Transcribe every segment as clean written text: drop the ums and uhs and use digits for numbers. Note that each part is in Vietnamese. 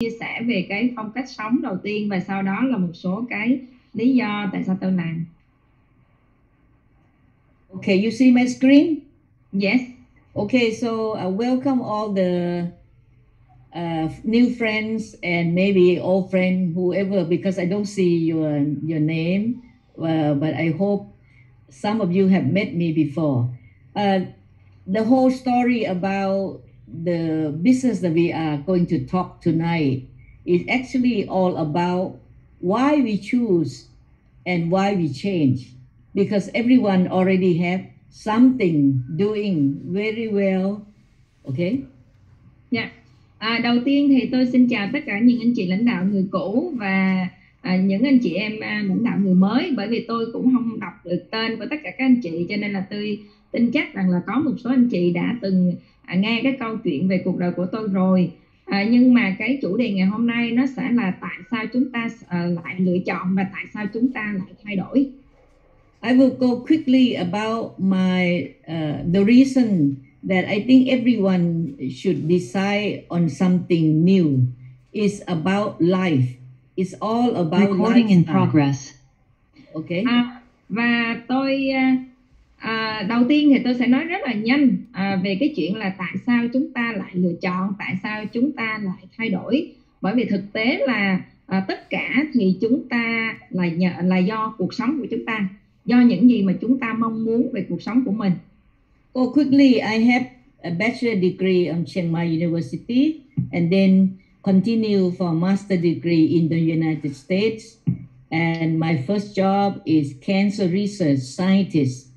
chia sẻ về cái phong cách sống đầu tiên và sau đó là một số cái lý do tại sao tôi làm. Okay, you see my screen? Yes. Okay, so welcome all the new friends and maybe old friend, whoever, because I don't see your name, but I hope some of you have met me before. The whole story about the business that we are going to talk tonight is actually all about why we choose and why we change, because everyone already have something doing very well. Okay. Yeah. Đầu tiên thì tôi xin chào tất cả những anh chị lãnh đạo người cũ và những anh chị em lãnh đạo người mới, bởi vì tôi cũng không đọc được tên của tất cả các anh chị, cho nên là tôi tin chắc rằng là có một số anh chị đã từng nghe cái câu chuyện về cuộc đời của tôi rồi. Nhưng mà cái chủ đề ngày hôm nay nó sẽ là tại sao chúng ta lại lựa chọn và tại sao chúng ta lại thay đổi. I will go quickly about the reason that I think everyone should decide on something new. It's about life. It's all about Recording lifestyle. in progress. Okay. Và tôi đầu tiên thì tôi sẽ nói rất là nhanh về cái chuyện là tại sao chúng ta lại lựa chọn, tại sao chúng ta lại thay đổi. Bởi vì thực tế là tất cả thì chúng ta là do cuộc sống của chúng ta, do những gì mà chúng ta mong muốn về cuộc sống của mình. Oh, quickly, I have a bachelor degree on Chiang Mai University and then continue for a master degree in the United States. And my first job is cancer research scientist.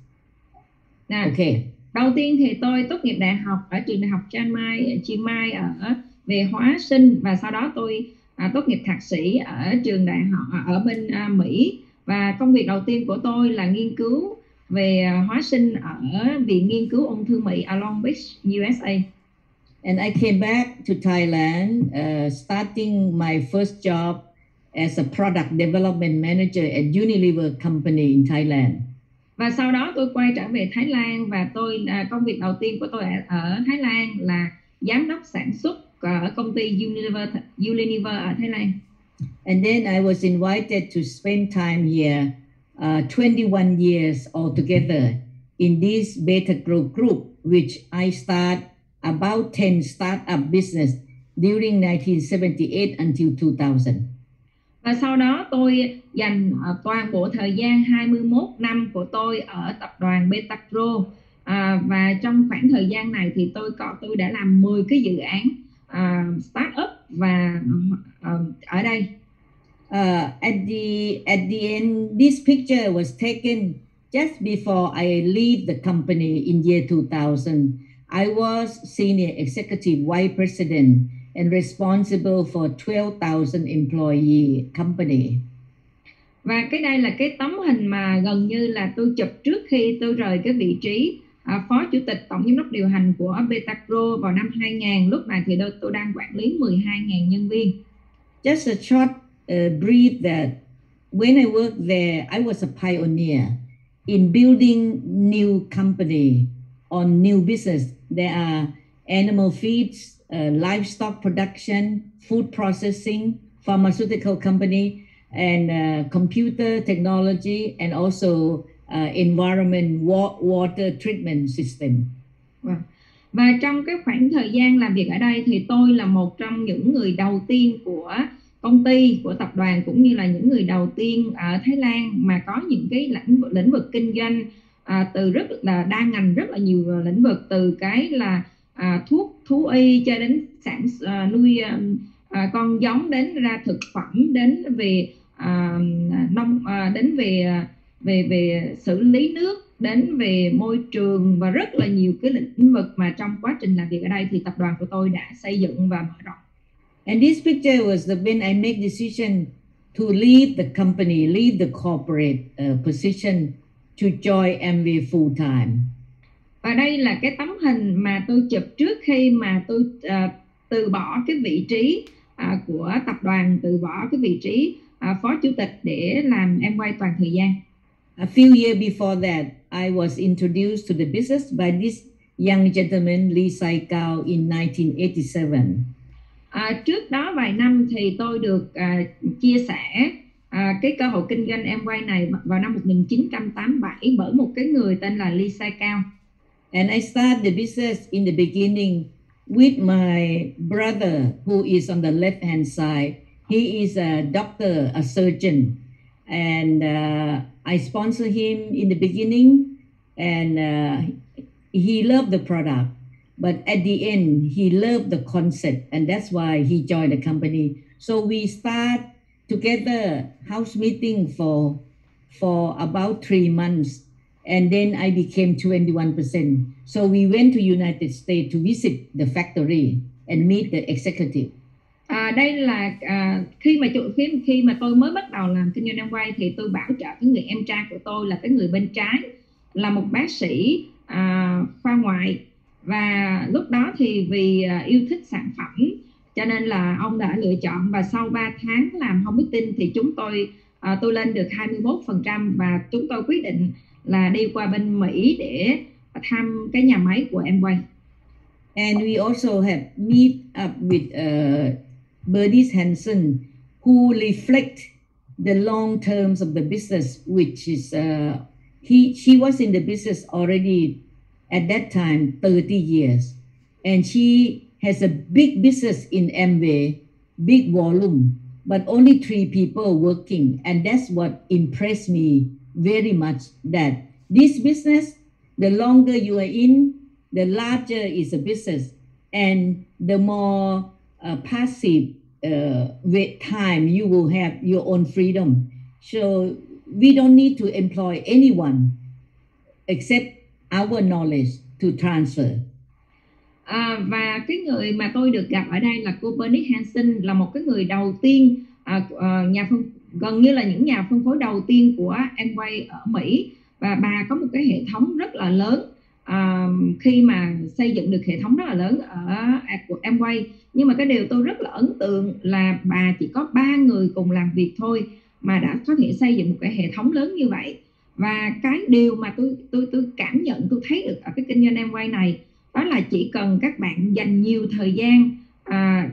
Okay. Đầu tiên thì tôi tốt nghiệp đại học ở trường đại học Chiang Mai ở về hóa sinh, và sau đó tôi tốt nghiệp thạc sĩ ở trường đại học ở bên Mỹ, và công việc đầu tiên của tôi là nghiên cứu về hóa sinh ở Viện Nghiên cứu Ung thư Mỹ ở Long Beach, USA. And I came back to Thailand, starting my first job as a product development manager at Unilever company in Thailand. Và sau đó tôi quay trở về Thái Lan, và công việc đầu tiên của tôi ở Thái Lan là giám đốc sản xuất ở công ty Unilever ở Thái Lan. And then I was invited to spend time here 21 years altogether in this Beta Group, which I start about 10 startup business during 1978 until 2000. Và sau đó tôi dành toàn bộ thời gian 21 năm của tôi ở tập đoàn Beta Group, và trong khoảng thời gian này thì tôi đã làm 10 cái dự án startup và ở đây. At the end, this picture was taken just before I leave the company in year 2000. I was senior executive vice president and responsible for 12,000 employee company. Và cái đây là cái tấm hình mà gần như là tôi chụp trước khi tôi rời cái vị trí phó chủ tịch tổng giám đốc điều hành của Beta Group vào năm 2000. Lúc này thì tôi đang quản lý 12.000 nhân viên. Just a short brief that when I worked there, I was a pioneer in building new company on new business. There are animal feeds, livestock production, food processing, pharmaceutical company, and computer technology, and also environment water treatment system. Và trong cái khoảng thời gian làm việc ở đây thì tôi là một trong những người đầu tiên của công ty, của tập đoàn, cũng như là những người đầu tiên ở Thái Lan mà có những cái lĩnh vực kinh doanh từ rất là đa ngành, rất là nhiều lĩnh vực, từ cái là thuốc thú y cho đến nuôi con giống, đến ra thực phẩm, đến về đến về xử lý nước, đến về môi trường, và rất là nhiều cái lĩnh vực mà trong quá trình làm việc ở đây thì tập đoàn của tôi đã xây dựng và mở rộng. And this picture was when I make decision to leave the company, leave the corporate position to join Amway full time. Và đây là cái tấm hình mà tôi chụp trước khi mà tôi từ bỏ cái vị trí của tập đoàn, từ bỏ cái vị trí phó chủ tịch để làm Amway toàn thời gian. A few years before that, I was introduced to the business by this young gentleman, Lee Sai Kao, in 1987. Trước đó vài năm thì tôi được chia sẻ cái cơ hội kinh doanh Amway này vào năm 1987 bởi một cái người tên là Lisa Cao. And I started the business in the beginning with my brother, who is on the left hand side. He is a doctor, a surgeon, and I sponsor him in the beginning, and he loved the product. But at the end, he loved the concept, and that's why he joined the company. So we start together house meeting for about 3 months, and then I became 21%. So we went to United States to visit the factory and meet the executive. Đây là khi mà tôi mới bắt đầu làm kinh doanh Amway thì tôi bảo trợ cái người em trai của tôi là cái người bên trái, là một bác sĩ khoa ngoại, và lúc đó thì vì yêu thích sản phẩm cho nên là ông đã lựa chọn, và sau 3 tháng làm home meeting thì tôi lên được 21%, và chúng tôi quyết định là đi qua bên Mỹ để thăm cái nhà máy của Amway. And we also have meet up with Bernice Hansen, who reflect the long terms of the business, which is she was in the business already at that time 30 years, and she has a big business in Amway, big volume, but only 3 people working, and that's what impressed me very much, that this business, the longer you are in, the larger is a business, and the more passive time you will have your own freedom. So we don't need to employ anyone except our knowledge to transfer. Và cái người mà tôi được gặp ở đây là cô Bernice Hansen, là một cái người đầu tiên, gần như là những nhà phân phối đầu tiên của Amway ở Mỹ, và bà có một cái hệ thống rất là lớn. Khi mà xây dựng được hệ thống rất là lớn của Amway, nhưng mà cái điều tôi rất là ấn tượng là bà chỉ có 3 người cùng làm việc thôi mà đã có thể xây dựng một cái hệ thống lớn như vậy. Và cái điều mà tôi cảm nhận, tôi thấy được ở cái kinh doanh Amway này, đó là chỉ cần các bạn dành nhiều thời gian,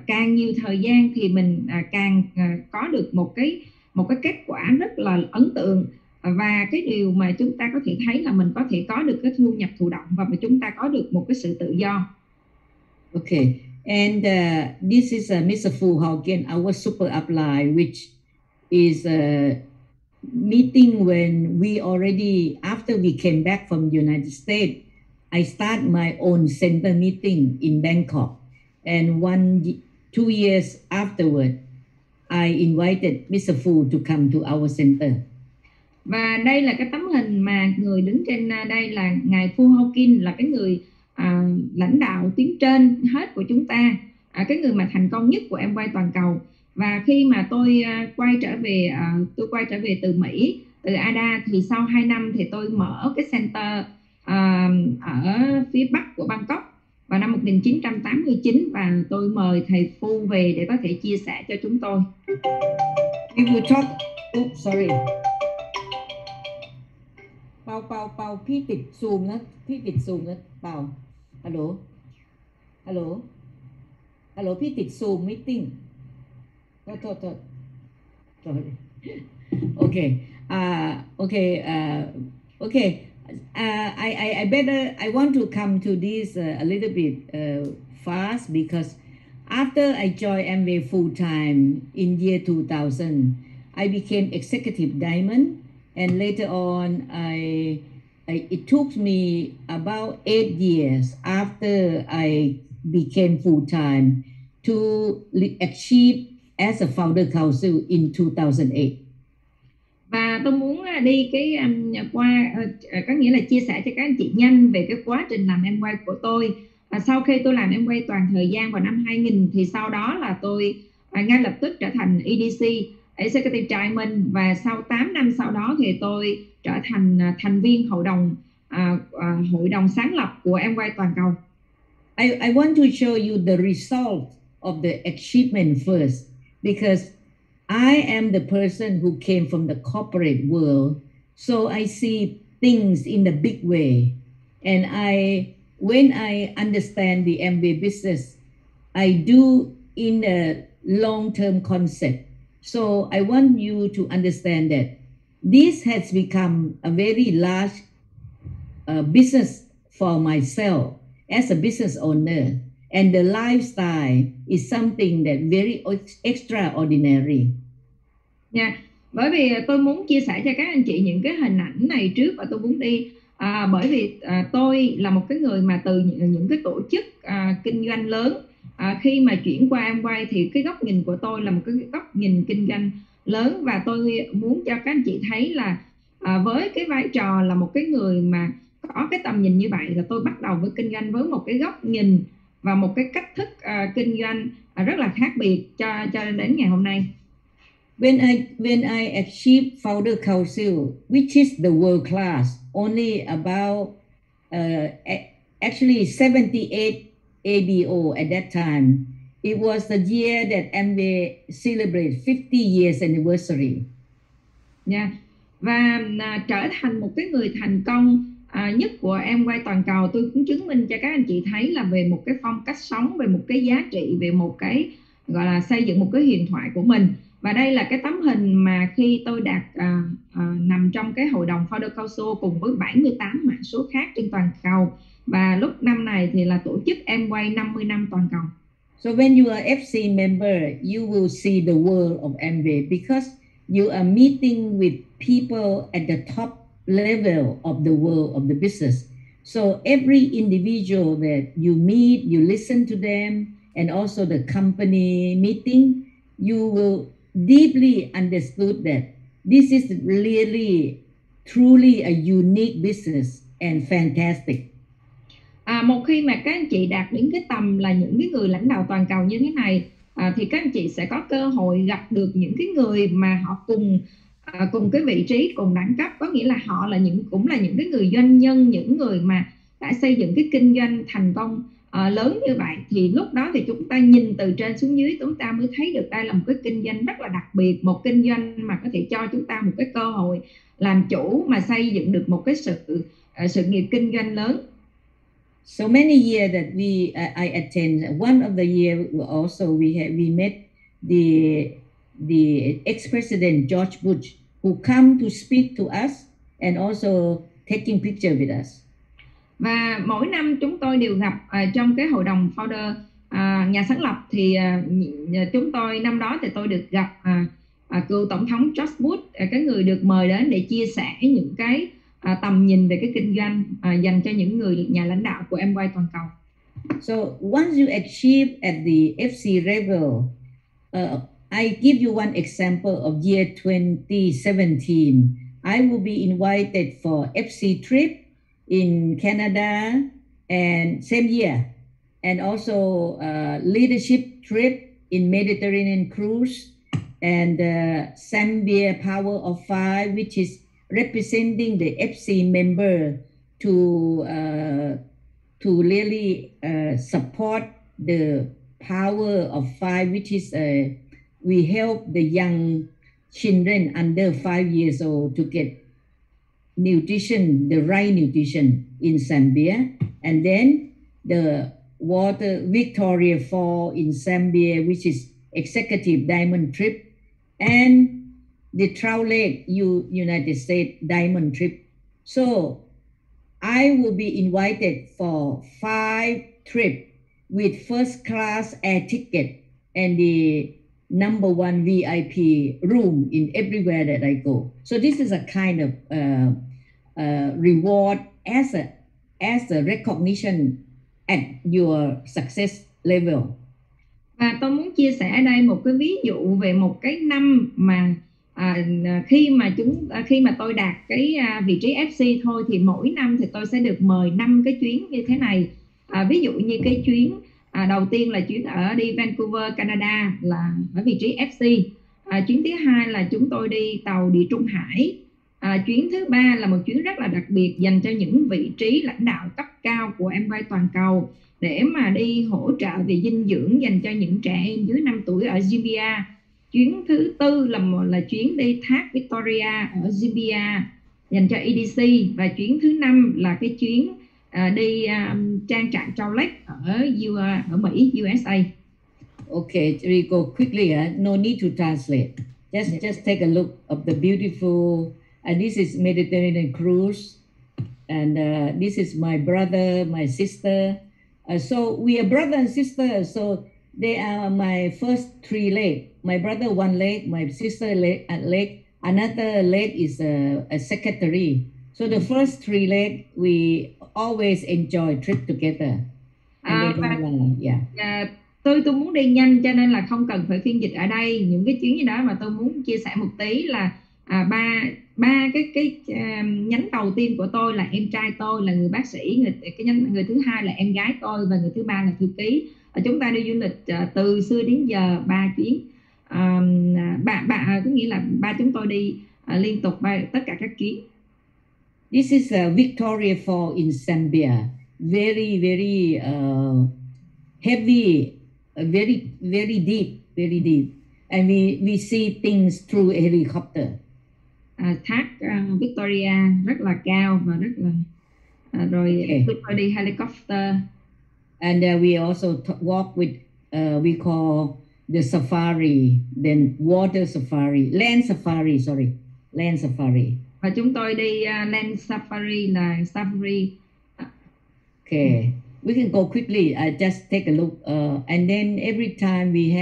càng nhiều thời gian thì mình càng có được một cái kết quả rất là ấn tượng. Và cái điều mà chúng ta có thể thấy là mình có thể có được cái thu nhập thụ động, và chúng ta có được một cái sự tự do. Okay, and this is Mr. Fu Hogan, our super upline, which is a meeting when we already, after we came back from United States, I start my own center meeting in Bangkok, and 2 years afterward, I invited Mr. Fu to come to our center. Và đây là cái tấm hình mà người đứng trên đây là ngài Fu Hokin, là cái người lãnh đạo tuyến trên hết của chúng ta, cái người mà thành công nhất của Amway toàn cầu. Và khi mà tôi quay trở về từ Mỹ, từ Ada, thì sau 2 năm thì tôi mở cái center ở phía bắc của Bangkok vào năm 1989, và tôi mời thầy Fu về để có thể chia sẻ cho chúng tôi. We will talk. Oops, sorry. Pao พี่ติดซูมนะเปล่า ฮัลโหลพี่ติดซูม meeting โทษ sorry. Okay. I want to come to this a little bit fast, because after I joined Amway full time in year 2000, I became executive diamond, and later on it took me about 8 years after I became full time to achieve as a founder council in 2008. Và tôi muốn đi có nghĩa là chia sẻ cho các anh chị nhanh về cái quá trình làm Amway của tôi. Sau khi tôi làm Amway toàn thời gian vào năm 2000 thì sau đó là tôi ngay lập tức trở thành EDC, Executive Chairman, và sau 8 năm sau đó thì tôi trở thành thành viên hội đồng sáng lập của Amway toàn cầu. I want to show you the result of the achievement first, because I am the person who came from the corporate world, so I see things in a big way. And when I understand the Amway business, I do in a long-term concept. So I want you to understand that this has become a very large business for myself as a business owner, and the lifestyle is something that very extraordinary. Nha, bởi vì tôi muốn chia sẻ cho các anh chị những cái hình ảnh này trước và tôi muốn đi bởi vì tôi là một cái người mà từ những cái tổ chức kinh doanh lớn, khi mà chuyển qua Amway thì cái góc nhìn của tôi là một cái góc nhìn kinh doanh lớn, và tôi muốn cho các anh chị thấy là với cái vai trò là một cái người mà có cái tầm nhìn như vậy, là tôi bắt đầu với kinh doanh với một cái góc nhìn và một cái cách thức kinh doanh rất là khác biệt cho đến ngày hôm nay. When I achieved Founder Council, which is the world class, only about actually 78 ABO at that time. It was the year that Amway celebrated 50 years anniversary. Yeah. Và trở thành một cái người thành công nhất của Amway toàn cầu, tôi cũng chứng minh cho các anh chị thấy là về một cái phong cách sống, về một cái giá trị, về một cái gọi là xây dựng một cái huyền thoại của mình. Và đây là cái tấm hình mà khi tôi đạt nằm trong cái hội đồng Founder Council cùng với 78 mã số khác trên toàn cầu. Và lúc năm này thì là tổ chức Amway 50 năm toàn cầu. So when you are FC member, you will see the world of Amway because you are meeting with people at the top level of the world of the business. So every individual that you meet, you listen to them, and also the company meeting, you will deeply understood that this is really, truly a unique business and fantastic. Một khi mà các anh chị đạt đến cái tầm là những cái người lãnh đạo toàn cầu như thế này, thì các anh chị sẽ có cơ hội gặp được những cái người mà họ cùng cái vị trí, cùng đẳng cấp, có nghĩa là họ cũng là những cái người doanh nhân, những người mà đã xây dựng cái kinh doanh thành công lớn như vậy. Thì lúc đó thì chúng ta nhìn từ trên xuống dưới, chúng ta mới thấy được đây là một cái kinh doanh rất là đặc biệt, một kinh doanh mà có thể cho chúng ta một cái cơ hội làm chủ mà xây dựng được một cái sự nghiệp kinh doanh lớn. So many years that I attend. One of the year also we met the ex-president George Bush, who come to speak to us and also taking picture with us. Và mỗi năm chúng tôi đều gặp trong cái hội đồng founder nhà sáng lập, thì chúng tôi năm đó thì tôi được gặp cựu tổng thống George Bush, cái người được mời đến để chia sẻ những cái tầm nhìn về cái kinh doanh dành cho những người nhà lãnh đạo của Amway toàn cầu. So once you achieve at the FC level, I give you one example of year 2017. I will be invited for FC trip in Canada and same year, and also leadership trip in Mediterranean cruise, and Zambia Power of Five, which is representing the FC member to really support the Power of Five, which is we help the young children under 5 years old to get nutrition, the right nutrition in Zambia, and then the Water Victoria Fall in Zambia, which is executive diamond trip, and the Trout Lake United States diamond trip. So I will be invited for 5 trips with first class air ticket and the #1 VIP room in everywhere that I go. So this is a kind of reward as a recognition at your success level. Và tôi muốn chia sẻ ở đây một cái ví dụ về một cái năm mà khi mà tôi đạt cái vị trí FC thôi, thì mỗi năm thì tôi sẽ được mời 5 cái chuyến như thế này. Ví dụ như cái chuyến đầu tiên là chuyến ở đi Vancouver, Canada, là ở vị trí FC. Chuyến thứ hai là chúng tôi đi tàu Địa Trung Hải. Chuyến thứ ba là một chuyến rất là đặc biệt dành cho những vị trí lãnh đạo cấp cao của Amway toàn cầu, để mà đi hỗ trợ về dinh dưỡng dành cho những trẻ em dưới 5 tuổi ở Zambia. Chuyến thứ tư là chuyến đi thác Victoria ở Zambia dành cho EDC, và chuyến thứ 5 là cái chuyến đi trang trại Trout Lake ở Mỹ, USA. Okay, we go quickly. No need to translate. Just take a look of the beautiful. And this is Mediterranean cruise. And this is my brother, my sister. So we are brother and sister. So they are my first three leg. My brother one leg, my sister leg. Another leg is a secretary. So the first three leg we always enjoy trip together. And tôi muốn đi nhanh cho nên là không cần phải phiên dịch ở đây những cái chuyến gì đó, mà tôi muốn chia sẻ một tí là ba cái nhánh đầu tiên của tôi là em trai tôi là người bác sĩ, người thứ hai là em gái tôi, và người thứ ba là thư ký. Chúng ta đi du lịch từ xưa đến giờ 3 chuyến, có nghĩa là ba chúng tôi đi liên tục tất cả các chuyến. This is a Victoria Fall in Zambia. Very, very heavy, very, very deep. And we see things through a helicopter. Thác Victoria rất là cao và rất là rồi chúng tôi đi helicopter. And we also walk with we call the safari, then water safari, land safari. Và chúng tôi đi land safari là safari. Okay, we can go quickly. I just take a look, and then every time we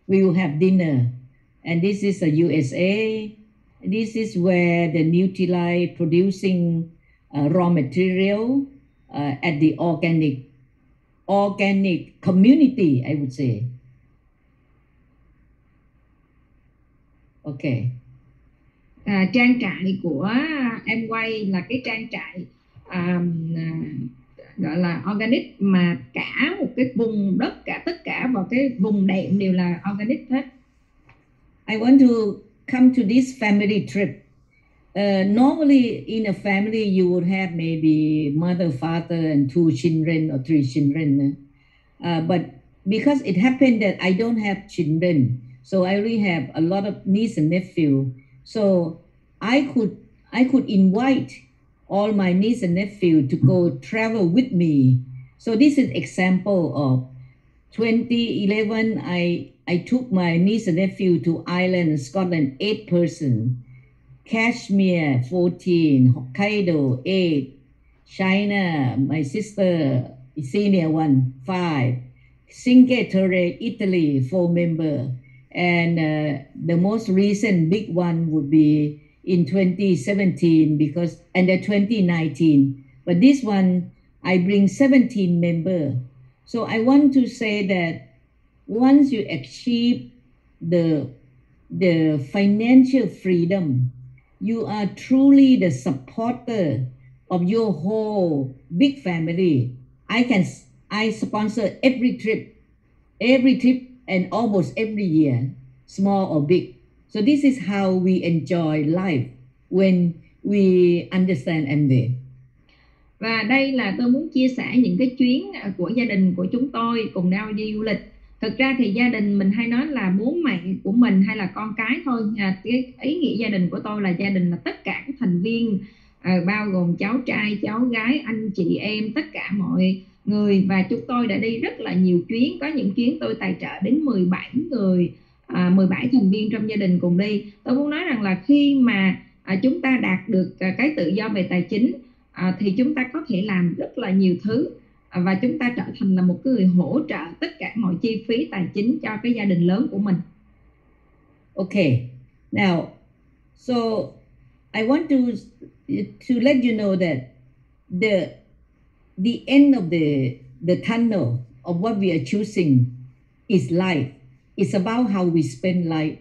will have dinner, and this is a USA. This is where the Nutrilite producing raw material at the organic community, I would say. Okay. Trang trại của em quay là cái trang trại gọi là organic, mà cả một cái vùng đất, tất cả vào cái vùng đệm đều là organic hết. I want to come to this family trip. Normally in a family you would have maybe mother, father and 2 children or 3 children. But because it happened that I don't have children, so I only have a lot of niece and nephew. So I could invite all my niece and nephew to go travel with me. So this is example of 2011. I took my niece and nephew to Ireland, Scotland, 8 person. Kashmir, 14. Hokkaido, 8. China, my sister, senior one, 5. Cinque Italy, 4 member. And the most recent big one would be in 2017 and 2019. But this one, I bring 17 members. So I want to say that once you achieve the financial freedom, you are truly the supporter of your whole big family. I sponsor every trip and almost every year, small or big. So this is how we enjoy life when we understand MD. Và đây là tôi muốn chia sẻ những cái chuyến của gia đình của chúng tôi cùng nhau đi du lịch. Thực ra thì gia đình mình hay nói là bố mẹ của mình hay là con cái thôi. Cái ý nghĩa gia đình của tôi là gia đình là tất cả các thành viên, bao gồm cháu trai, cháu gái, anh chị em, tất cả mọi người. Và chúng tôi đã đi rất là nhiều chuyến. Có những chuyến tôi tài trợ đến 17 người, 17 thành viên trong gia đình cùng đi. Tôi muốn nói rằng là khi mà chúng ta đạt được cái tự do về tài chính, thì chúng ta có thể làm rất là nhiều thứ, và chúng ta trở thành là một người hỗ trợ tất cả mọi chi phí tài chính cho cái gia đình lớn của mình. Okay, now, so I want to let you know that the end of the tunnel of what we are choosing is life. It's about how we spend life,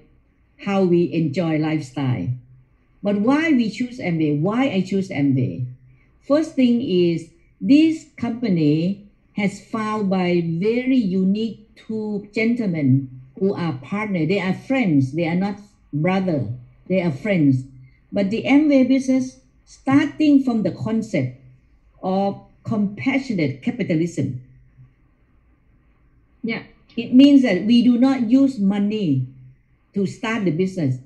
how we enjoy lifestyle. But why we choose MD? Why I choose MD? First thing is this company has found by very unique 2 gentlemen who are partners. They are friends. They are not brothers. They are friends. But the Amway business, starting from the concept of compassionate capitalism. Yeah. It means that we do not use money to start the business.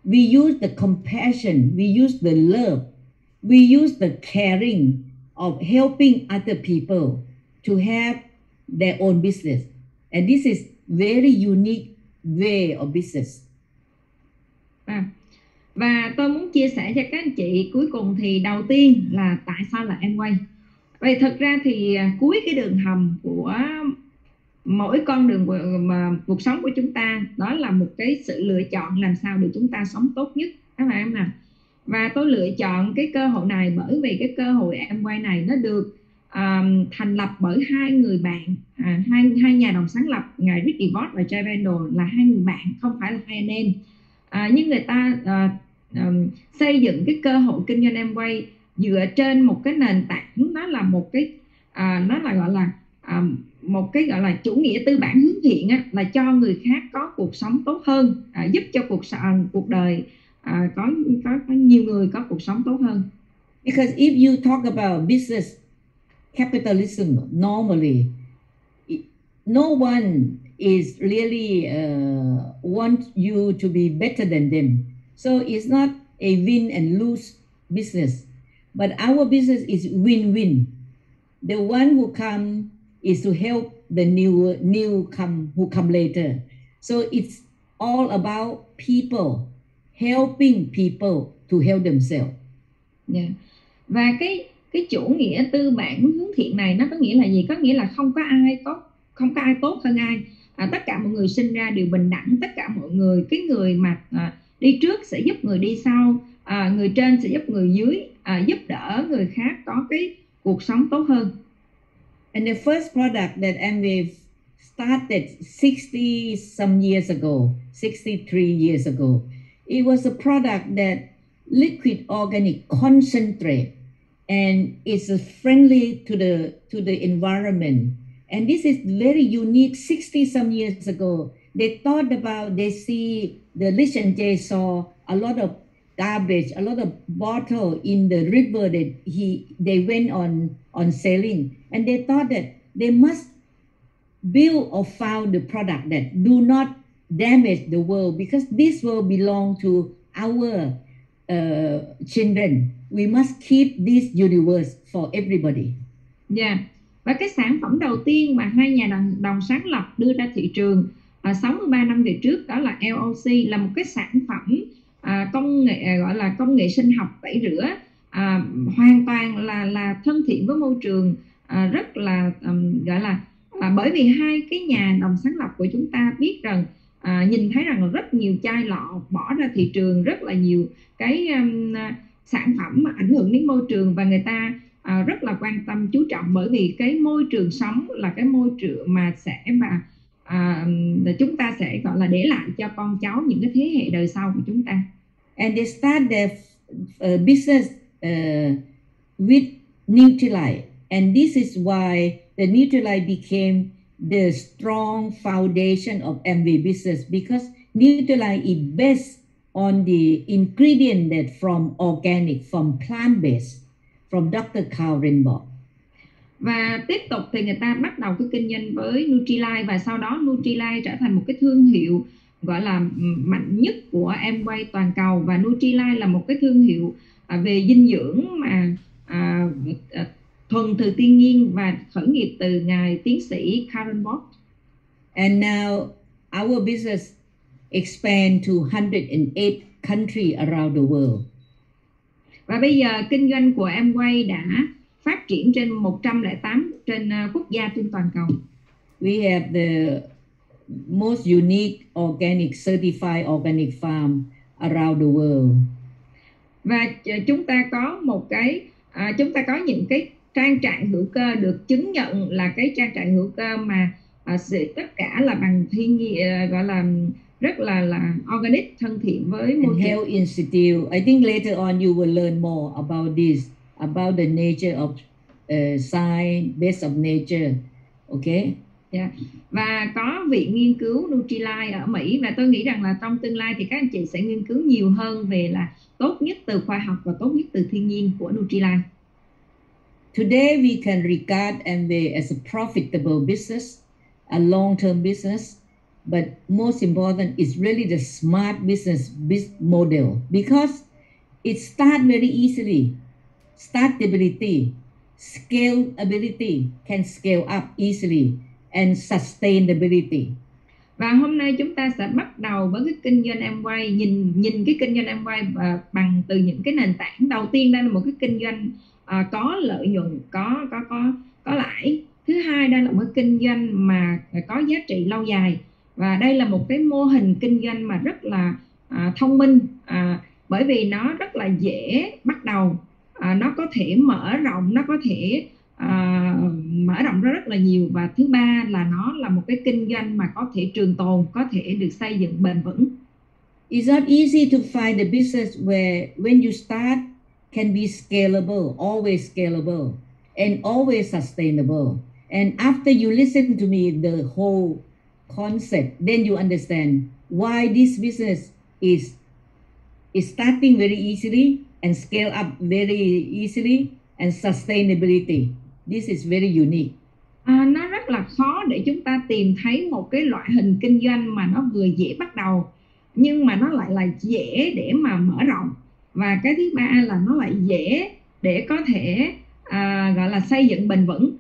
We use the compassion. We use the love. We use the caring of helping other people to have their own business. And this is very unique way of business. Và tôi muốn chia sẻ cho các anh chị cuối cùng thì đầu tiên là tại sao là Amway. Vậy thực ra thì cuối cái đường hầm của mỗi con đường mà cuộc sống của chúng ta, đó là một cái sự lựa chọn làm sao để chúng ta sống tốt nhất, các bạn em nào. Và tôi lựa chọn cái cơ hội này bởi vì cái cơ hội Amway này nó được thành lập bởi hai người bạn, hai nhà đồng sáng lập, ngài Rick DeVos và Jay Randall, là hai người bạn, không phải là hai anh em. Nhưng người ta xây dựng cái cơ hội kinh doanh Amway dựa trên một cái nền tảng, nó là một cái nó là gọi là một cái gọi là chủ nghĩa tư bản hướng thiện á, là cho người khác có cuộc sống tốt hơn, giúp cho cuộc đời có nhiều người có cuộc sống tốt hơn. Because if you talk about business capitalism, normally no one is really want you to be better than them. So it's not a win and lose business, but our business is win-win. The one who come is to help the who come later. So it's all about people, helping people to help themselves. Yeah. Và cái chủ nghĩa tư bản hướng thiện này nó có nghĩa là gì? Có nghĩa là không có ai tốt hơn ai. Tất cả mọi người sinh ra đều bình đẳng. Tất cả mọi người, cái người mà đi trước sẽ giúp người đi sau, người trên sẽ giúp người dưới, giúp đỡ người khác có cái cuộc sống tốt hơn. And the first product that Amway started 60 some years ago, 63 years ago, it was a product that liquid organic concentrate, and it's friendly to the environment. And this is very unique. 60 some years ago, they thought about, they see the Rich and Jay saw a lot of garbage, a lot of bottle in the river that they went on sailing, and they thought that they must build or found the product that do not damage the world, because this world belong to our children. We must keep this universe for everybody. Yeah. Và cái sản phẩm đầu tiên mà hai nhà đồng sáng lập đưa ra thị trường 63 năm về trước, đó là LOC, là một cái sản phẩm công nghệ, gọi là công nghệ sinh học tẩy rửa, hoàn toàn là thân thiện với môi trường, rất là gọi là bởi vì hai cái nhà đồng sáng lập của chúng ta biết rằng nhìn thấy rằng rất nhiều chai lọ bỏ ra thị trường, rất là nhiều cái sản phẩm mà ảnh hưởng đến môi trường, và người ta rất là quan tâm chú trọng, bởi vì cái môi trường sống là cái môi trường mà sẽ chúng ta sẽ gọi là để lại cho con cháu, những cái thế hệ đời sau của chúng ta. And they start their business with Nutrilite, and this is why the Nutrilite became the strong foundation of Amway business, because Nutrilite is based on the ingredient that from organic, from plant-based, from Dr. Carl Renborg. Và tiếp tục thì người ta bắt đầu cái kinh doanh với Nutrilite, và sau đó Nutrilite trở thành một cái thương hiệu gọi là mạnh nhất của Amway toàn cầu. Và Nutrilite là một cái thương hiệu về dinh dưỡng mà thuần từ thiên nhiên và khởi nghiệp từ ngài tiến sĩ Carl Renborg. And now our business expand to 108 countries around the world. Và bây giờ kinh doanh của Amway đã phát triển trên 108 trên quốc gia trên toàn cầu. We have the most unique organic certified organic farm around the world. Và chúng ta có những cái trang trại hữu cơ được chứng nhận là cái trang trại hữu cơ mà tất cả là bằng thiên nhiên, gọi là rất là organic, thân thiện với môi trường. Health Institute. I think later on you will learn more about this, about the nature of science, based of nature. Okay. Yeah. Và có viện nghiên cứu Nutrilite ở Mỹ, và tôi nghĩ rằng là trong tương lai thì các anh chị sẽ nghiên cứu nhiều hơn về là tốt nhất từ khoa học và tốt nhất từ thiên nhiên của Nutrilite. Today we can regard Amway as a profitable business, a long-term business, but most important is really the smart business model, because it starts very easily. Startability, scalability, can scale up easily, and sustainability. Và hôm nay chúng ta sẽ bắt đầu với cái kinh doanh Amway, nhìn cái kinh doanh Amway bằng từ những cái nền tảng. Đầu tiên đây là một cái kinh doanh có lợi nhuận, có lãi. Thứ hai đây là một cái kinh doanh mà có giá trị lâu dài, và đây là một cái mô hình kinh doanh mà rất là thông minh, bởi vì nó rất là dễ bắt đầu, nó có thể mở rộng, nó có thể mở rộng ra rất là nhiều. Và thứ ba là nó là một cái kinh doanh mà có thể trường tồn, có thể được xây dựng bền vững. It's not easy to find a business where when you start can be scalable, always scalable, and always sustainable. And after you listen to me, the whole concept, then you understand why this business is starting very easily and scale up very easily and sustainability. This is very unique. Nó rất là khó để chúng ta tìm thấy một cái loại hình kinh doanh mà nó vừa dễ bắt đầu nhưng mà nó lại là dễ để mà mở rộng. Và cái thứ ba là nó lại dễ để có thể gọi là xây dựng bền vững.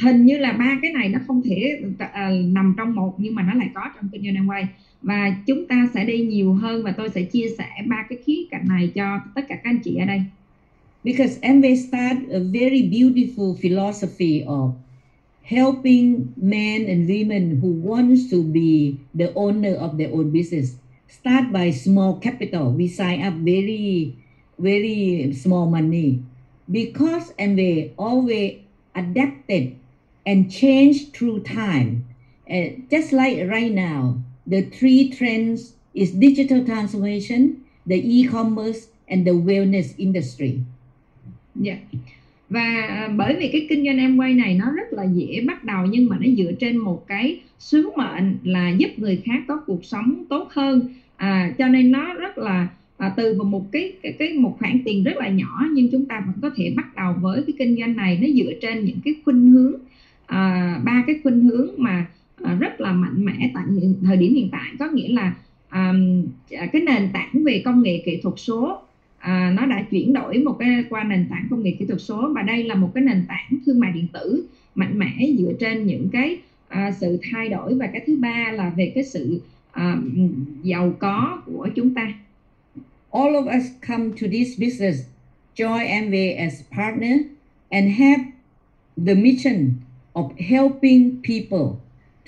Hình như là ba cái này nó không thể nằm trong một, nhưng mà nó lại có trong kinh doanh Amway. Và chúng ta sẽ đi nhiều hơn và tôi sẽ chia sẻ ba cái khía cạnh này cho tất cả các anh chị ở đây. Because Amway start a very beautiful philosophy of helping men and women who wants to be the owner of their own business. Start by small capital. We sign up very small money. Because Amway always adapted and changed through time. Just like right now, the three trends is digital transformation, the e-commerce, and the wellness industry. Yeah. Và bởi vì cái kinh doanh Amway này nó rất là dễ bắt đầu, nhưng mà nó dựa trên một cái sứ mệnh là giúp người khác có cuộc sống tốt hơn, cho nên nó rất là từ một một khoản tiền rất là nhỏ, nhưng chúng ta vẫn có thể bắt đầu với cái kinh doanh này. Nó dựa trên những cái khuynh hướng, ba cái khuynh hướng mà rất là mạnh mẽ tại thời điểm hiện tại. Có nghĩa là cái nền tảng về công nghệ kỹ thuật số, nó đã chuyển đổi qua nền tảng công nghệ kỹ thuật số, và đây là một cái nền tảng thương mại điện tử mạnh mẽ dựa trên những cái sự thay đổi. Và cái thứ ba là về cái sự giàu có của chúng ta. All of us come to this business, join Amway as partner and have the mission of helping people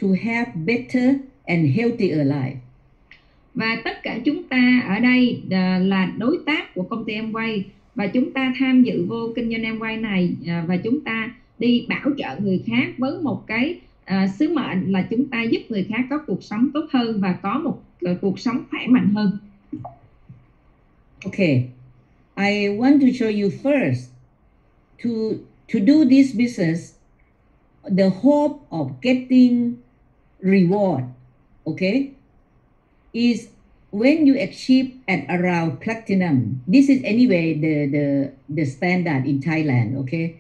to have better and healthier life. Và tất cả chúng ta ở đây là đối tác của công ty Amway, và chúng ta tham dự vô kinh doanh Amway này, và chúng ta đi bảo trợ người khác với một cái sứ mệnh là chúng ta giúp người khác có cuộc sống tốt hơn và có một cuộc sống khỏe mạnh hơn. Okay, I want to show you first to do this business, the hope of getting reward, okay, is when you achieve at around platinum. This is anyway the standard in Thailand, okay.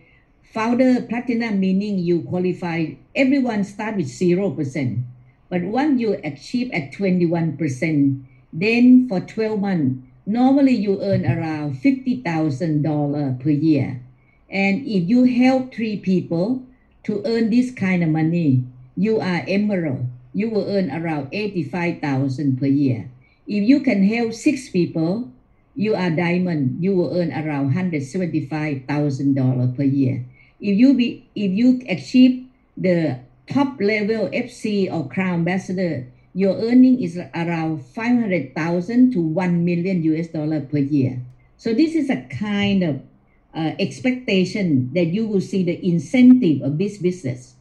Founder platinum meaning you qualify, everyone start with 0%, but once you achieve at 21%, then for 12 months, normally you earn around $50,000 per year. And if you help 3 people to earn this kind of money, you are emerald. You will earn around $85,000 per year. If you can help 6 people, you are diamond. You will earn around $175,000 per year. If you achieve the top level FC or Crown Ambassador, your earning is around $500,000 to $1 million per year. So this is a kind of expectation that you will see the incentive of this business.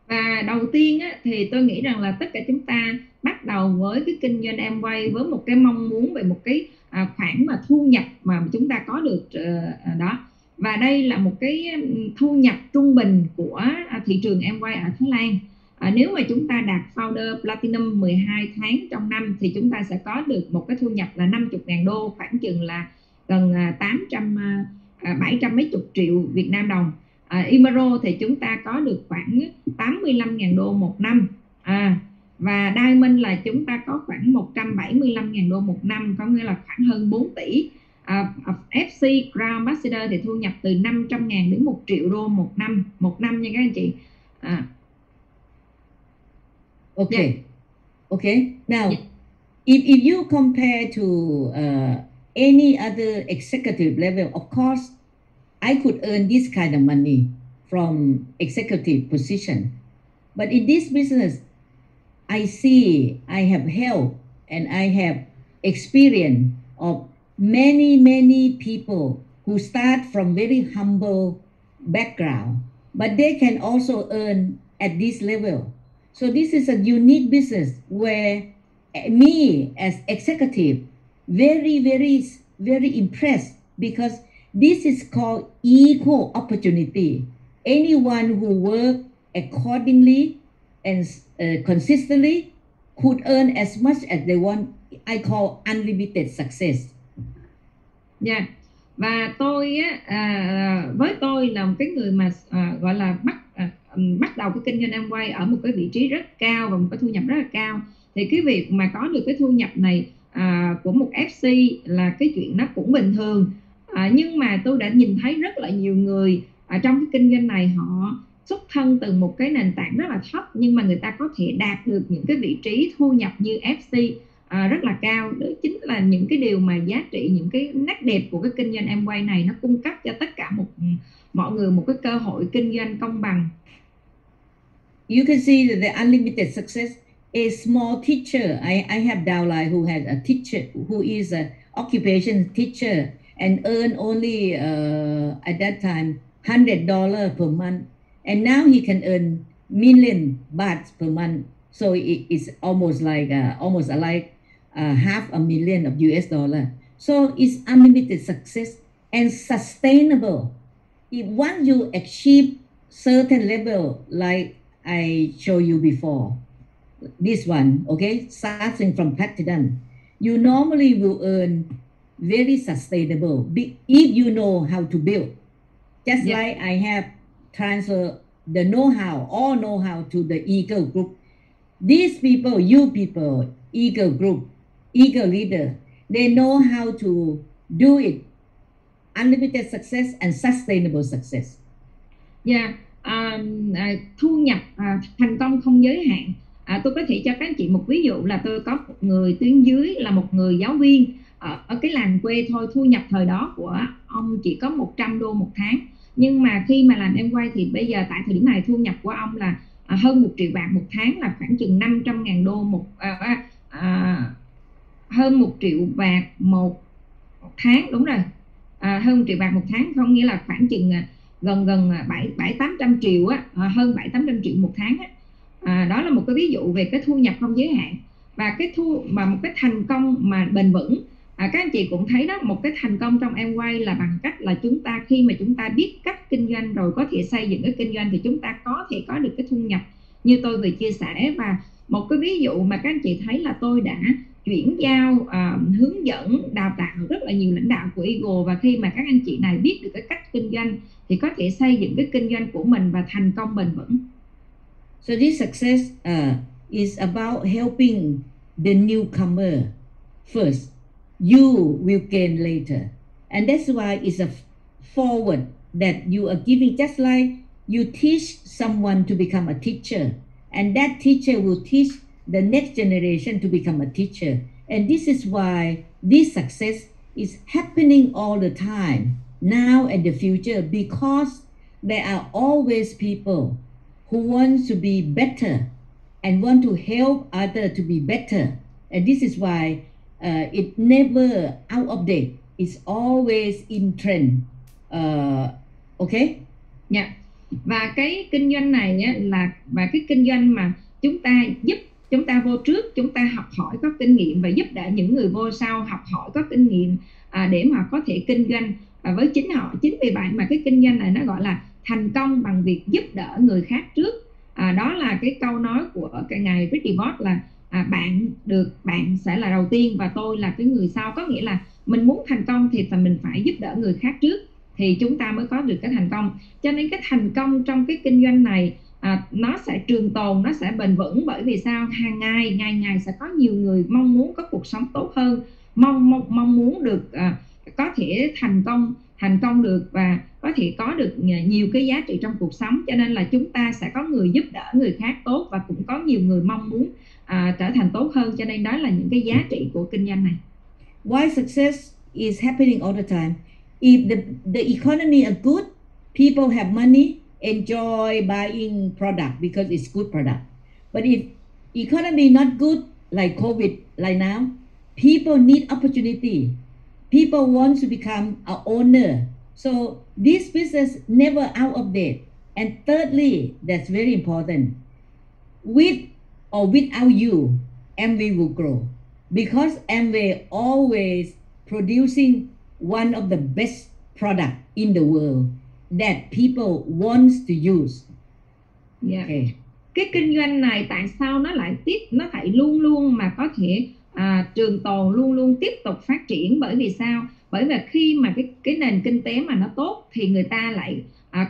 Và đầu tiên thì tôi nghĩ rằng là tất cả chúng ta bắt đầu với cái kinh doanh Amway với một cái mong muốn về một cái khoản mà thu nhập mà chúng ta có được đó. Và đây là một cái thu nhập trung bình của thị trường Amway ở Thái Lan. Nếu mà chúng ta đạt Founder Platinum 12 tháng trong năm thì chúng ta sẽ có được một cái thu nhập là 50.000 đô, khoảng chừng là gần 700 mấy chục triệu Việt Nam đồng. Emerald thì chúng ta có được khoảng 85.000 đô một năm. Và Diamond là chúng ta có khoảng 175.000 đô một năm, có nghĩa là khoảng hơn 4 tỷ. FC Crown Ambassador thì thu nhập từ 500.000 đến 1 triệu đô một năm nha các anh chị. Okay. Okay. Now, if you compare to any other executive level, of course, I could earn this kind of money from executive position. But in this business, I see I have help and I have experience of many people who start from very humble background, but they can also earn at this level. So this is a unique business where me as executive very impressed, because this is called equal opportunity. Anyone who work accordingly and consistently could earn as much as they want. I call unlimited success. Dạ. Và tôi á, với tôi là một cái người mà gọi là bắt đầu cái kinh doanh Amway ở một cái vị trí rất cao và một cái thu nhập rất là cao, thì cái việc mà có được cái thu nhập này của một FC là cái chuyện nó cũng bình thường. Nhưng mà tôi đã nhìn thấy rất là nhiều người trong cái kinh doanh này, họ xuất thân từ một cái nền tảng rất là thấp, nhưng mà người ta có thể đạt được những cái vị trí thu nhập như FC rất là cao. Đó chính là những cái điều mà giá trị, những cái nét đẹp của cái kinh doanh Amway này, nó cung cấp cho tất cả mọi người một cái cơ hội kinh doanh công bằng. You can see that the unlimited success. A small teacher, I have downline who has a teacher who is a occupation teacher and earn only at that time $100 per month, and now he can earn million baht per month. So it's almost like $500,000 of US dollar. So it's unlimited success and sustainable. If once you achieve certain level, like I show you before, this one, okay, starting from platinum, you normally will earn very sustainable if you know how to build. Just like I have transfer the know-how, all know-how to the Eagle Group. These people, you people, Eagle Group, Eagle leader, they know how to do it. Unlimited success and sustainable success. Yeah. Thu nhập thành công không giới hạn. Tôi có thể cho các anh chị một ví dụ là tôi có một người tuyến dưới là một người giáo viên ở cái làng quê thôi. Thu nhập thời đó của ông chỉ có $100 một tháng, nhưng mà khi mà làm Amway thì bây giờ tại thời điểm này thu nhập của ông là hơn 1 triệu bạc một tháng, là khoảng chừng $500,000 hơn 1 triệu bạc một tháng. Đúng rồi, hơn 1 triệu bạc một tháng, không nghĩa là khoảng chừng gần 700-800 triệu á, hơn 700-800 triệu một tháng á. Đó là một cái ví dụ về cái thu nhập không giới hạn và một cái thành công mà bền vững. Các anh chị cũng thấy đó, một cái thành công trong Amway là bằng cách là khi mà chúng ta biết cách kinh doanh rồi, có thể xây dựng cái kinh doanh, thì chúng ta có thể có được cái thu nhập như tôi vừa chia sẻ. Và một cái ví dụ mà các anh chị thấy là tôi đã chuyển giao, hướng dẫn, đào tạo rất là nhiều lãnh đạo của Eagle, và khi mà các anh chị này biết được cái cách kinh doanh thì có thể xây dựng cái kinh doanh của mình và thành công bền vững. So this success is about helping the newcomer first. You will gain later, and that's why it's a forward that you are giving. Just like you teach someone to become a teacher, and that teacher will teach the next generation to become a teacher. And this is why this success is happening all the time, now and the future, because there are always people who want to be better and want to help others to be better. And this is why it never out of date. It's always in trend. Okay? Yeah. Và cái kinh doanh này á, và cái kinh doanh mà chúng ta vô trước, chúng ta học hỏi có kinh nghiệm và giúp đỡ những người vô sau học hỏi có kinh nghiệm để mà có thể kinh doanh với chính họ. Chính vì vậy mà cái kinh doanh này nó gọi là thành công bằng việc giúp đỡ người khác trước. Đó là cái câu nói của cái ngài Ricky Bott là bạn sẽ là đầu tiên và tôi là cái người sau. Có nghĩa là mình muốn thành công thì mình phải giúp đỡ người khác trước thì chúng ta mới có được cái thành công. Cho nên cái thành công trong cái kinh doanh này nó sẽ trường tồn, nó sẽ bền vững. Bởi vì sao? Hàng ngày sẽ có nhiều người mong muốn có cuộc sống tốt hơn, mong muốn được có thể thành công được và có thể có được nhiều cái giá trị trong cuộc sống. Cho nên là chúng ta sẽ có người giúp đỡ người khác tốt và cũng có nhiều người mong muốn trở thành tốt hơn. Cho nên đó là những cái giá trị của kinh doanh này. Why success is happening all the time? If the economy are good, people have money, enjoy buying product because it's good product. But if economy not good, like COVID, like now, people need opportunity. People want to become an owner. So this business never out of date. And thirdly, that's very important. With or without you, Amway will grow because Amway always producing one of the best product in the world that people wants to use. Yeah. Okay. Cái kinh doanh này tại sao nó phải luôn luôn mà có thể trường tồn, luôn luôn tiếp tục phát triển? Bởi vì sao? Bởi vì khi mà cái nền kinh tế mà nó tốt thì người ta lại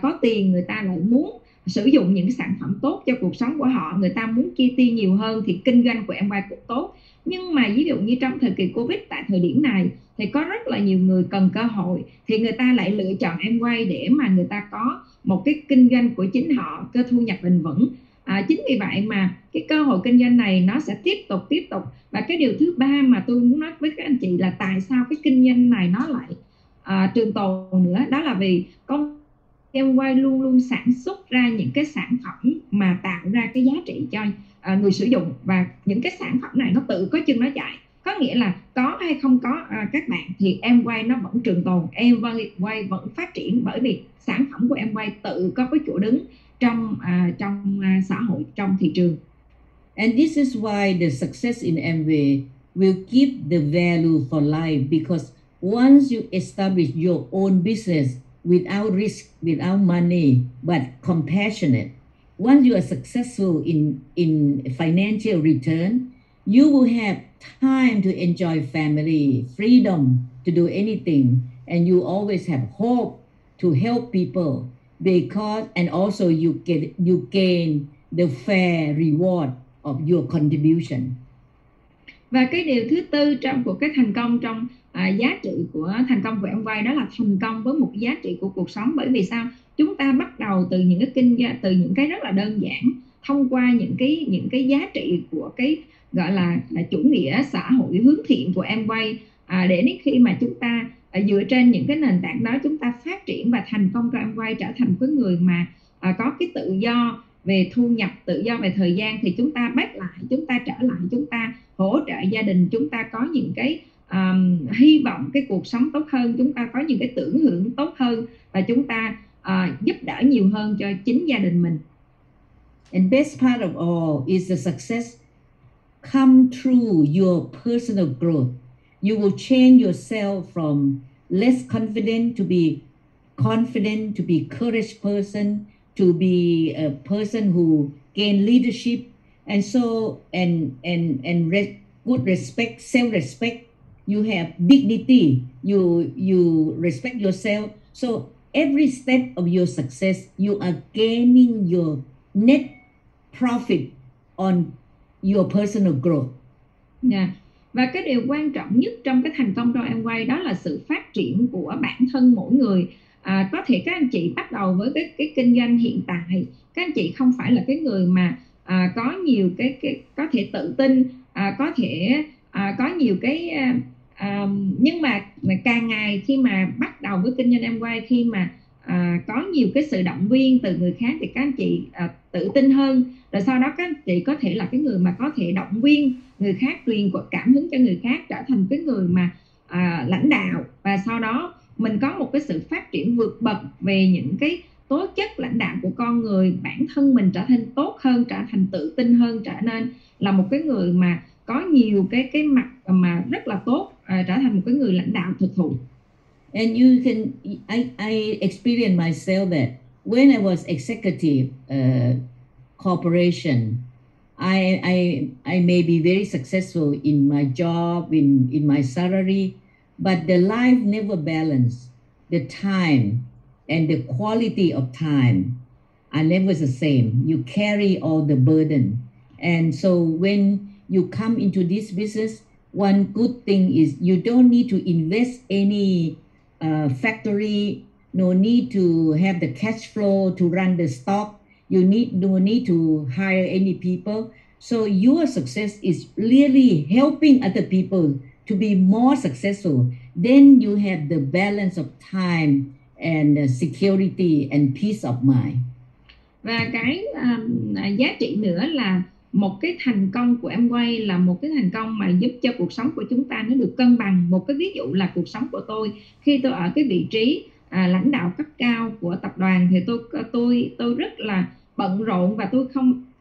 có tiền, người ta lại muốn sử dụng những sản phẩm tốt cho cuộc sống của họ, người ta muốn chi tiêu nhiều hơn, thì kinh doanh của em cũng tốt. Nhưng mà ví dụ như trong thời kỳ Covid tại thời điểm này thì có rất là nhiều người cần cơ hội, thì người ta lại lựa chọn Amway để mà người ta có một cái kinh doanh của chính họ, cơ thu nhập bền vững. Chính vì vậy mà cái cơ hội kinh doanh này nó sẽ tiếp tục. Và cái điều thứ ba mà tôi muốn nói với các anh chị là tại sao cái kinh doanh này nó lại trường tồn nữa, đó là vì công Amway luôn luôn sản xuất ra những cái sản phẩm mà tạo ra cái giá trị cho người sử dụng, và những cái sản phẩm này nó tự có chân nó chạy. Có nghĩa là có hay không có các bạn thì Amway nó vẫn trường tồn, Amway vẫn phát triển, bởi vì sản phẩm của Amway tự có cái chỗ đứng trong xã hội, trong thị trường. And this is why the success in Amway will keep the value for life, because once you establish your own business without risk, without money, but compassionate, once you are successful in financial return, you will have time to enjoy family, freedom to do anything, and you always have hope to help people, because and also you gain the fair reward of your contribution. Và cái điều thứ tư trong của cái thành công trong giá trị của thành công của Amway, đó là thành công với một giá trị của cuộc sống. Bởi vì sao? Chúng ta bắt đầu từ những cái kinh doanh, từ những cái rất là đơn giản, thông qua những cái giá trị của cái gọi là chủ nghĩa xã hội hướng thiện của Amway, để đến khi mà chúng ta dựa trên những cái nền tảng đó, chúng ta phát triển và thành công cho Amway, trở thành cái người mà có cái tự do về thu nhập, tự do về thời gian, thì chúng ta back lại, chúng ta trở lại, chúng ta hỗ trợ gia đình, chúng ta có những cái hy vọng cái cuộc sống tốt hơn, chúng ta có những cái tưởng hưởng tốt hơn, và chúng ta giúp đỡ nhiều hơn cho chính gia đình mình. And best part of all is the success come through your personal growth. You will change yourself from less confident to be confident, to be courage person, to be a person who gain leadership, and so good respect, self-respect. You have dignity. You respect yourself. So every step of your success, you are gaining your net profit on your personal growth. Yeah. Và cái điều quan trọng nhất trong cái thành công trong Amway đó là sự phát triển của bản thân mỗi người. Có thể các anh chị bắt đầu với cái kinh doanh hiện tại, các anh chị không phải là cái người mà có nhiều cái có thể tự tin, có thể có nhiều cái nhưng mà càng ngày khi mà bắt đầu với kinh doanh Amway, khi mà có nhiều cái sự động viên từ người khác, thì các anh chị tự tin hơn, rồi sau đó các anh chị có thể là cái người mà có thể động viên người khác, truyền cảm hứng cho người khác, trở thành cái người mà lãnh đạo, và sau đó mình có một cái sự phát triển vượt bậc về những cái tố chất lãnh đạo của con người, bản thân mình trở thành tốt hơn, trở thành tự tin hơn, trở nên là một cái người mà có nhiều cái mặt mà rất là tốt, trở thành một cái người lãnh đạo thực thụ. And you can, I experienced myself that when I was executive corporation, I may be very successful in my job, in my salary, but the life never balanced. The time and the quality of time are never the same. You carry all the burden. And so when you come into this business, one good thing is you don't need to invest any factory, no need to have the cash flow to run the stock. You no need to hire any people. So your success is really helping other people to be more successful. Then you have the balance of time and security and peace of mind. Và cái giá trị nữa là một cái thành công của Amway là một cái thành công mà giúp cho cuộc sống của chúng ta nó được cân bằng. Một cái ví dụ là cuộc sống của tôi khi tôi ở cái vị trí lãnh đạo cấp cao của tập đoàn thì tôi rất là bận rộn và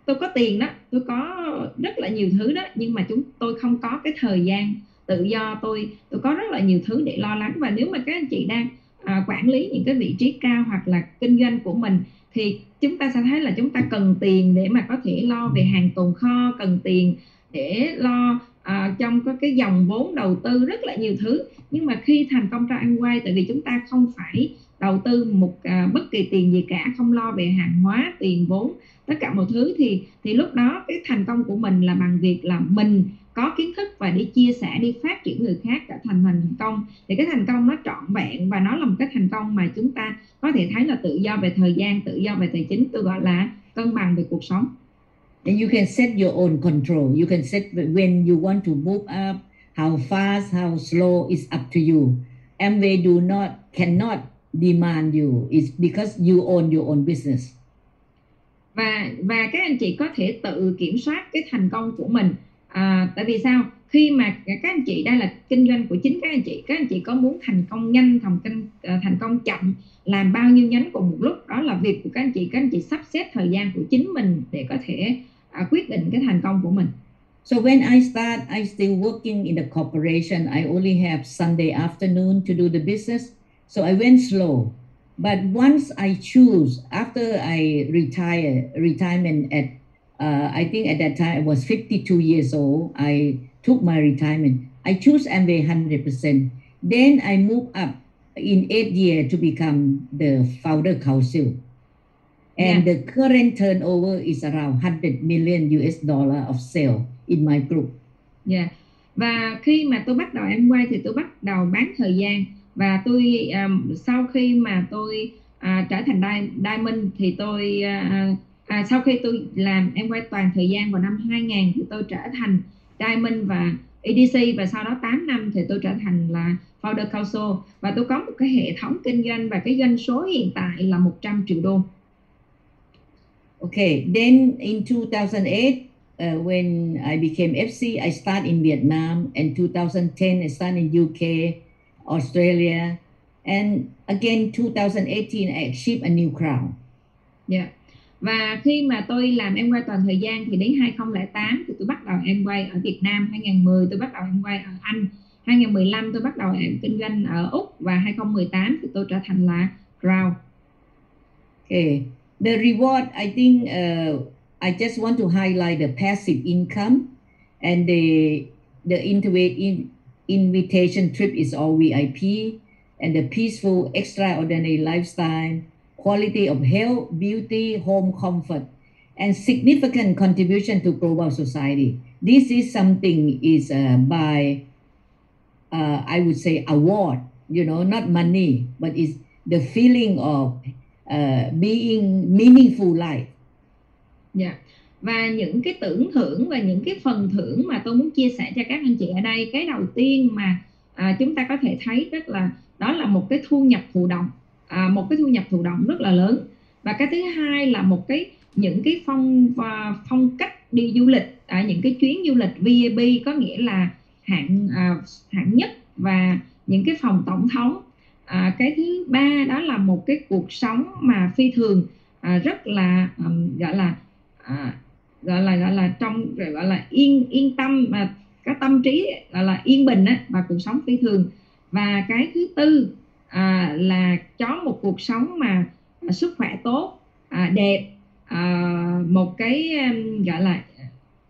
tôi có tiền đó, tôi có rất là nhiều thứ đó, nhưng mà tôi không có cái thời gian tự do. Tôi có rất là nhiều thứ để lo lắng. Và nếu mà các anh chị đang quản lý những cái vị trí cao hoặc là kinh doanh của mình thì chúng ta sẽ thấy là chúng ta cần tiền để mà có thể lo về hàng tồn kho, cần tiền để lo trong cái dòng vốn đầu tư rất là nhiều thứ. Nhưng mà khi thành công trong Amway, tại vì chúng ta không phải đầu tư bất kỳ tiền gì cả, không lo về hàng hóa, tiền vốn, tất cả mọi thứ, thì lúc đó cái thành công của mình là bằng việc là mình có kiến thức và đi chia sẻ, đi phát triển người khác trở thành thành công. Thì cái thành công nó trọn vẹn và nó là một cái thành công mà chúng ta có thể thấy là tự do về thời gian, tự do về tài chính, tôi gọi là cân bằng về cuộc sống. And you can set your own control. You can set when you want to move up, how fast, how slow is up to you. Amway cannot demand you. It's because you own your own business. Và các anh chị có thể tự kiểm soát cái thành công của mình. Tại vì sao? Khi mà các anh chị đây là kinh doanh của chính các anh chị có muốn thành công nhanh, thành công chậm, làm bao nhiêu nhánh cùng một lúc, đó là việc của các anh chị sắp xếp thời gian của chính mình để có thể quyết định cái thành công của mình. So when I start, I still working in the corporation. I only have Sunday afternoon to do the business. So I went slow. But once I choose, after I retirement at, I think at that time I was 52 years old, I took my retirement. I choose Amway 100%. Then I moved up in 8 years to become the founder council. And the current turnover is around 100 million US dollar of sale in my group. Và khi mà tôi bắt đầu Amway thì tôi bắt đầu bán thời gian. Và tôi sau khi mà tôi trở thành Diamond thì tôi sau khi tôi làm Amway toàn thời gian vào năm 2000 thì tôi trở thành Diamond và EDC, và sau đó 8 năm thì tôi trở thành là Founder Council, và tôi có một cái hệ thống kinh doanh và cái doanh số hiện tại là 100 triệu đô. Okay, then in 2008, when I became FC, I started in Vietnam, and 2010 I started in UK, Australia, and again 2018 I achieved a new crown. Và khi mà tôi làm Amway toàn thời gian thì đến 2008 thì tôi bắt đầu Amway ở Việt Nam, 2010 tôi bắt đầu Amway ở Anh, 2015 tôi bắt đầu kinh doanh ở Úc, và 2018 thì tôi trở thành là crown. Okay, the reward, I think I just want to highlight the passive income, and the invitation trip is all VIP, and the peaceful, extraordinary lifestyle, quality of health, beauty, home comfort, and significant contribution to global society. This is something is by, I would say, award, not money, but it's the feeling of being meaningful life. Và những cái tưởng thưởng và những cái phần thưởng mà tôi muốn chia sẻ cho các anh chị ở đây, cái đầu tiên mà chúng ta có thể thấy đó là một cái thu nhập thụ động rất là lớn. Và cái thứ hai là những cái phong cách đi du lịch, những cái chuyến du lịch VIP, có nghĩa là hạng nhất, và những cái phòng tổng thống. Cái thứ ba đó là một cái cuộc sống mà phi thường, rất là gọi là yên tâm, mà cái tâm trí gọi là yên bình và cuộc sống phi thường. Và cái thứ tư là có một cuộc sống mà sức khỏe tốt, đẹp, một cái gọi là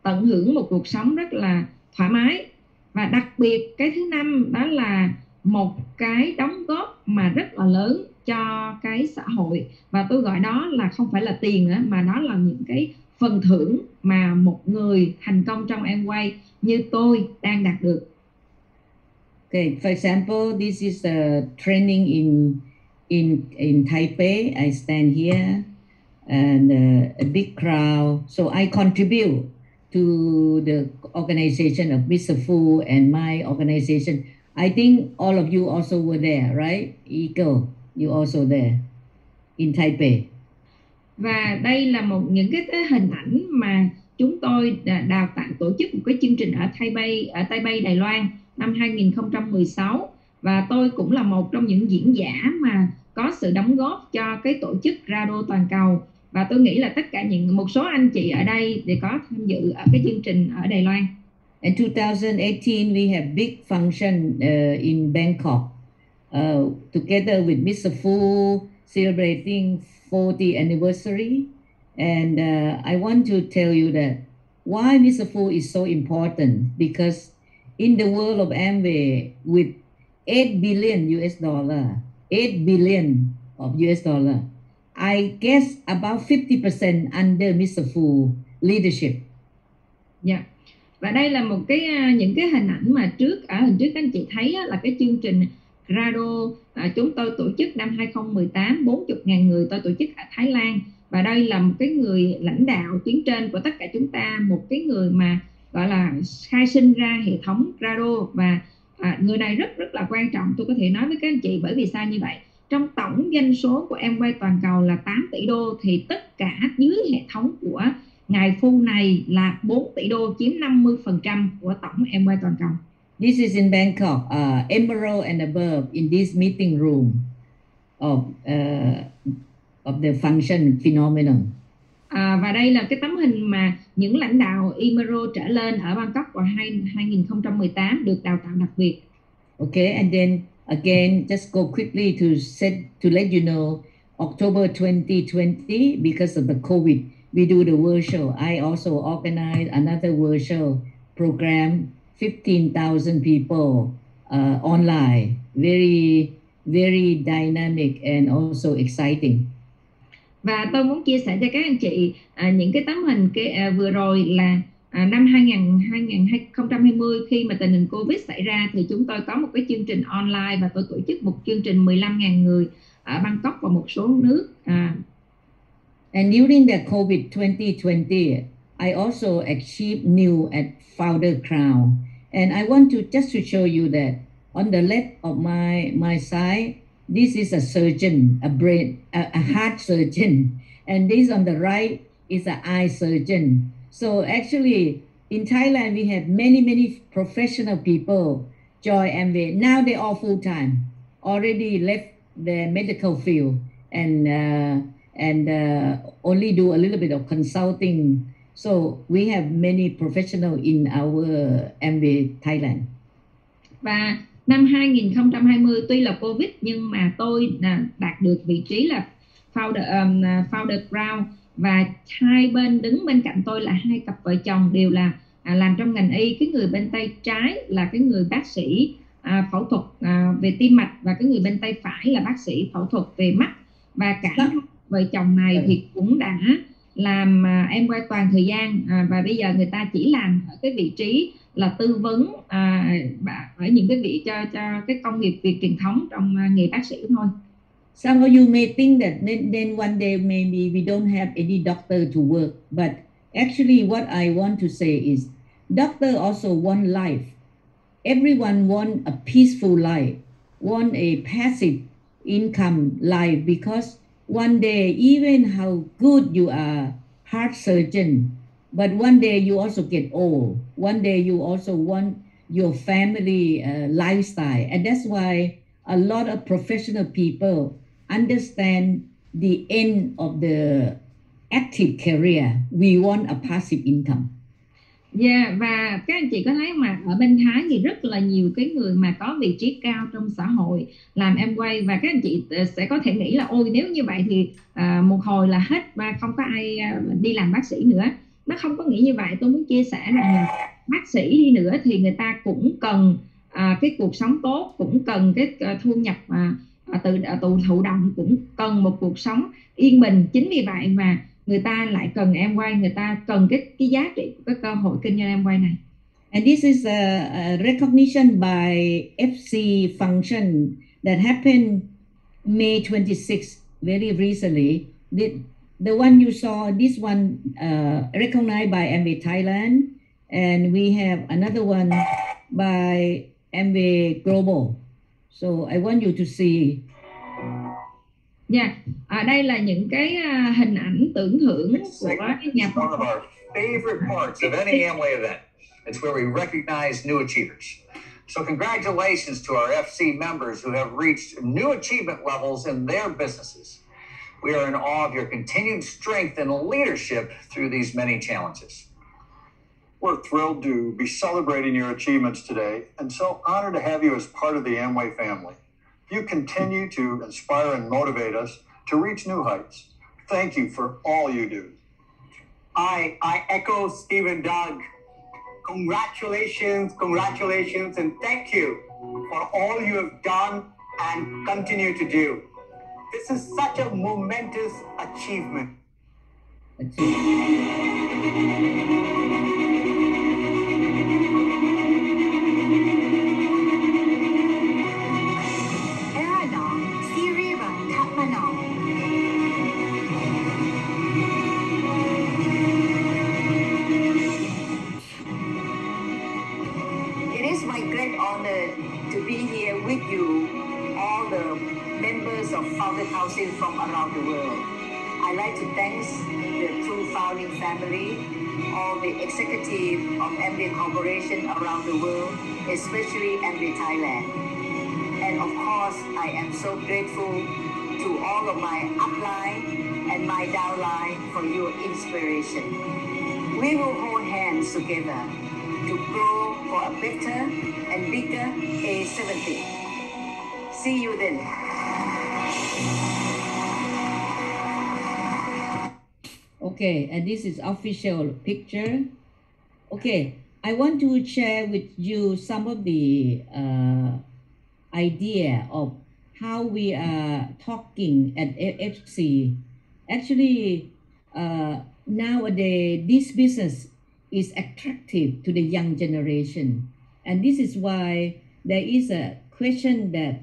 tận hưởng một cuộc sống rất là thoải mái. Và đặc biệt cái thứ năm đó là một cái đóng góp mà rất là lớn cho cái xã hội, và tôi gọi đó là không phải là tiền nữa, mà đó là những cái phần thưởng mà một người thành công trong Amway như tôi đang đạt được. Okay, for example, this is a training in Taipei. I stand here, and a big crowd. So I contribute to to the organization of Mr. Fu and my organization. I think all of you also were there, right? Eagle, you also there in Taipei. Và đây là những cái hình ảnh mà chúng tôi đào tạo tổ chức một cái chương trình ở Taipei, Đài Loan năm 2016, và tôi cũng là một trong những diễn giả mà có sự đóng góp cho cái tổ chức RADO toàn cầu, và tôi nghĩ là tất cả một số anh chị ở đây thì có tham dự ở cái chương trình ở Đài Loan. In 2018 we have big function in Bangkok together with Mr. Fu celebrating 40th anniversary, and I want to tell you that why Mr. Fu is so important, because in the world of Amway with 8 billion US dollar, 8 billion of US dollar, I guess about 50% under Mr. Fu leadership. Yeah. Và đây là một những cái hình ảnh mà hình trước anh chị thấy là cái chương trình RADO chúng tôi tổ chức năm 2018, 40.000 người tôi tổ chức ở Thái Lan, và đây là một cái người lãnh đạo tuyến trên của tất cả chúng ta, một cái người mà gọi là khai sinh ra hệ thống RADO, và người này rất rất là quan trọng, tôi có thể nói với các anh chị. Bởi vì sao như vậy? Trong tổng doanh số của Amway toàn cầu là 8 tỷ đô thì tất cả dưới hệ thống của ngài Phu này là 4 tỷ đô, chiếm 50% của tổng Amway toàn cầu. This is in Bangkok, Emerald and above in this meeting room of the function phenomenon. Và đây là cái tấm hình mà những lãnh đạo Emerald trở lên ở Bangkok vào 2018 được đào tạo đặc biệt. Okay, and then again, just go quickly to let you know, October 2020, because of the COVID, we do the virtual. I also organize another virtual program, 15,000 people online, very, very dynamic and also exciting. Và tôi muốn chia sẻ cho các anh chị những cái tấm hình vừa rồi là năm 2020 khi mà tình hình Covid xảy ra thì chúng tôi có một cái chương trình online, và tôi tổ chức một chương trình 15.000 người ở Bangkok và một số nước. And during the COVID 2020, I also achieved new at Founder Crown. And I want to just to show you that on the left of my side, this is a surgeon, a heart surgeon, and this on the right is an eye surgeon. So actually, in Thailand, we have many professional people join Amway. Now they're all full time, already left the medical field, and only do a little bit of consulting. So we have many professionals in our Amway Thailand. Và năm 2020 tuy là Covid nhưng mà tôi đạt được vị trí là Founder Crown, và hai bên đứng bên cạnh tôi là hai cặp vợ chồng đều là làm trong ngành y. Cái người bên tay trái là cái người bác sĩ phẫu thuật về tim mạch, và cái người bên tay phải là bác sĩ phẫu thuật về mắt. Và cả hai vợ chồng này thì cũng đã làm Amway toàn thời gian, và bây giờ người ta chỉ làm ở cái vị trí là tư vấn ở những cái vị cho cái công nghiệp Việt truyền thống trong nghề bác sĩ thôi. Some of you may think that then one day maybe we don't have any doctor to work, but actually what I want to say is doctor also want life. Everyone want a peaceful life, want a passive income life, because one day, even how good you are, heart surgeon, but one day you also get old. One day you also want your family lifestyle. And that's why a lot of professional people understand the end of the active career. We want a passive income. Và các anh chị có thấy mà ở bên Thái thì rất là nhiều cái người mà có vị trí cao trong xã hội làm Amway, và các anh chị sẽ có thể nghĩ là ôi nếu như vậy thì một hồi là hết và không có ai đi làm bác sĩ nữa. Nó không có nghĩ như vậy. Tôi muốn chia sẻ rằng là bác sĩ đi nữa thì người ta cũng cần cái cuộc sống tốt, cũng cần cái thu nhập thụ động, cũng cần một cuộc sống yên bình. Chính vì vậy mà người ta lại cần Amway, người ta cần cái giá trị của cái cơ hội kinh doanh Amway này. And this is a recognition by FC function that happened May 26 very recently. the one you saw, this one recognized by Amway Thailand, and we have another one by Amway Global. So I want you to see. Dạ, đây là những cái hình ảnh tưởng thưởng của nhà One of our favorite parts of any Amway event. It's where we recognize new achievers. So congratulations to our FC members who have reached new achievement levels in their businesses. We are in awe of your continued strength and leadership through these many challenges. We're thrilled to be celebrating your achievements today and so honored to have you as part of the Amway family. You continue to inspire and motivate us to reach new heights. Thank you for all you do. I echo Steve and Doug. Congratulations, and thank you for all you have done and continue to do. This is such a momentous achievement. Aranong, Siriva, Tatmanong. It is my great honor to be here with you, all the members of Founder Council from around the world. I'd like to thank the true founding family, all the executive of Amway Corporation around the world, especially Amway Thailand. And of course, I am so grateful to all of my upline and my downline for your inspiration. We will hold hands together to grow for a better and bigger A70. See you then. Okay, and this is official picture. Okay, I want to share with you some of the idea of how we are talking at FC. Actually, nowadays, this business is attractive to the young generation. And this is why there is a question that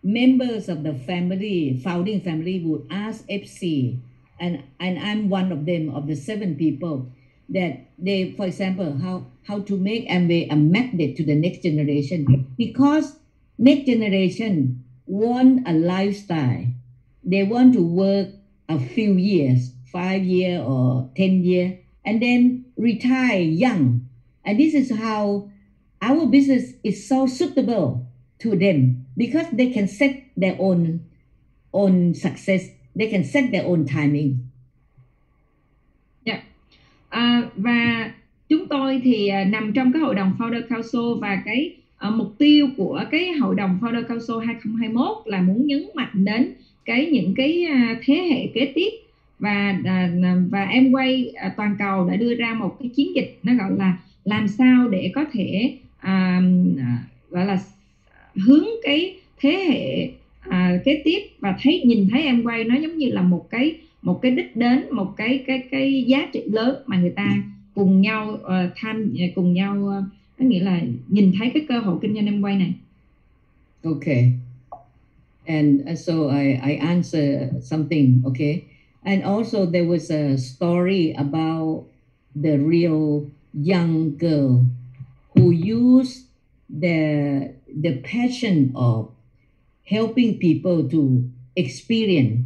members of the family, founding family, would ask FC, and I'm one of them, of the 7 people, that they, for example, how to make Amway a magnet to the next generation, because next generation want a lifestyle. They want to work a few years, 5 years or 10 years, and then retire young. And this is how our business is so suitable to them, because they can set their own success. They can set their own timing. Yeah. Và chúng tôi thì nằm trong cái hội đồng Founder Council, và cái mục tiêu của cái hội đồng Founder Council 2021 là muốn nhấn mạnh đến những cái thế hệ kế tiếp, và Amway toàn cầu đã đưa ra một cái chiến dịch, nó gọi là làm sao để có thể gọi là hướng cái thế hệ kế tiếp, và nhìn thấy Amway nó giống như là một cái đích đến, một cái giá trị lớn mà người ta cùng nhau có nghĩa là nhìn thấy cái cơ hội kinh doanh Amway này. Okay, and so I answer something. Okay, and also there was a story about the real young girl who used the passion of helping people to experience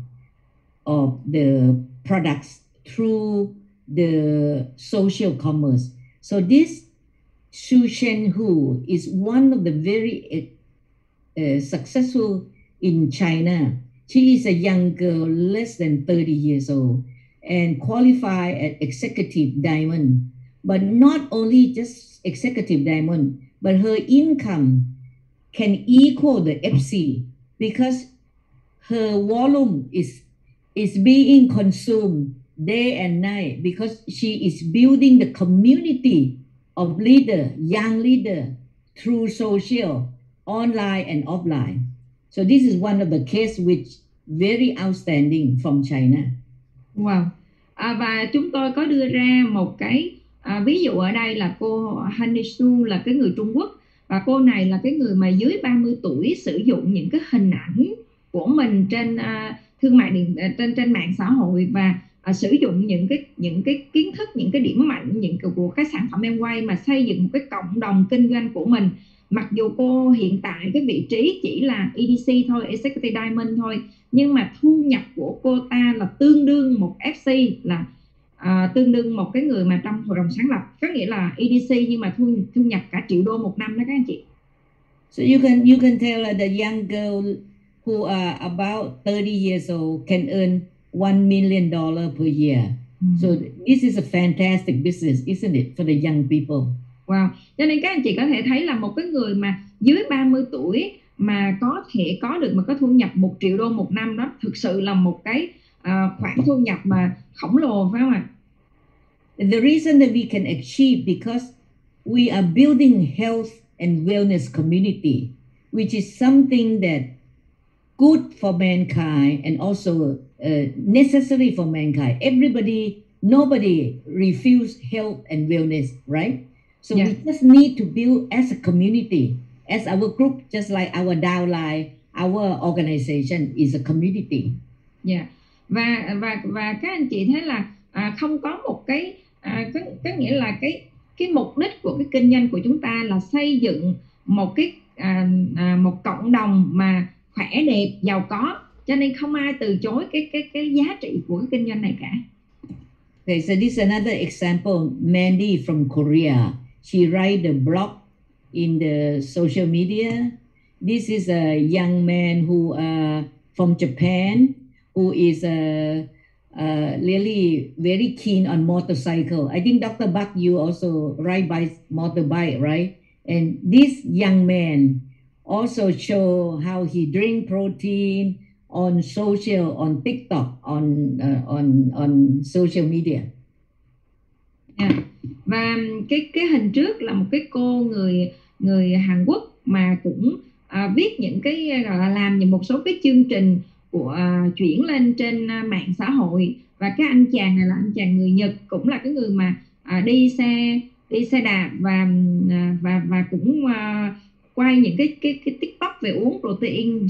of the products through the social commerce. So this Xu Shenhu is one of the very successful in China. She is a young girl, less than 30 years old, and qualified at executive diamond. But not only just executive diamond, but her income can equal the FC, because her volume is being consumed day and night, because she is building the community of young leader through social, online and offline. So this is one of the case which very outstanding from China. Wow. Và chúng tôi có đưa ra một cái ví dụ ở đây là cô Hani Su, là cái người Trung Quốc, và cô này là cái người mà dưới 30 tuổi sử dụng những cái hình ảnh của mình trên thương mại trên mạng xã hội, và sử dụng những cái kiến thức, những cái điểm mạnh của các sản phẩm Amway mà xây dựng một cái cộng đồng kinh doanh của mình. Mặc dù cô hiện tại cái vị trí chỉ là EDC thôi, Executive Diamond thôi, nhưng mà thu nhập của cô ta là tương đương một FC, là tương đương một cái người mà trong hội đồng sáng lập, có nghĩa là EDC nhưng mà thu nhập cả triệu đô một năm đó các anh chị. So you can tell the young girl who are about 30 years old can earn $1 million per year. So this is a fantastic business, isn't it, for the young people? Wow. Cho nên các anh chị có thể thấy là một cái người mà dưới 30 tuổi mà có thể có được một cái thu nhập 1 triệu đô một năm, đó thực sự là một cái khoản thu nhập mà khổng lồ, phải không ạ? The reason that we can achieve because we are building health and wellness community, which is something that good for mankind and also necessary for mankind. Nobody refuse health and wellness, right? So Yeah. we just need to build as a community, as our group, just like our downline, our organization is a community. Yeah. Và các anh chị thấy là không có một cái có nghĩa là cái mục đích của cái kinh doanh của chúng ta là xây dựng một cái một cộng đồng mà khỏe đẹp giàu có, cho nên không ai từ chối cái giá trị của cái kinh doanh này cả. Okay, so this is another example. Mandy from Korea. She write the blog in the social media. This is a young man who from Japan who is really very keen on motorcycle. I think Dr. Buck, you also ride motorbike, right? And this young man also show how he drink protein on social, on TikTok, on social media. Yeah. Và cái hình trước là một cái cô người Hàn Quốc mà cũng viết những cái gọi là làm một số cái chương trình của chuyển lên trên mạng xã hội. Và cái anh chàng này là anh chàng người Nhật, cũng là cái người mà đi xe đạp và cũng quay những cái TikTok về uống protein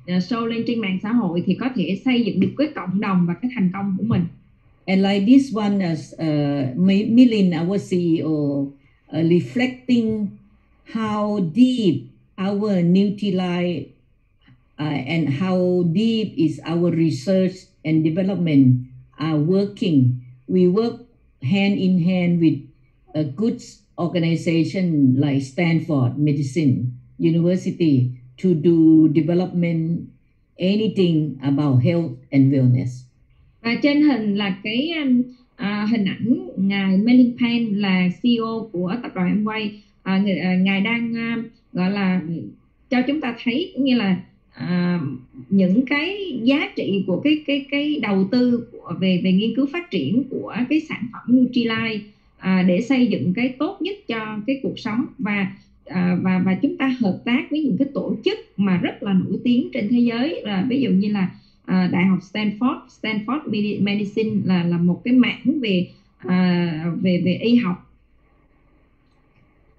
show lên trên mạng xã hội, thì có thể xây dựng được cái cộng đồng và cái thành công của mình. And like this one, as Milin, our CEO, reflecting how deep our Nutrilite and how deep is our research and development are working. We work hand in hand with a good organization like Stanford Medicine University to do development, anything about health and wellness. Và trên hình là cái hình ảnh ngài Melin Pan là CEO của tập đoàn Amway. Ngài đang gọi là cho chúng ta thấy cũng như là những cái giá trị của cái đầu tư về nghiên cứu phát triển của cái sản phẩm Nutrilite để xây dựng cái tốt nhất cho cái cuộc sống, và chúng ta hợp tác với những cái tổ chức mà rất là nổi tiếng trên thế giới, là ví dụ như là Đại học Stanford Medicine là một cái mảng về y học.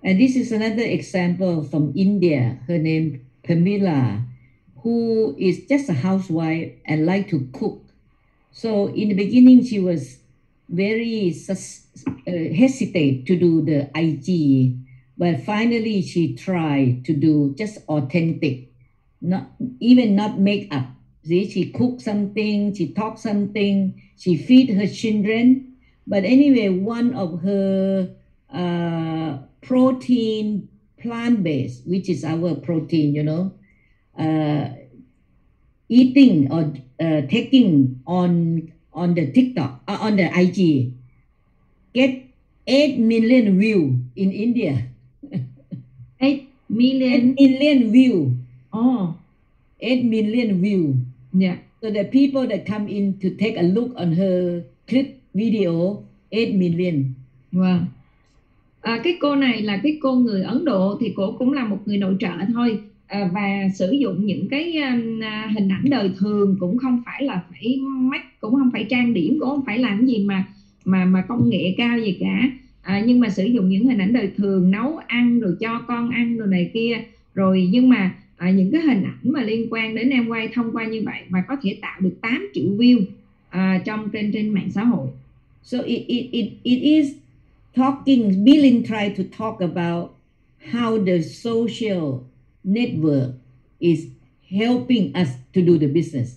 And this is another example from India. Her name Pamela, who is just a housewife and like to cook. So in the beginning, she was very hesitate to do the IG, but finally she tried to do just authentic, not make up. See, she cook something, she talk something, she feed her children. But anyway, one of her protein, plant-based, which is our protein, eating or taking on the TikTok, on the IG, get 8 million view in India. 8 million view. Oh, 8 million view. Yeah. So the people that come in to take a look on her clip video, 8 million. Wow. Cái cô này là cái cô người Ấn Độ, thì cô cũng là một người nội trợ thôi, và sử dụng những cái hình ảnh đời thường, cũng không phải là phải cũng không phải trang điểm, cũng không phải làm gì mà công nghệ cao gì cả, nhưng mà sử dụng những hình ảnh đời thường, nấu ăn rồi cho con ăn rồi này kia, rồi nhưng mà những cái hình ảnh mà liên quan đến Amway thông qua như vậy mà có thể tạo được 8 triệu view trong trên mạng xã hội. So it is talking, Bilin tried to talk about how the social network is helping us to do the business.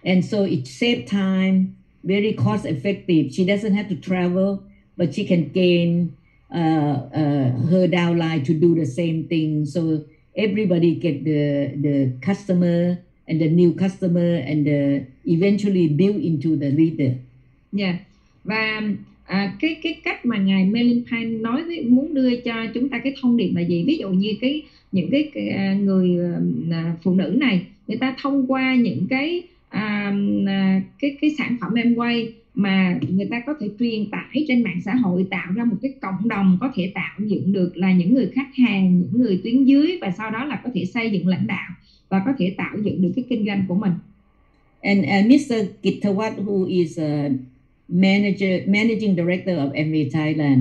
And so it saves time, very cost effective. She doesn't have to travel, but she can gain her downline to do the same thing. So everybody get the customer and the new customer and eventually build into the leader. Yeah. Và cái cách mà ngài Melin Pan nói muốn đưa cho chúng ta cái thông điệp là gì? Ví dụ như những cái người phụ nữ này, người ta thông qua những cái sản phẩm Amway mà người ta có thể truyền tải trên mạng xã hội, tạo ra một cái cộng đồng có thể tạo dựng được là những người khách hàng, những người tuyến dưới, và sau đó là có thể xây dựng lãnh đạo và có thể tạo dựng được cái kinh doanh của mình. And Mr. Kitawat, who is managing director of MV Thailand,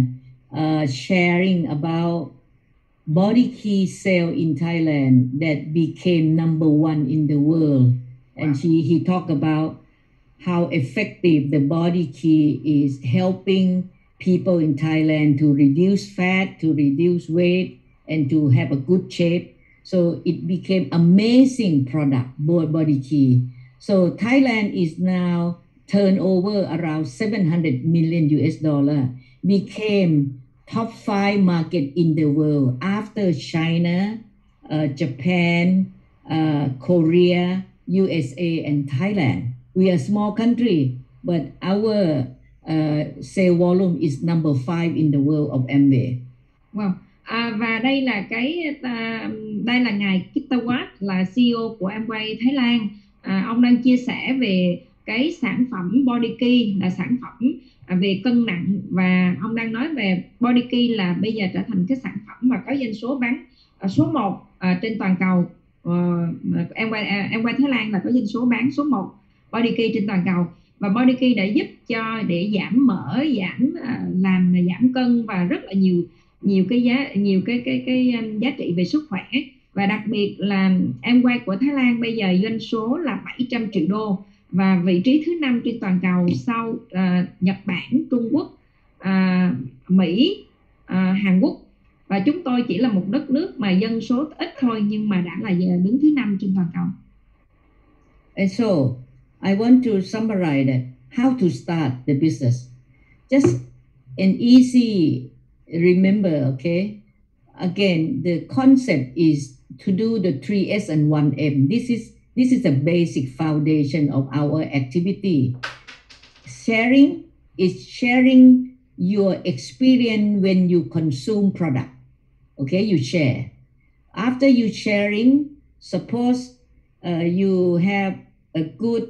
sharing about body key sale in Thailand that became number 1 in the world. And he talked about how effective the body key is helping people in Thailand to reduce fat, to reduce weight, and to have a good shape. So it became amazing product, body key. So Thailand is now turnover around $700 million, became top 5 market in the world after China, Japan, Korea, USA, and Thailand. We are a small country, but our sale volume is number 5 in the world of Amway. Wow. Và đây là ngài Kitawat, là CEO của Amway Thái Lan. Ông đang chia sẻ về cái sản phẩm Body Key, là sản phẩm về cân nặng, và ông đang nói về Body Key là bây giờ trở thành cái sản phẩm mà có doanh số bán số 1 trên toàn cầu. Amway Thái Lan là có doanh số bán số 1 Body Key trên toàn cầu, và Body Key đã giúp để giảm mỡ, giảm cân và rất là nhiều cái giá trị về sức khỏe. Và đặc biệt là Amway của Thái Lan bây giờ doanh số là 700 triệu đô và vị trí thứ 5 trên toàn cầu sau Nhật Bản, Trung Quốc, Mỹ, Hàn Quốc. Và chúng tôi chỉ là một đất nước mà dân số ít thôi, nhưng mà đã là đứng thứ 5 trên toàn cầu. And so I want to summarize that how to start the business. Just an easy remember, okay? Again, the concept is to do the 3S and 1M. This is the basic foundation of our activity. Sharing is sharing your experience when you consume product. Okay, you share. After you sharing, suppose you have a good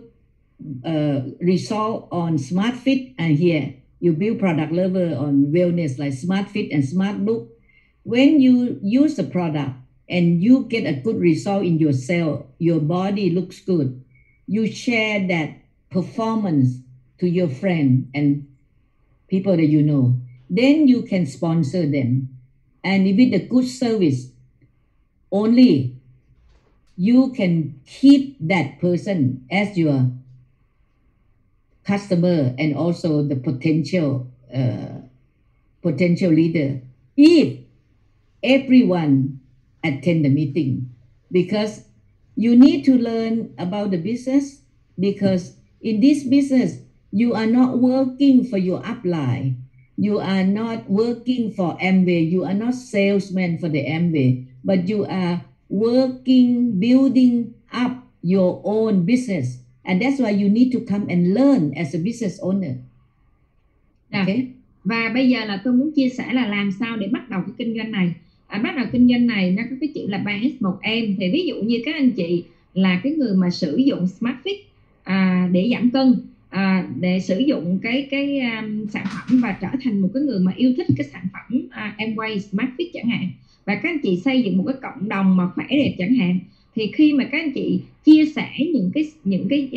result on Smart Fit, and here you build product level on wellness like Smart Fit and Smart Look. When you use the product and you get a good result in your cell, your body looks good, you share that performance to your friend and people that you know. Then you can sponsor them. And with a good service, only you can keep that person as your customer and also the potential leader if everyone attend the meeting, because you need to learn about the business, because in this business you are not working for your upline, you are not working for Amway, you are not salesman for the Amway, but you are working, building up your own business, and that's why you need to come and learn as a business owner. Okay? Và bây giờ là tôi muốn chia sẻ là làm sao để bắt đầu cái kinh doanh này. Bắt đầu kinh doanh này nó có cái chữ là 3S 1M. Thì ví dụ như các anh chị là cái người mà sử dụng Smart Fit để giảm cân, để sử dụng cái sản phẩm và trở thành một cái người mà yêu thích cái sản phẩm Amway Smart Fit chẳng hạn, và các anh chị xây dựng một cái cộng đồng mà khỏe đẹp chẳng hạn, thì khi mà các anh chị chia sẻ những cái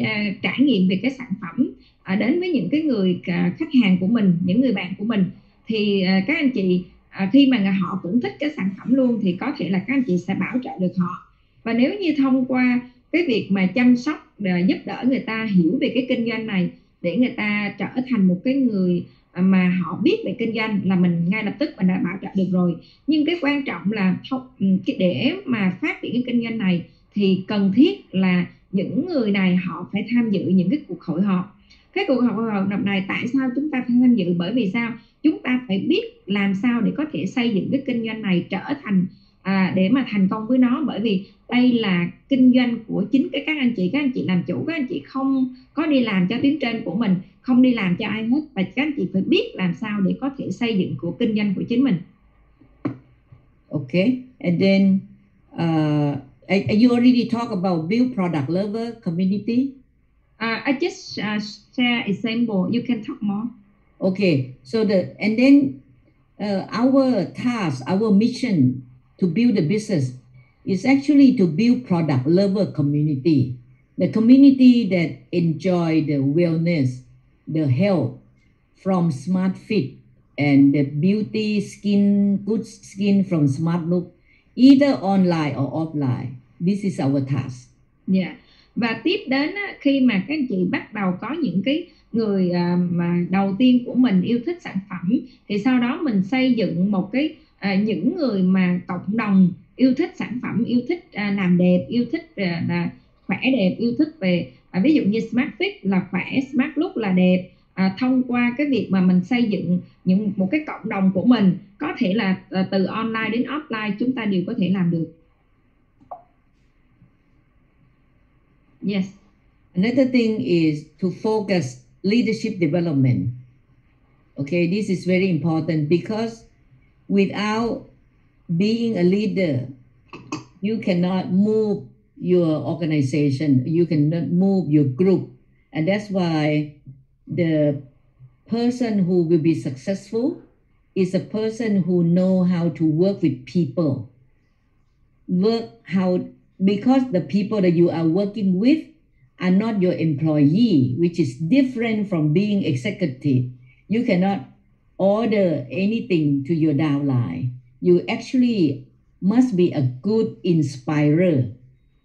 trải nghiệm về cái sản phẩm đến với những cái người khách hàng của mình, những người bạn của mình, thì các anh chị khi mà họ cũng thích cái sản phẩm luôn, thì có thể là các anh chị sẽ bảo trợ được họ. Và nếu như thông qua cái việc mà chăm sóc, giúp đỡ người ta hiểu về cái kinh doanh này để người ta trở thành một cái người mà họ biết về kinh doanh là mình ngay lập tức mình đã bảo trợ được rồi. Nhưng cái quan trọng là để mà phát triển cái kinh doanh này thì cần thiết là những người này họ phải tham dự những cái cuộc hội họp. Cái cuộc hội họp này tại sao chúng ta phải tham dự? Bởi vì sao? Chúng ta phải biết làm sao để có thể xây dựng cái kinh doanh này trở thành để mà thành công với nó. Bởi vì đây là kinh doanh của chính các anh chị làm chủ, các anh chị không có đi làm cho tuyến trên của mình, không đi làm cho ai hết, và các anh chị phải biết làm sao để có thể xây dựng của kinh doanh của chính mình. Okay, and then you already talk about build product lover community. I just share example. You can talk more. Okay, so and then our task, our mission to build the business is actually to build product lover community, the community that enjoy the wellness, the health from smart fit, and the beauty good skin from smart look, either online or offline. This is our task. Yeah. Và tiếp đến khi mà các anh chị bắt đầu có những cái người mà đầu tiên của mình yêu thích sản phẩm, thì sau đó mình xây dựng một cái những người mà cộng đồng yêu thích sản phẩm, yêu thích làm đẹp, yêu thích là khỏe đẹp, yêu thích về ví dụ như smart fit là khỏe, smart look là đẹp. Thông qua cái việc mà mình xây dựng một cái cộng đồng của mình, có thể là từ online đến offline chúng ta đều có thể làm được. Yes. Another thing is to focus leadership development. Okay, this is very important because without being a leader, you cannot move your organization, you cannot move your group. And that's why the person who will be successful is a person who know how to work with people. Because the people that you are working with are not your employee, which is different from being executive. You cannot order anything to your downline. You actually must be a good inspirer.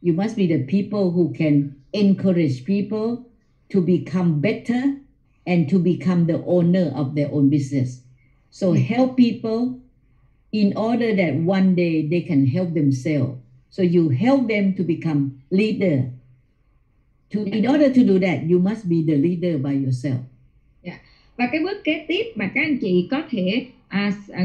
You must be the people who can encourage people to become better and to become the owner of their own business. So help people in order that one day they can help themselves. So you help them to become leader. In order to do that, you must be the leader by yourself. Yeah. Và cái bước kế tiếp mà các anh chị có thể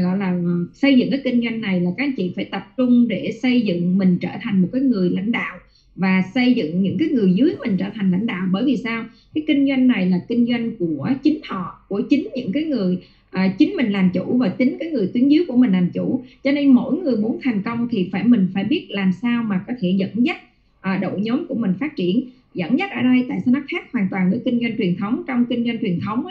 gọi là xây dựng cái kinh doanh này là các anh chị phải tập trung để xây dựng mình trở thành một cái người lãnh đạo và xây dựng những cái người dưới mình trở thành lãnh đạo. Bởi vì sao? Cái kinh doanh này là kinh doanh của chính họ, của chính những cái người chính mình làm chủ và chính cái người tuyến dưới của mình làm chủ. Cho nên mỗi người muốn thành công thì mình phải biết làm sao mà có thể dẫn dắt đội nhóm của mình phát triển. Dẫn dắt ở đây tại sao nó khác hoàn toàn với kinh doanh truyền thống? Trong kinh doanh truyền thống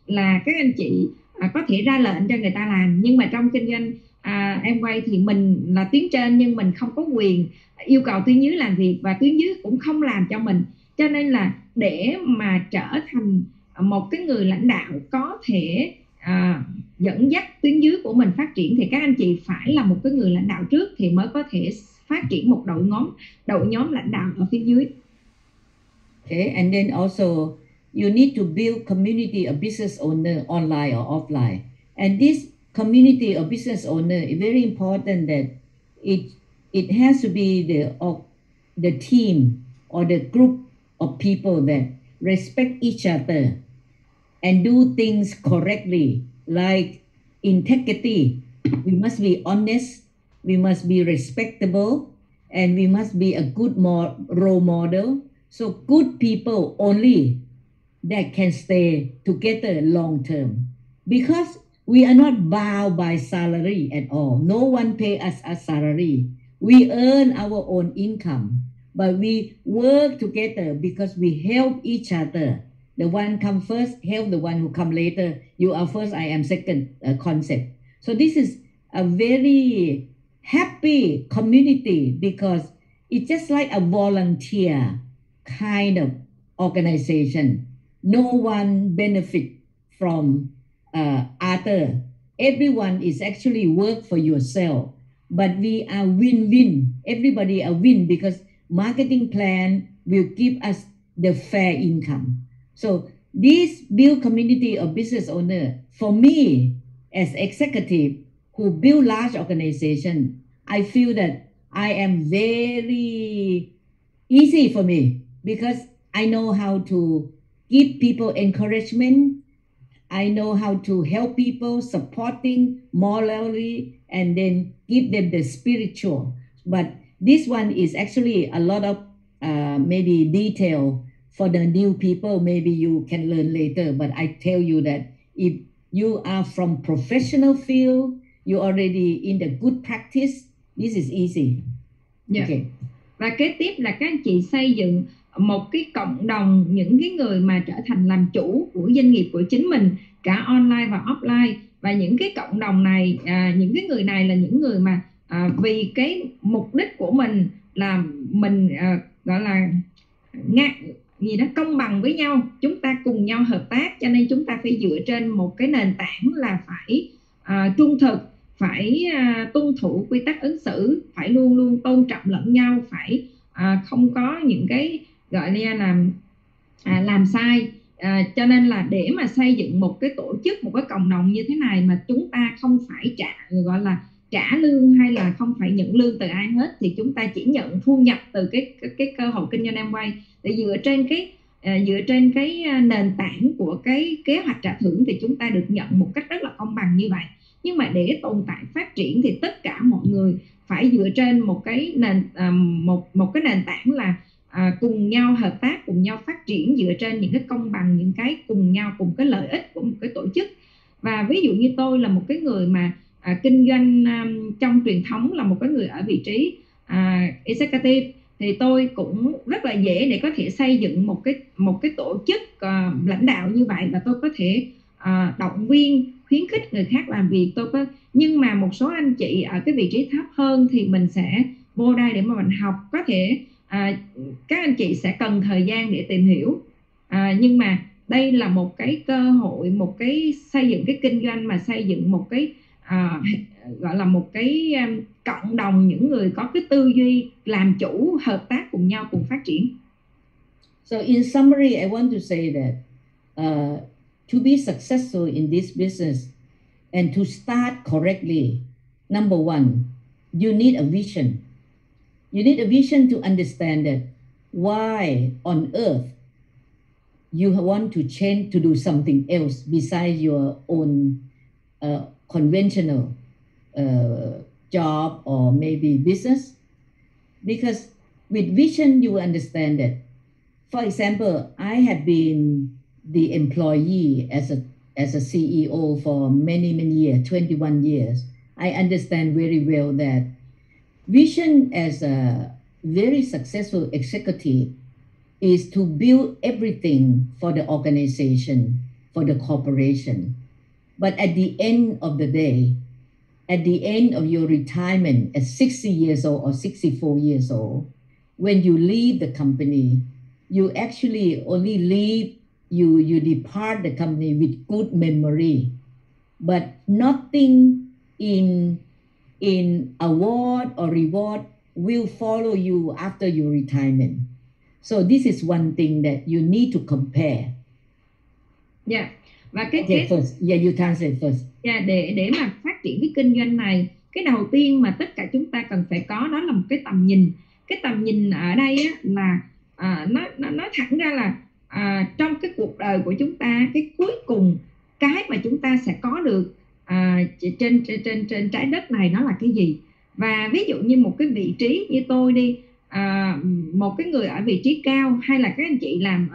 là các anh chị có thể ra lệnh cho người ta làm, nhưng mà trong kinh doanh em quay thì mình là tuyến trên nhưng mình không có quyền yêu cầu tuyến dưới làm việc, và tuyến dưới cũng không làm cho mình. Cho nên là để mà trở thành một cái người lãnh đạo có thể dẫn dắt tuyến dưới của mình phát triển thì các anh chị phải là một cái người lãnh đạo trước thì mới có thể phát triển một đội nhóm lãnh đạo ở phía dưới. Okay, and then also you need to build community of business owner online or offline. And this community of business owner is very important that it has to be the team or the group of people that respect each other and do things correctly, like integrity. We must be honest, we must be respectable, and we must be a good role model. So good people only that can stay together long term, because we are not bound by salary at all. No one pay us a salary. We earn our own income, but we work together because we help each other. The one come first, help the one who come later. You are first, I am second concept. So this is a very happy community because it's just like a volunteer kind of organization. No one benefit from other. Everyone is actually work for yourself, but we are win-win. Everybody are win because marketing plan will give us the fair income. So This build community of business owner. For me, as executive who build large organization, I feel that I am very easy for me because I know how to give people encouragement. I know how to help people, supporting morally, and then give them the spiritual. But this one is actually a lot of maybe detail for the new people. Maybe you can learn later. But I tell you that if you are from professional field, you already in the good practice, this is easy. Yeah. Okay. Và kế tiếp là các anh chị xây dựng một cái cộng đồng, những cái người mà trở thành làm chủ của doanh nghiệp của chính mình, cả online và offline. Và những cái cộng đồng này, những cái người này là những người mà vì cái mục đích của mình là mình gọi là công bằng với nhau, chúng ta cùng nhau hợp tác, cho nên chúng ta phải dựa trên một cái nền tảng là phải trung thực, phải tuân thủ quy tắc ứng xử, phải luôn luôn tôn trọng lẫn nhau, phải không có những cái gọi là làm sai. Cho nên là để mà xây dựng một cái tổ chức, một cái cộng đồng như thế này mà chúng ta không phải gọi là trả lương hay là không phải nhận lương từ ai hết, thì chúng ta chỉ nhận thu nhập từ cái cơ hội kinh doanh Amway. Thì dựa trên cái nền tảng của cái kế hoạch trả thưởng thì chúng ta được nhận một cách rất là công bằng như vậy. Nhưng mà để tồn tại phát triển thì tất cả mọi người phải dựa trên một cái nền tảng là cùng nhau hợp tác, cùng nhau phát triển dựa trên những cái công bằng, những cái cùng nhau, cùng cái lợi ích của một cái tổ chức. Và ví dụ như tôi là một cái người mà kinh doanh trong truyền thống, là một cái người ở vị trí executive, thì tôi cũng rất là dễ để có thể xây dựng một cái tổ chức lãnh đạo như vậy, và tôi có thể động viên, khuyến khích người khác làm việc. Nhưng mà một số anh chị ở cái vị trí thấp hơn thì mình sẽ vô đây để mà mình học. Có thể các anh chị sẽ cần thời gian để tìm hiểu, nhưng mà đây là một cái cơ hội, một cái xây dựng cái kinh doanh, mà xây dựng một cái gọi là một cái cộng đồng những người có cái tư duy làm chủ, hợp tác cùng nhau, cùng phát triển. So in summary, I want to say that to be successful in this business and to start correctly, number one, you need a vision. You need a vision to understand that why on earth you want to change, to do something else besides your own conventional job or maybe business. Because with vision, you will understand that. For example, I have been the employee as a CEO for many years, 21 years. I understand very well that vision as a very successful executive is to build everything for the organization, for the corporation. But at the end of the day, at the end of your retirement at 60 years old or 64 years old, when you leave the company, you actually only leave, you depart the company with good memory, but nothing in award or reward will follow you after your retirement. So this is one thing that you need to compare. Yeah. Và you translate first. Yeah, để mà phát triển cái kinh doanh này, cái đầu tiên mà tất cả chúng ta cần phải có đó là một cái tầm nhìn. Cái tầm nhìn ở đây á, là nó nói thẳng ra là trong cái cuộc đời của chúng ta, cái cuối cùng cái mà chúng ta sẽ có được trên trái đất này nó là cái gì. Và ví dụ như một cái vị trí như tôi đi, một cái người ở vị trí cao, hay là các anh chị làm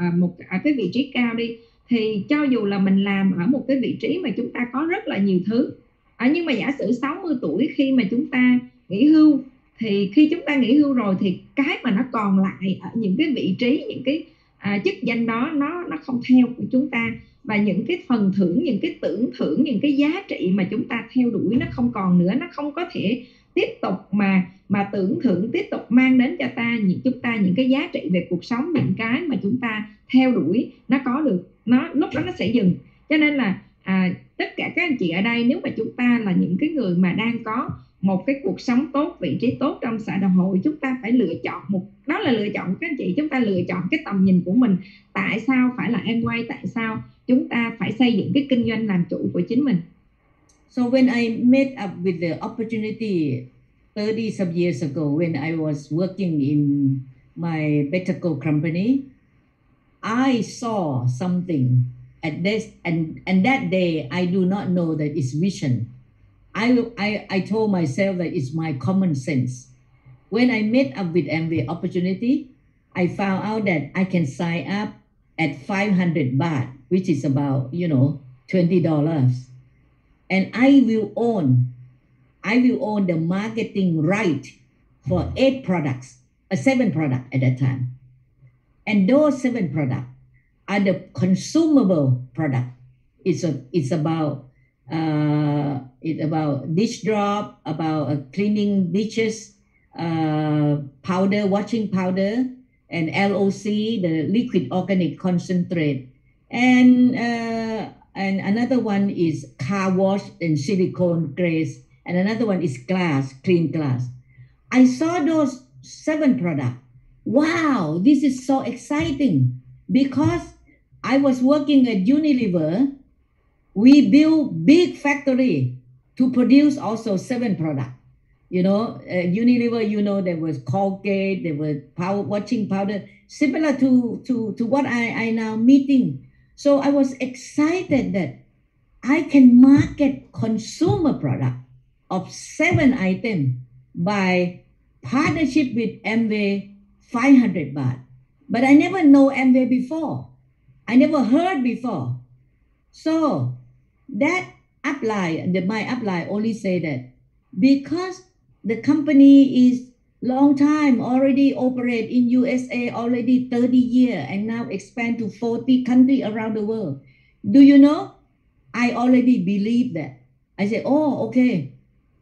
ở cái vị trí cao đi, thì cho dù là mình làm ở một cái vị trí mà chúng ta có rất là nhiều thứ, nhưng mà giả sử 60 tuổi khi mà chúng ta nghỉ hưu, thì khi chúng ta nghỉ hưu rồi thì cái mà nó còn lại ở những cái vị trí, những cái chức danh đó nó không theo của chúng ta, và những cái phần thưởng, những cái tưởng thưởng, những cái giá trị mà chúng ta theo đuổi nó không còn nữa, nó không có thể tiếp tục mà tưởng thưởng, tiếp tục mang đến cho chúng ta những cái giá trị về cuộc sống, những cái mà chúng ta theo đuổi nó có được, lúc đó nó sẽ dừng. Cho nên là tất cả các anh chị ở đây, nếu mà chúng ta là những cái người mà đang có một cái cuộc sống tốt, vị trí tốt trong xã hội, chúng ta phải lựa chọn đó là lựa chọn các anh chị, chúng ta lựa chọn cái tầm nhìn của mình. Tại sao phải là Amway? Tại sao chúng ta phải xây dựng cái kinh doanh làm chủ của chính mình? So when I met up with the opportunity 30 some years ago when I was working in my medical company, I saw something at this and that day I do not know that it's vision. I told myself that it's my common sense. When I met up with Amway opportunity, I found out that I can sign up at 500 baht, which is about, $20. And I will own the marketing right for 7 products at that time. And those 7 products are the consumable product. It's about dish drop, about cleaning dishes, powder, washing powder, and LOC, the liquid organic concentrate, and another one is car wash and silicone glaze, and another one is glass, clean glass. I saw those 7 products. Wow, this is so exciting because I was working at Unilever. We built big factory to produce also 7 products. Unilever, there was Colgate, there was washing powder, similar to what I now meeting. So I was excited that I can market consumer product of 7 items by partnership with Amway, 500 baht. But I never know Amway before. I never heard before. So that upline, my upline only say that because the company is long time already operate in USA already 30 years and now expand to 40 countries around the world. Do you know? I already believe that. I say, oh, okay.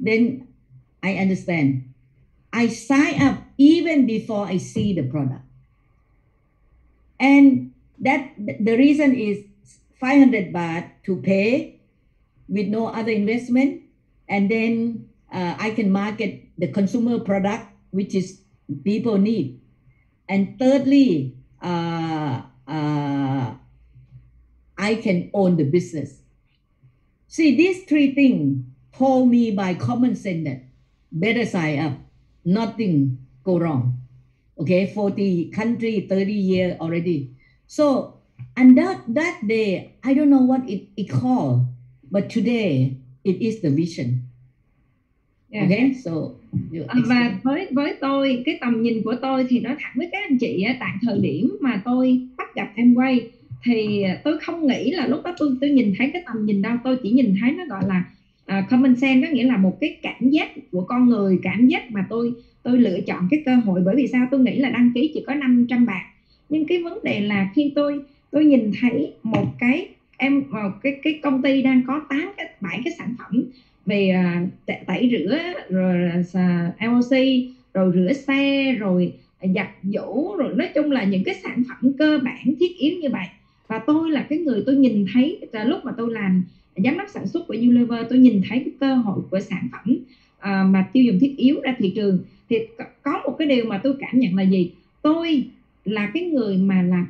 Then I understand. I sign up even before I see the product. And that the reason is 500 baht to pay with no other investment. And then I can market the consumer product, which is people need. And thirdly, I can own the business. See, these 3 things told me by common sense that better sign up, nothing go wrong. Okay, 40 country, 30 years already. So, and that day, I don't know what it called, but today it is the vision. Yeah. Okay, so và với tôi, cái tầm nhìn của tôi thì nói thẳng với các anh chị, tại thời điểm mà tôi bắt gặp Amway thì tôi không nghĩ là lúc đó tôi nhìn thấy cái tầm nhìn đâu. Tôi chỉ nhìn thấy nó gọi là common sense, có nghĩa là một cái cảm giác của con người, cảm giác mà tôi lựa chọn cái cơ hội. Bởi vì sao? Tôi nghĩ là đăng ký chỉ có 500 baht, nhưng cái vấn đề là khi tôi nhìn thấy một cái công ty đang có 7 cái sản phẩm về tẩy rửa, rồi LOC, rồi rửa xe, rồi giặt giũ, rồi nói chung là những cái sản phẩm cơ bản thiết yếu như vậy. Và tôi là cái người tôi nhìn thấy lúc mà tôi làm giám đốc sản xuất của Unilever, tôi nhìn thấy cái cơ hội của sản phẩm mà tiêu dùng thiết yếu ra thị trường. Thì có một cái điều mà tôi cảm nhận là gì? Tôi là cái người mà làm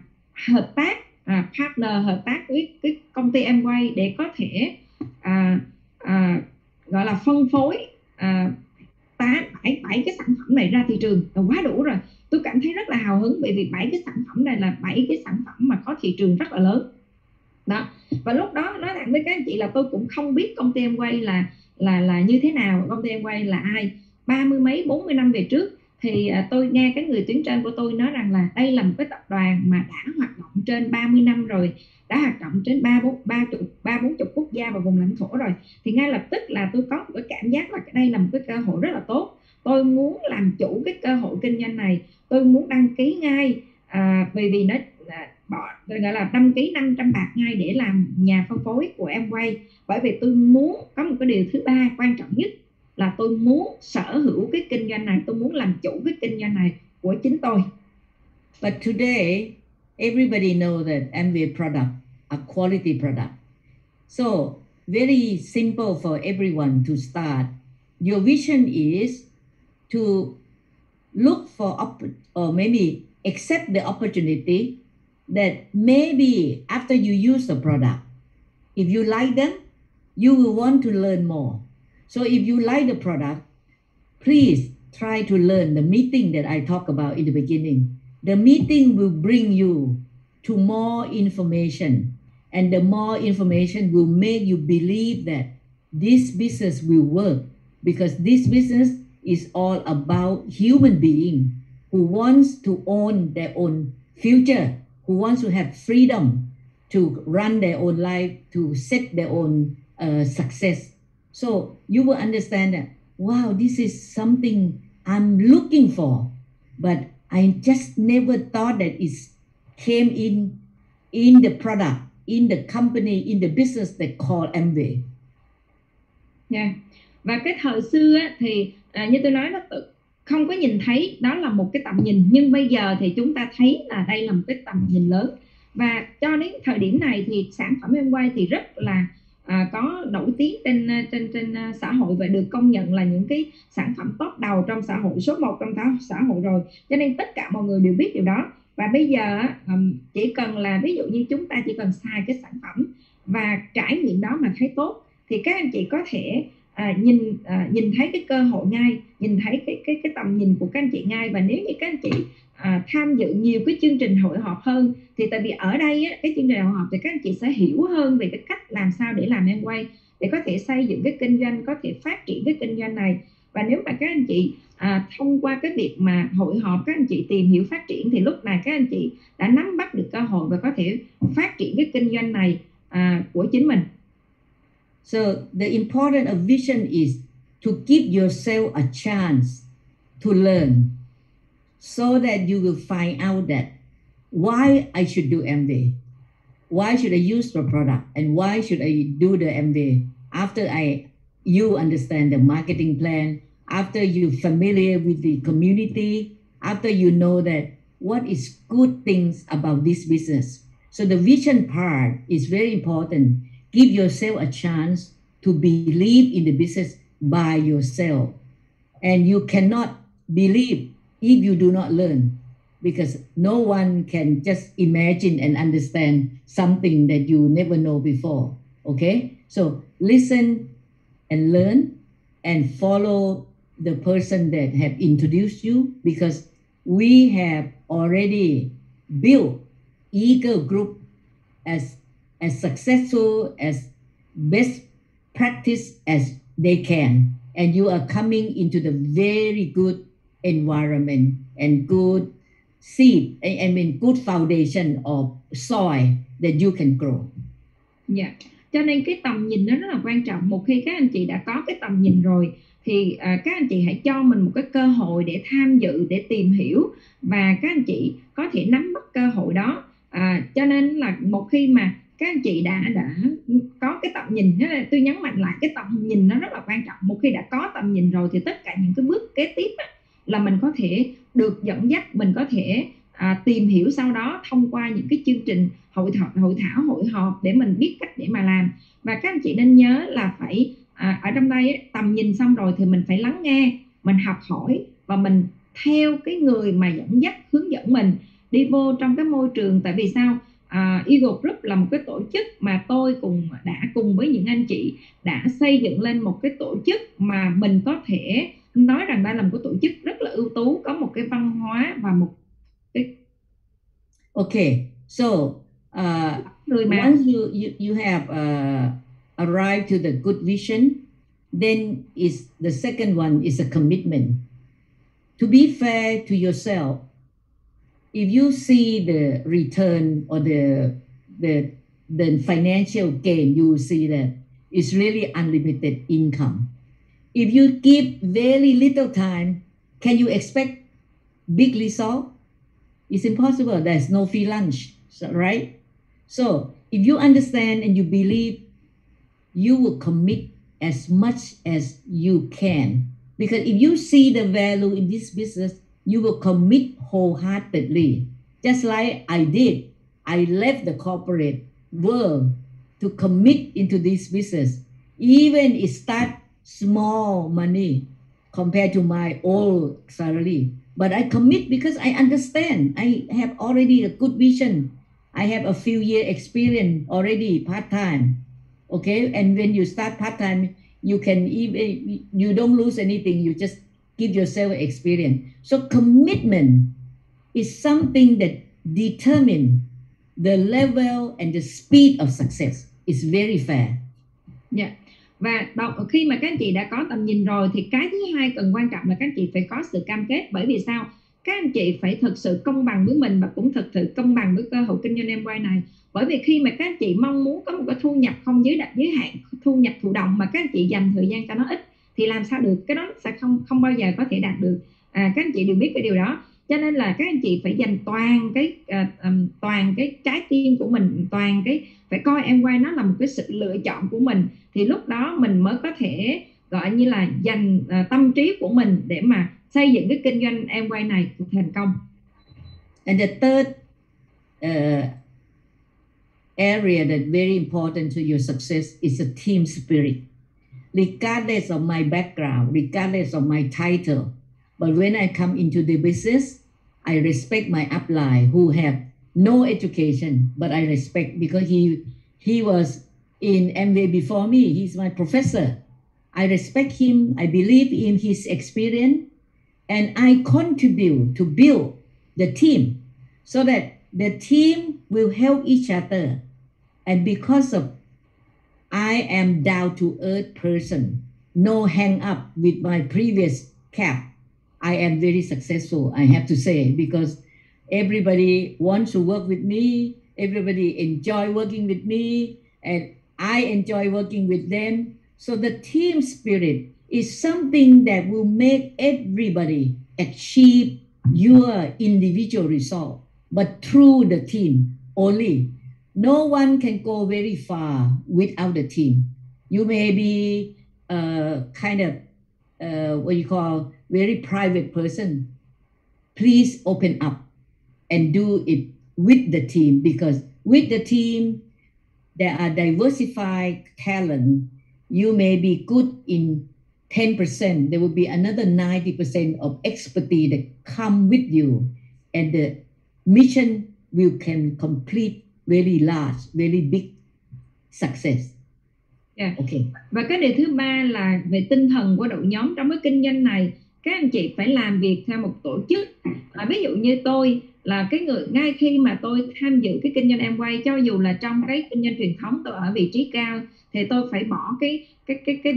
hợp tác, partner, hợp tác với cái công ty Amway để có thể gọi là phân phối 7 cái sản phẩm này ra thị trường là quá đủ rồi. Tôi cảm thấy rất là hào hứng bởi vì 7 cái sản phẩm này là 7 cái sản phẩm mà có thị trường rất là lớn đó. Và lúc đó nói thẳng với các anh chị là tôi cũng không biết công ty Amway là như thế nào, công ty Amway là ai. 30 mấy 40 năm về trước thì tôi nghe cái người tuyến trên của tôi nói rằng là đây là một cái tập đoàn mà đã hoạt động trên 30 năm rồi, đã hoạt động trên 30-40 quốc gia và vùng lãnh thổ rồi. Thì ngay lập tức là tôi có một cái cảm giác là đây là một cái cơ hội rất là tốt. Tôi muốn làm chủ cái cơ hội kinh doanh này, tôi muốn đăng ký ngay, vì nó gọi là đăng ký 500 baht ngay để làm nhà phân phối của Amway. Bởi vì tôi muốn có một cái điều thứ ba quan trọng nhất là tôi muốn sở hữu cái kinh doanh này, tôi muốn làm chủ cái kinh doanh này của chính tôi. But today, everybody knows that Amway product are quality product. So very simple for everyone to start. Your vision is to look for or maybe accept the opportunity that maybe after you use the product, if you like them, you will want to learn more. So if you like the product, please try to learn the meeting that I talked about in the beginning. The meeting will bring you to more information, and the more information will make you believe that this business will work, because this business is all about human being who wants to own their own future, who wants to have freedom to run their own life, to set their own success. So you will understand that, wow, this is something I'm looking for, but I just never thought that it came in the product, in the company, in the business that called Amway. Yeah. Và cái thời xưa á, thì như tôi nói đó, không có nhìn thấy đó là một cái tầm nhìn, nhưng bây giờ thì chúng ta thấy là đây là một cái tầm nhìn lớn. Và cho đến thời điểm này thì sản phẩm Amway thì rất là có nổi tiếng trên xã hội và được công nhận là những cái sản phẩm top đầu trong xã hội, số 1 trong xã hội rồi, cho nên tất cả mọi người đều biết điều đó. Và bây giờ chỉ cần là ví dụ như chúng ta chỉ cần xài cái sản phẩm và trải nghiệm đó mà thấy tốt thì các anh chị có thể nhìn thấy cái cơ hội ngay, nhìn thấy cái tầm nhìn của các anh chị ngay. Và nếu như các anh chị tham dự nhiều cái chương trình hội họp hơn, thì tại vì ở đây á, cái chương trình hội họp thì các anh chị sẽ hiểu hơn về cái cách làm sao để làm Amway, để có thể xây dựng cái kinh doanh, có thể phát triển cái kinh doanh này. Và nếu mà các anh chị thông qua cái việc mà hội họp, các anh chị tìm hiểu phát triển, thì lúc này các anh chị đã nắm bắt được cơ hội và có thể phát triển cái kinh doanh này của chính mình. So the important of vision is to give yourself a chance to learn, so that you will find out that why I should do Amway, why should I use the product, and why should I do the Amway. After you understand the marketing plan, after you're familiar with the community, after you know that what is good things about this business. So the vision part is very important. Give yourself a chance to believe in the business by yourself. And you cannot believe if you do not learn, because no one can just imagine and understand something that you never know before. Okay? So listen and learn and follow the person that have introduced you, because we have already built eager group as successful, as best practice as they can, and you are coming into the very good environment and good seed, I mean good foundation of soil that you can grow. Yeah. Cho nên cái tầm nhìn nó rất là quan trọng. Một khi các anh chị đã có cái tầm nhìn rồi thì các anh chị hãy cho mình một cái cơ hội để tham dự, để tìm hiểu, và các anh chị có thể nắm bắt cơ hội đó. Cho nên là một khi mà các anh chị đã có cái tầm nhìn, tôi nhấn mạnh lại cái tầm nhìn nó rất là quan trọng. Một khi đã có tầm nhìn rồi thì tất cả những cái bước kế tiếp là mình có thể được dẫn dắt, mình có thể tìm hiểu sau đó thông qua những cái chương trình hội thảo, hội họp để mình biết cách để mà làm. Và các anh chị nên nhớ là phải ở trong đây tầm nhìn xong rồi thì mình phải lắng nghe, mình học hỏi và mình theo cái người mà dẫn dắt, hướng dẫn mình đi vô trong cái môi trường. Tại vì sao? Eagle Group là một cái tổ chức mà tôi đã cùng với những anh chị đã xây dựng lên một cái tổ chức mà mình có thể nói rằng đây là một cái tổ chức rất là ưu tú, có một cái văn hóa và một cái... Okay, so once you have arrived to the good vision, then the second one is a commitment. To be fair to yourself, if you see the return or the financial gain, you will see that it's really unlimited income. If you give very little time, can you expect big result? It's impossible. There's no free lunch, right? So if you understand and you believe, you will commit as much as you can. Because if you see the value in this business, you will commit wholeheartedly. Just like I did. I left the corporate world to commit into this business. Even it start small money compared to my old salary. but I commit because I understand. I have already a good vision. I have a few year experience already part-time. Okay, and when you start part-time, you can even, you don't lose anything. You just give yourself experience. So commitment is something that determine the level and the speed of success. It's very fair. Dạ. Và khi mà các anh chị đã có tầm nhìn rồi thì cái thứ hai cần quan trọng là các anh chị phải có sự cam kết. Bởi vì sao? Các anh chị phải thực sự công bằng với mình và cũng thực sự công bằng với cơ hội kinh doanh em quay này. Bởi vì khi mà các anh chị mong muốn có một cái thu nhập không giới hạn, thu nhập thụ động mà các anh chị dành thời gian cho nó ít thì làm sao được? Cái đó sẽ không bao giờ có thể đạt được. Các anh chị đều biết cái điều đó. Cho nên là các anh chị phải dành toàn cái trái tim của mình, phải coi em quay nó là một cái sự lựa chọn của mình, thì lúc đó mình mới có thể gọi như là dành tâm trí của mình để mà xây dựng cái kinh doanh em quay này thành công. And the third area that very important to your success is a team spirit. Regardless of my background, regardless of my title, but when I come into the business, I respect my upline who have no education, but I respect because he was in MBA before me. He's my professor. I respect him. I believe in his experience, and I contribute to build the team so that the team will help each other. And because of I am down to earth person, no hang up with my previous cap, I am very successful, I have to say, because everybody wants to work with me, everybody enjoy working with me, and I enjoy working with them. So the team spirit is something that will make everybody achieve your individual result, but through the team only. No one can go very far without the team. You may be kind of what you call very private person. Please open up and do it with the team, because with the team there are diversified talent. You may be good in 10%. There will be another 90% of expertise that come with you, and the mission will can complete very large, very big success. Yeah. Okay. Và cái điều thứ ba là về tinh thần của đội nhóm trong cái kinh doanh này. Các anh chị phải làm việc theo một tổ chức. Ví dụ như tôi là cái người, ngay khi mà tôi tham dự cái kinh doanh Amway, cho dù là trong cái kinh doanh truyền thống tôi ở vị trí cao, thì tôi phải bỏ cái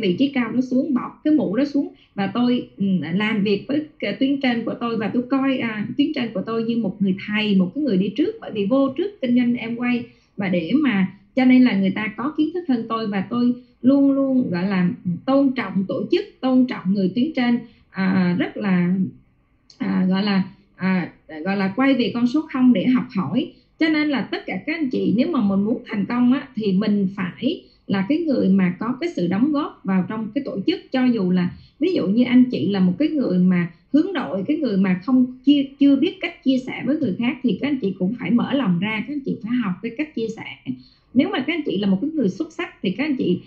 vị trí cao đó xuống, bỏ cái mũ đó xuống, và tôi làm việc với tuyến trên của tôi, và tôi coi tuyến trên của tôi như một người thầy, một cái người đi trước. Bởi vì vô trước kinh doanh Amway, và để mà cho nên là người ta có kiến thức hơn tôi, và tôi luôn luôn gọi là tôn trọng tổ chức, tôn trọng người tuyến trên, rất là gọi là quay về con số 0 để học hỏi. Cho nên là tất cả các anh chị, nếu mà mình muốn thành công á, thì mình phải là cái người mà có cái sự đóng góp vào trong cái tổ chức. Cho dù là ví dụ như anh chị là một cái người mà hướng nội, cái người mà chưa biết cách chia sẻ với người khác, thì các anh chị cũng phải mở lòng ra, các anh chị phải học cái cách chia sẻ. Nếu mà các anh chị là một cái người xuất sắc thì các anh chị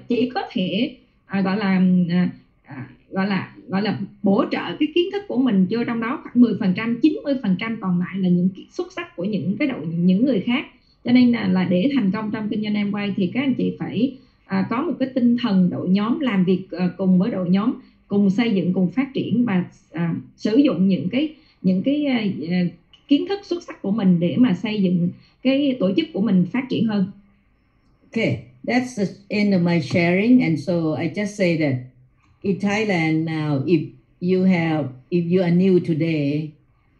chỉ có thể gọi là bổ trợ cái kiến thức của mình vô trong đó khoảng 10%, 90% còn lại là những xuất sắc của những người khác. Cho nên là để thành công trong kinh doanh Amway thì các anh chị phải có một cái tinh thần đội nhóm, làm việc cùng với đội nhóm, cùng xây dựng, cùng phát triển, và sử dụng những cái kiến thức xuất sắc của mình để mà xây dựng cái tổ chức của mình phát triển hơn. Okay, that's the end of my sharing, and so I just say that in Thailand now, if you are new today,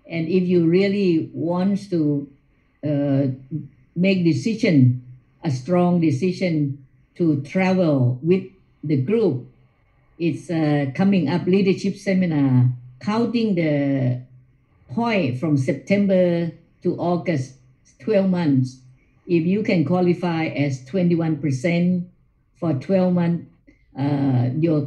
and if you really want to make decision, a strong decision to travel with the group, it's coming up leadership seminar, counting the point from September to August, 12 months. If you can qualify as 21% for 12 months, your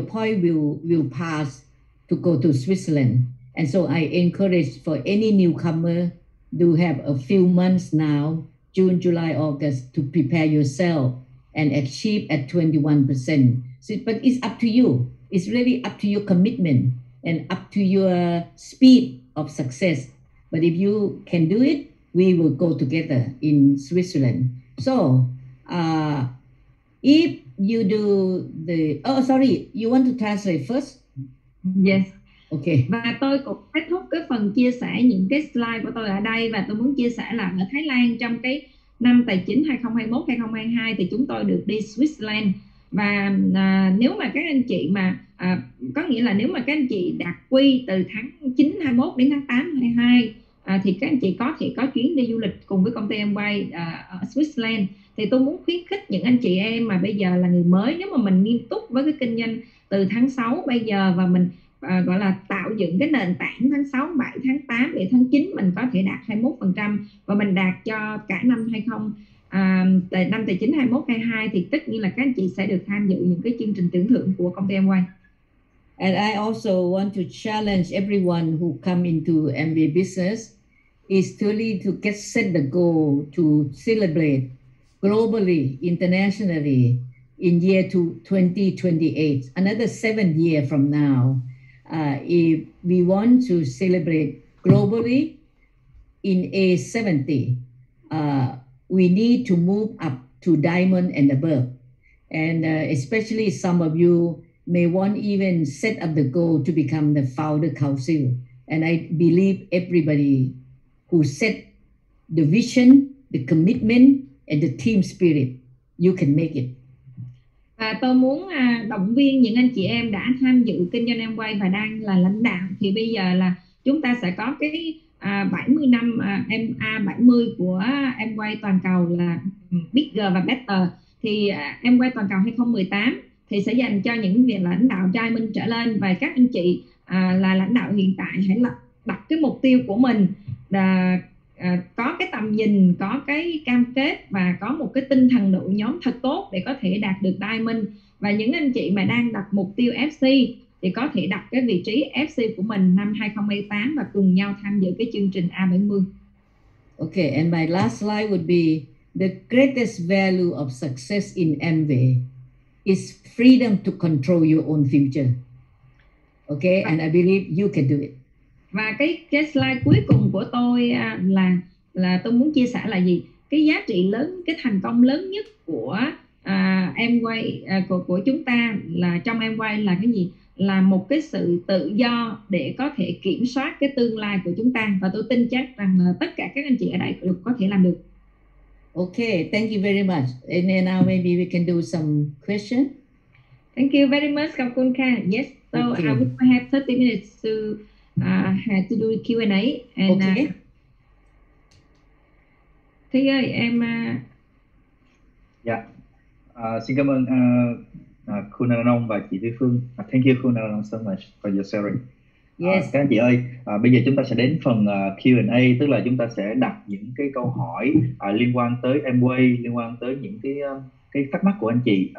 point will pass to go to Switzerland. And so I encourage for any newcomer to have a few months now, June, July, August, to prepare yourself and achieve at 21%. So, but it's up to you. It's really up to your commitment. and up to your speed of success. But if you can do it, we will go together in Switzerland. So if you do sorry, you want to translate first? Yes. Okay. Và tôi cũng kết thúc cái phần chia sẻ những cái slide của tôi ở đây, và tôi muốn chia sẻ là ở Thái Lan trong cái năm tài chính 2021-2022 thì chúng tôi được đi Switzerland. Và nếu mà các anh chị mà có nghĩa là nếu mà các anh chị đạt quy từ tháng 9 21 đến tháng 8 22 thì các anh chị có thể có chuyến đi du lịch cùng với công ty Amway ở Switzerland. Thì tôi muốn khuyến khích những anh chị em mà bây giờ là người mới, nếu mà mình nghiêm túc với cái kinh doanh từ tháng 6 bây giờ và mình gọi là tạo dựng cái nền tảng tháng 6, 7, tháng 8 để tháng 9 mình có thể đạt 21% và mình đạt cho cả năm năm tài chính 21-22 thì tất nhiên là các anh chị sẽ được tham dự những cái chương trình tưởng thưởng của công ty Amway. And I also want to challenge everyone who come into MBA business is truly to get set the goal to celebrate globally, internationally in year 2028, another 7 years from now. If we want to celebrate globally in A70, we need to move up to diamond and above. And especially some of you may want even set up the goal to become the founder council. And I believe everybody who set the vision, the commitment, and the team spirit, you can make it. Và tôi muốn động viên những anh chị em đã tham dự kinh doanh Amway và đang là lãnh đạo, thì bây giờ là chúng ta sẽ có cái 70 năm MA70 của Amway toàn cầu là Bigger và Better. Thì Amway toàn cầu 2018 thì sẽ dành cho những vị lãnh đạo Diamond trở lên, và các anh chị là lãnh đạo hiện tại hãy đặt cái mục tiêu của mình là có cái tầm nhìn, có cái cam kết và có một cái tinh thần đội nhóm thật tốt để có thể đạt được Diamond. Và những anh chị mà đang đặt mục tiêu FC thì có thể đặt cái vị trí FC của mình năm 2018 và cùng nhau tham dự cái chương trình A70. Okay, and my last slide would be the greatest value of success in MBA is freedom to control your own future. Okay, and I believe you can do it. Và cái slide cuối cùng của tôi là tôi muốn chia sẻ là gì? Cái giá trị lớn, cái thành công lớn nhất của Amway của chúng ta là trong Amway là cái gì? Là một cái sự tự do để có thể kiểm soát cái tương lai của chúng ta, và tôi tin chắc rằng tất cả các anh chị ở đây đều có thể làm được. Okay, thank you very much. And then now maybe we can do some question. Thank you very much, Kakunka. Yes, so Okay. we will have 30 minutes to to do Q&A. And Okay. Thi ơi, em xin cảm ơn Khun Aranong và chị Thúy Phương. Thank you Khun Aranong so much for your sharing. Yes. Các anh chị ơi, bây giờ chúng ta sẽ đến phần Q&A, tức là chúng ta sẽ đặt những cái câu hỏi liên quan tới Amway, liên quan tới những cái thắc mắc của anh chị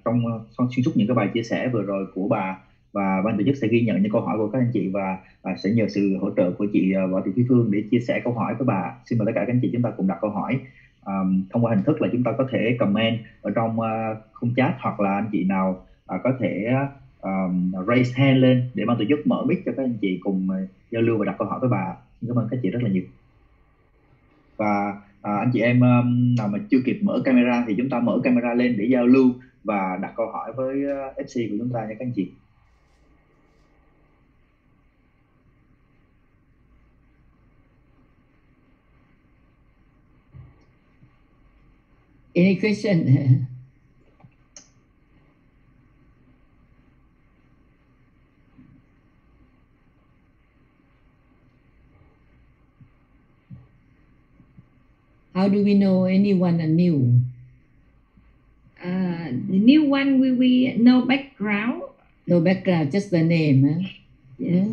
trong xuyên suốt những cái bài chia sẻ vừa rồi của bà, và ban tổ chức sẽ ghi nhận những câu hỏi của các anh chị và sẽ nhờ sự hỗ trợ của chị Võ Thị Thúy Phương để chia sẻ câu hỏi với bà. Xin mời tất cả các anh chị chúng ta cùng đặt câu hỏi thông qua hình thức là chúng ta có thể comment ở trong khung chat, hoặc là anh chị nào có thể raise hand lên để ban tổ chức mở mic cho các anh chị cùng giao lưu và đặt câu hỏi với bà. Xin cảm ơn các chị rất là nhiều. Và anh chị em nào mà chưa kịp mở camera thì chúng ta mở camera lên để giao lưu và đặt câu hỏi với FC của chúng ta nha các anh chị. Any question? How do we know anyone are new? The new one we no background. No background, just the name. Huh? Yes. Yeah.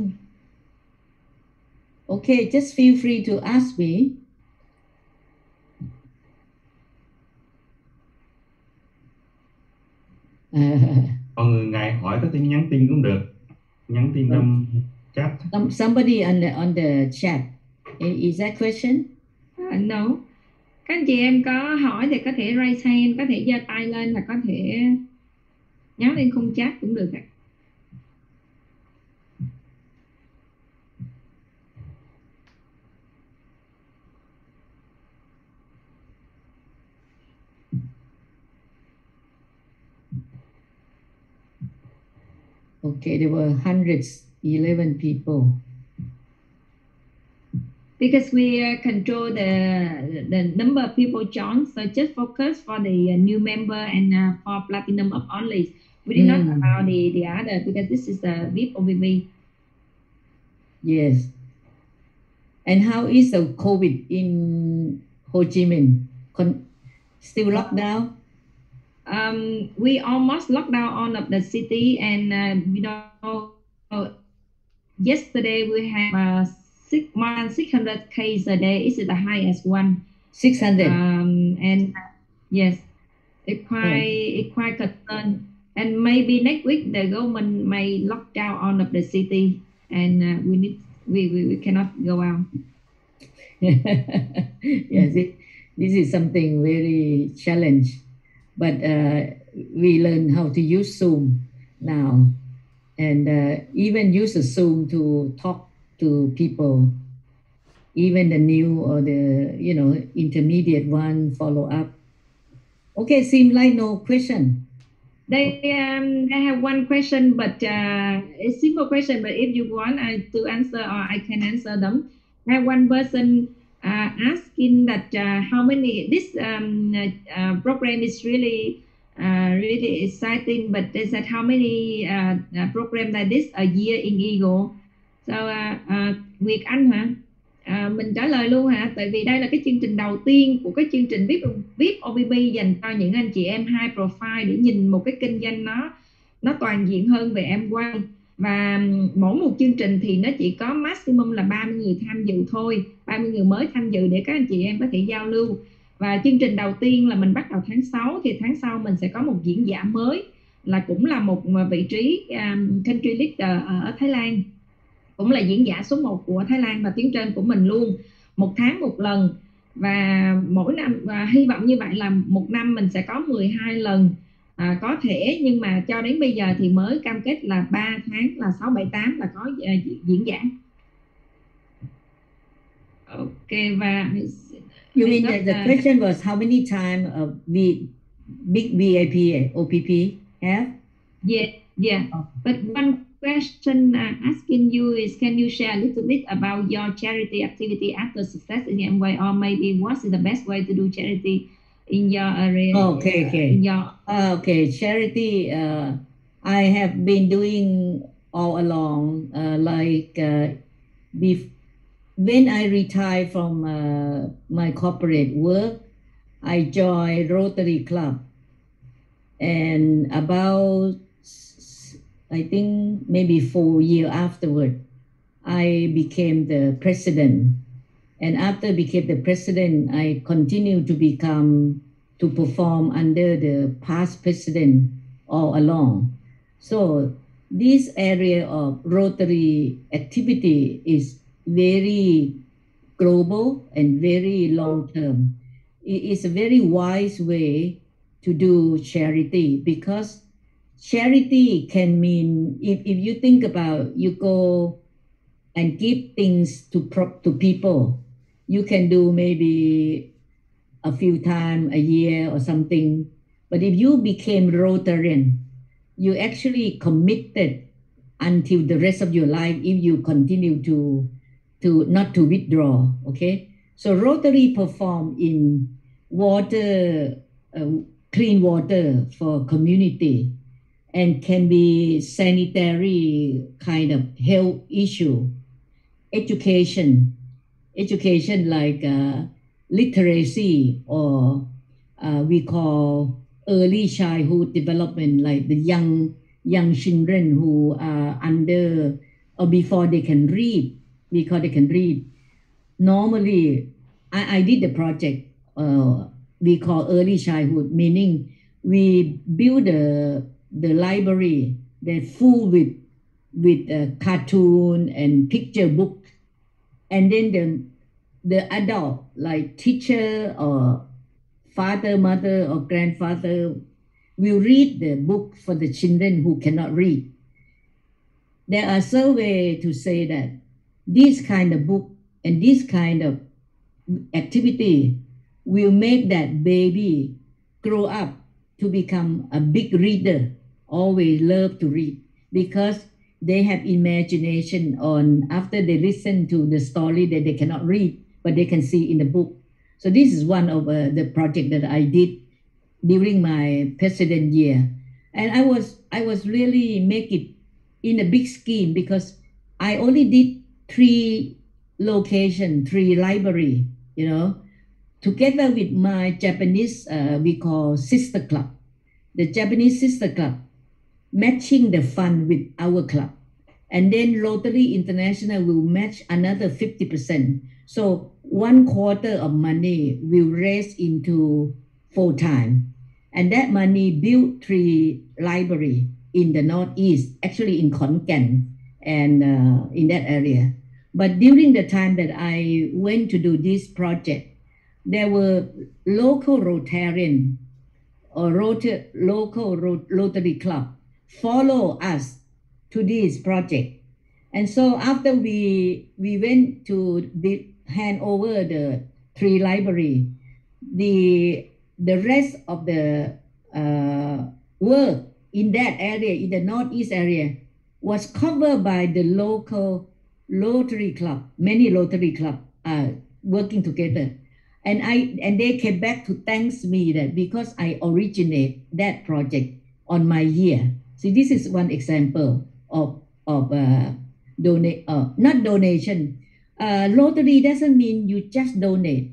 Okay, just feel free to ask me. Mọi người ngại hỏi có thể nhắn tin cũng được, nhắn tin trong chat. Somebody on the chat. Is that question? No. Các anh chị em có hỏi thì có thể raise hand, có thể giơ tay lên, và có thể nhắn lên khung chat cũng được ạ. Okay, there were 111 people. Because we control the number of people join, so just focus for the new member and for platinum up only. We did not allow the other because this is a VIP OPP. Yes. And how is the COVID in Ho Chi Minh? Still locked down? We almost locked down all of the city, and yesterday we have more than 600 cases a day. It's the highest one. 600. And yes, it's quite concerned. And maybe next week the government may lock down all of the city, and we cannot go out. Yes, this is something very challenge, but we learn how to use Zoom now, and even use a Zoom to talk to people, even the new or the intermediate one follow up. Okay, seems like no question. They have one question, but a simple question. But if you want to answer, or I can answer them. I have one person asking that how many this program is really exciting, but they said how many program like this a year in Eagle. So Nguyệt Anh hả? Mình trả lời luôn hả? Tại vì đây là cái chương trình đầu tiên của cái chương trình VIP OPP dành cho những anh chị em high profile để nhìn một cái kinh doanh nó toàn diện hơn về Amway. Và mỗi một chương trình thì nó chỉ có maximum là 30 người tham dự thôi, 30 người mới tham dự để các anh chị em có thể giao lưu. Và chương trình đầu tiên là mình bắt đầu tháng 6, thì tháng sau mình sẽ có một diễn giả mới, là cũng là một vị trí country leader ở Thái Lan, cũng là diễn giả số 1 của Thái Lan và tuyến trên của mình luôn, 1 tháng 1 lần. Và mỗi năm hy vọng như vậy là một năm mình sẽ có 12 lần có thể, nhưng mà cho đến bây giờ thì mới cam kết là 3 tháng là 6, 7, 8 là có diễn giả. Ok, và you mean that the question was how many times big VIP OPP have? Yeah. But one question asking you is, can you share a little bit about your charity activity after success in Amway, or maybe what is the best way to do charity in your area? Okay. Okay, charity. I have been doing all along. When I retired from my corporate work, I joined Rotary Club, and about I think maybe 4 years afterward, I became the president. And after became the president, I continued to perform under the past president all along. So this area of Rotary activity is very global and very long term. It is a very wise way to do charity, because charity can mean, if you think about, you go and give things to people, you can do maybe a few times a year or something. But if you became Rotarian, you actually committed until the rest of your life if you continue to not to withdraw. Okay, so Rotary perform in water, clean water for community, and can be sanitary kind of health issue, education like literacy, or we call early childhood development, like the young children who are under or before they can read, because they can read. Normally, I did the project we call early childhood, meaning we build the library that's full with cartoon and picture book, and then the adult, like teacher or father, mother, or grandfather, will read the book for the children who cannot read. There are surveys to say that this kind of book and this kind of activity will make that baby grow up to become a big reader, always love to read. because they have imagination on after they listen to the story that they cannot read, but they can see in the book. So this is one of the project that I did during my president year. And I was really make it in a big scheme because I only did 3 location, 3 library, you know, together with my Japanese, we call sister club, the Japanese sister club, matching the fund with our club. And then Rotary International will match another 50%. So 1/4 of money will raise into full time. And that money built 3 library in the Northeast, actually in Khon Kaen and in that area. But during the time that I went to do this project, there were local Rotarian or local Rotary Club follow us to this project. And so after we went to hand over the 3 library, the rest of the work in that area, in the Northeast area, was covered by the local Rotary Club. Many Rotary Club are working together. And they came back to thank me that because I originate that project on my year. So this is one example of not donation. Rotary doesn't mean you just donate,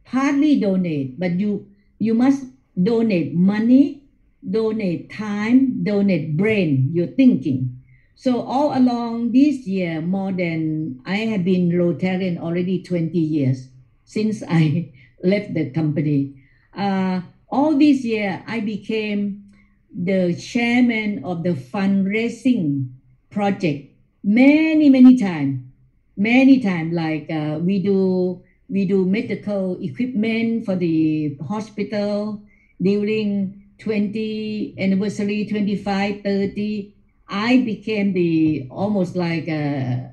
partly donate, but you must donate money, donate time, donate brain, your thinking. So all along this year, I have been Rotarian already 20 years since I left the company. All this year, I became the chairman of the fundraising project many times. Like we do medical equipment for the hospital during 20 anniversary, 25, 30. I became almost like a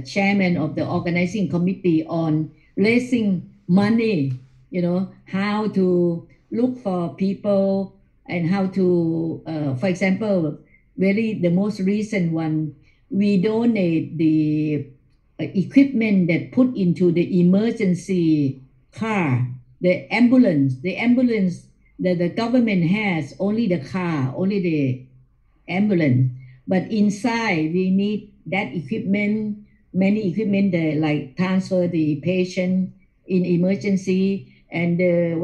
chairman of the organizing committee on raising money, you know, how to look for people and how to, for example, the most recent one, we donate the equipment that put into the emergency car, the ambulance that the government has, only the car, only the ambulance. But inside, we need that equipment, many equipment that like transfer the patient in emergency and I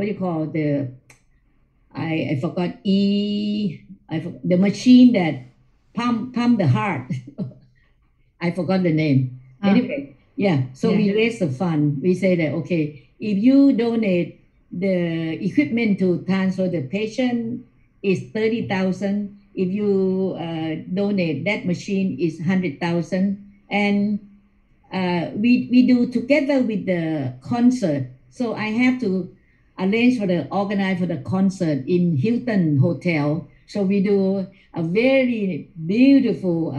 forgot the machine that pump the heart. I forgot the name. Anyway, yeah. So we raise the fund. We say that, okay, if you donate the equipment to transfer the patient is 30,000. If you donate that machine is 100,000. And we do together with the concert. So I have to organize for the concert in Hilton Hotel. So we do a very beautiful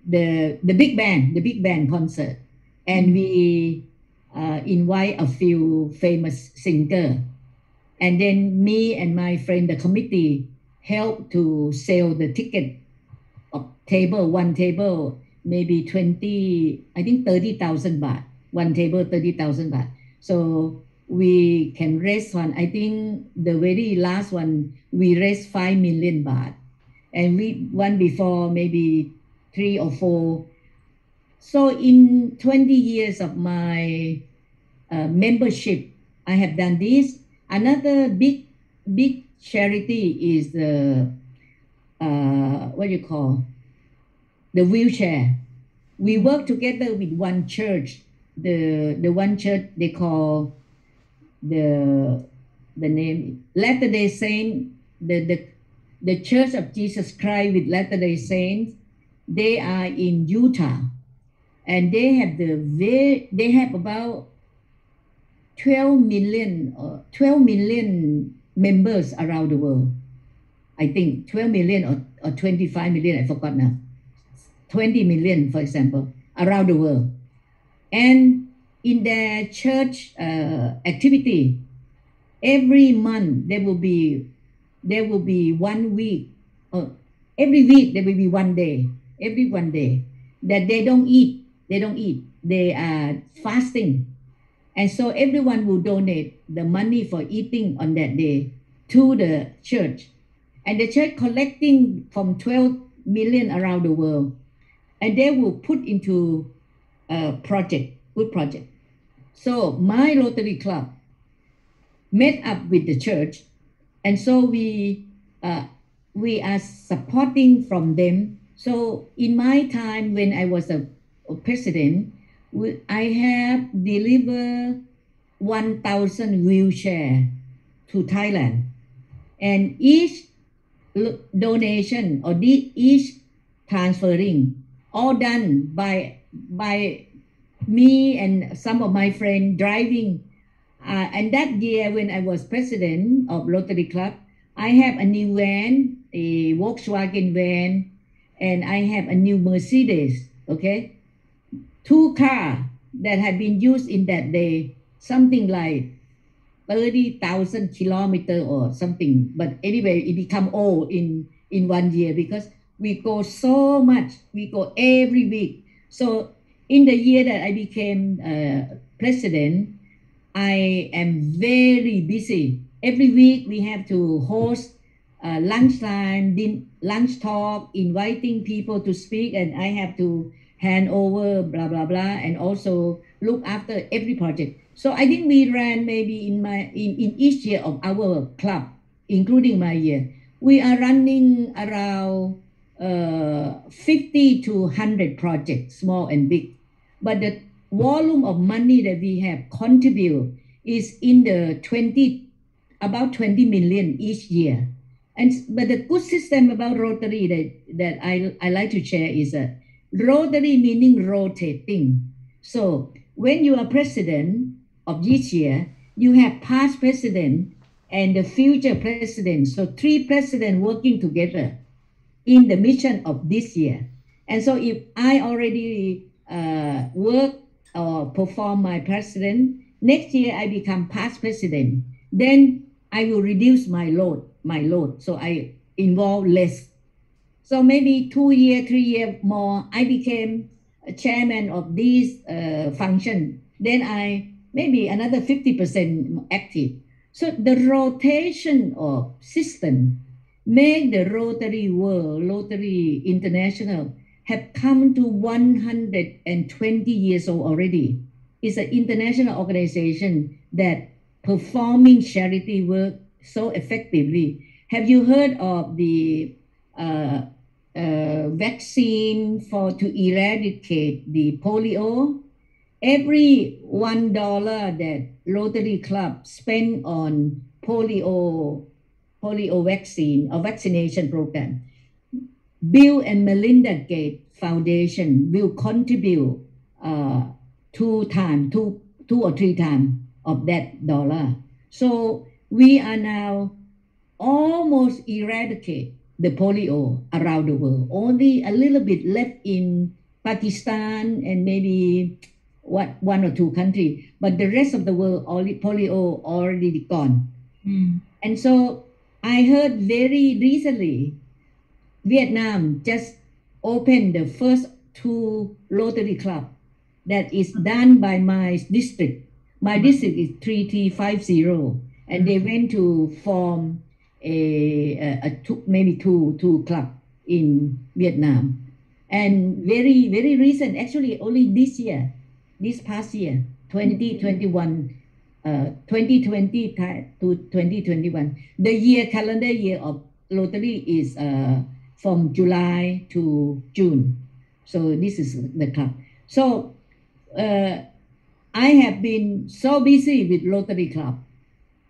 the big band concert, and we invite a few famous singer, and then me and my friend, the committee, help to sell the ticket of one table, maybe 30,000 baht. One table, 30,000 baht. So we can raise one. I think the very last one, we raised 5 million baht. And one before, maybe 3 or 4. So in 20 years of my membership, I have done this. Another big charity is the the wheelchair. We work together with one church. The one church they call the name Latter-day Saint, the Church of Jesus Christ with Latter-day Saints. They are in Utah, and they have about 12 million members around the world. I think 12 million or 25 million, I forgot now. 20 million, for example, around the world. And in their church activity, every month there will be 1 week, or every week there will be 1 day, every 1 day that they don't eat. They are fasting. And so everyone will donate the money for eating on that day to the church. And the church collecting from 12 million around the world. And they will put into a project, good project. So my Rotary Club met up with the church. And so we are supporting from them. So in my time when I was a president, I have delivered 1,000 wheelchair to Thailand, and each donation or each transferring all done by me and some of my friends driving. And that year when I was president of Rotary Club, I have a new van, a Volkswagen van, and I have a new Mercedes, okay? 2 cars that had been used in that day, something like 30,000 kilometers or something. But anyway, it become old in 1 year because we go so much. We go every week. So in the year that I became president, I am very busy. Every week we have to host lunchtime, lunch talk, inviting people to speak, and I have to hand over, blah, blah, blah, and also look after every project. So I think we ran maybe in each year of our club, including my year, we are running around 50 to 100 projects, small and big. But the volume of money that we have contributed is in the about 20 million each year. But the good system about Rotary that I like to share is that Rotary meaning rotating. So when you are president of each year, you have past president and the future president. So 3 presidents working together in the mission of this year. And so if I already work or perform my president, next year I become past president, then I will reduce my load. So I involve less. So maybe 2 years, 3 years more, I became a chairman of this function. Then I maybe another 50% active. So the rotation of system make the Rotary World, Rotary International have come to 120 years old already. It's an international organization that performing charity work so effectively. Have you heard of the vaccine to eradicate the polio? Every $1 that Rotary Club spend on polio vaccine or vaccination program, Bill and Melinda Gates Foundation will contribute 2 or 3 times of that dollar. So we are now almost eradicate the polio around the world. Only a little bit left in Pakistan and maybe 1 or 2 countries, but the rest of the world, polio already gone. And so I heard very recently, Vietnam just opened the first 2 Rotary Club that is done by my district. My district is 3350, and they went to form maybe two club in Vietnam. And very, very recent, actually only this past year, 2021, 2020 to 2021. The calendar year of Rotary is from July to June. So this is the club. So I have been so busy with Rotary Club.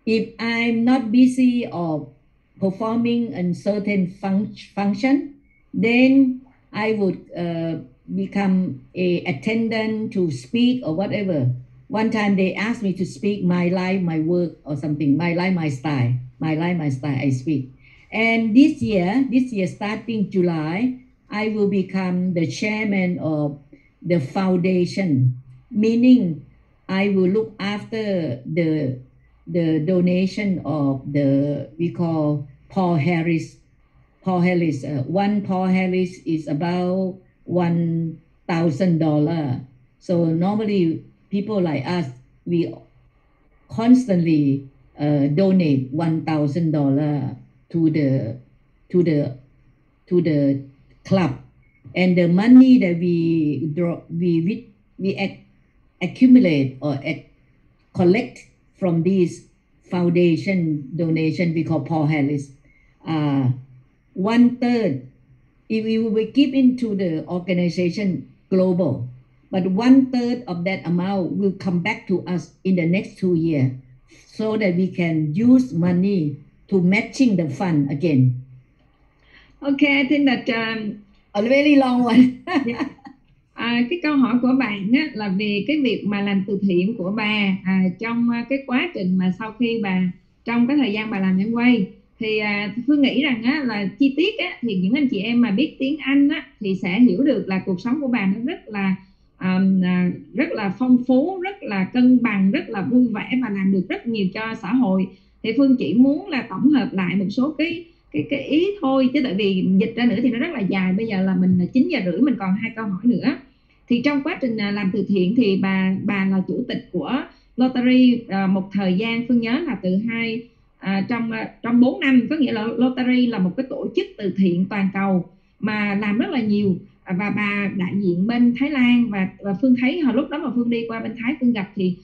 If I'm not busy or performing a certain function, then I would become a attendant to speak or whatever. One time they asked me to speak my life, my work or something, my life, my style, I speak. And this year starting July, I will become the chairman of the foundation, meaning I will look after the the donation of the we call Paul Harris. Paul Harris, one Paul Harris is about $1,000. So normally people like us, we constantly donate $1,000 to the club, and the money that we accumulate or collect from this foundation donation we call Paul Harris, 1/3 if we will give into the organization global, but 1/3 of that amount will come back to us in the next 2 years, so that we can use money to matching the fund again. Okay, I think that A very long one. yeah. Cái câu hỏi của bạn á, là về cái việc mà làm từ thiện của bà trong cái quá trình mà sau khi bà trong cái thời gian bà làm Amway, thì Phương nghĩ rằng á, là chi tiết á, thì những anh chị em mà biết tiếng Anh á, thì sẽ hiểu được là cuộc sống của bà nó rất là phong phú, rất là cân bằng, rất là vui vẻ và làm được rất nhiều cho xã hội. Thì Phương chỉ muốn là tổng hợp lại một số cái ý thôi, chứ tại vì dịch ra nữa thì nó rất là dài. Bây giờ là mình 9:30 mình còn 2 câu hỏi nữa. Thì trong quá trình làm từ thiện thì bà là chủ tịch của Lottery một thời gian, Phương nhớ là từ trong 4 năm, có nghĩa là Lottery là một cái tổ chức từ thiện toàn cầu mà làm rất là nhiều, và bà đại diện bên Thái Lan, và Phương thấy hồi lúc đó mà Phương đi qua bên Thái, Phương gặp thì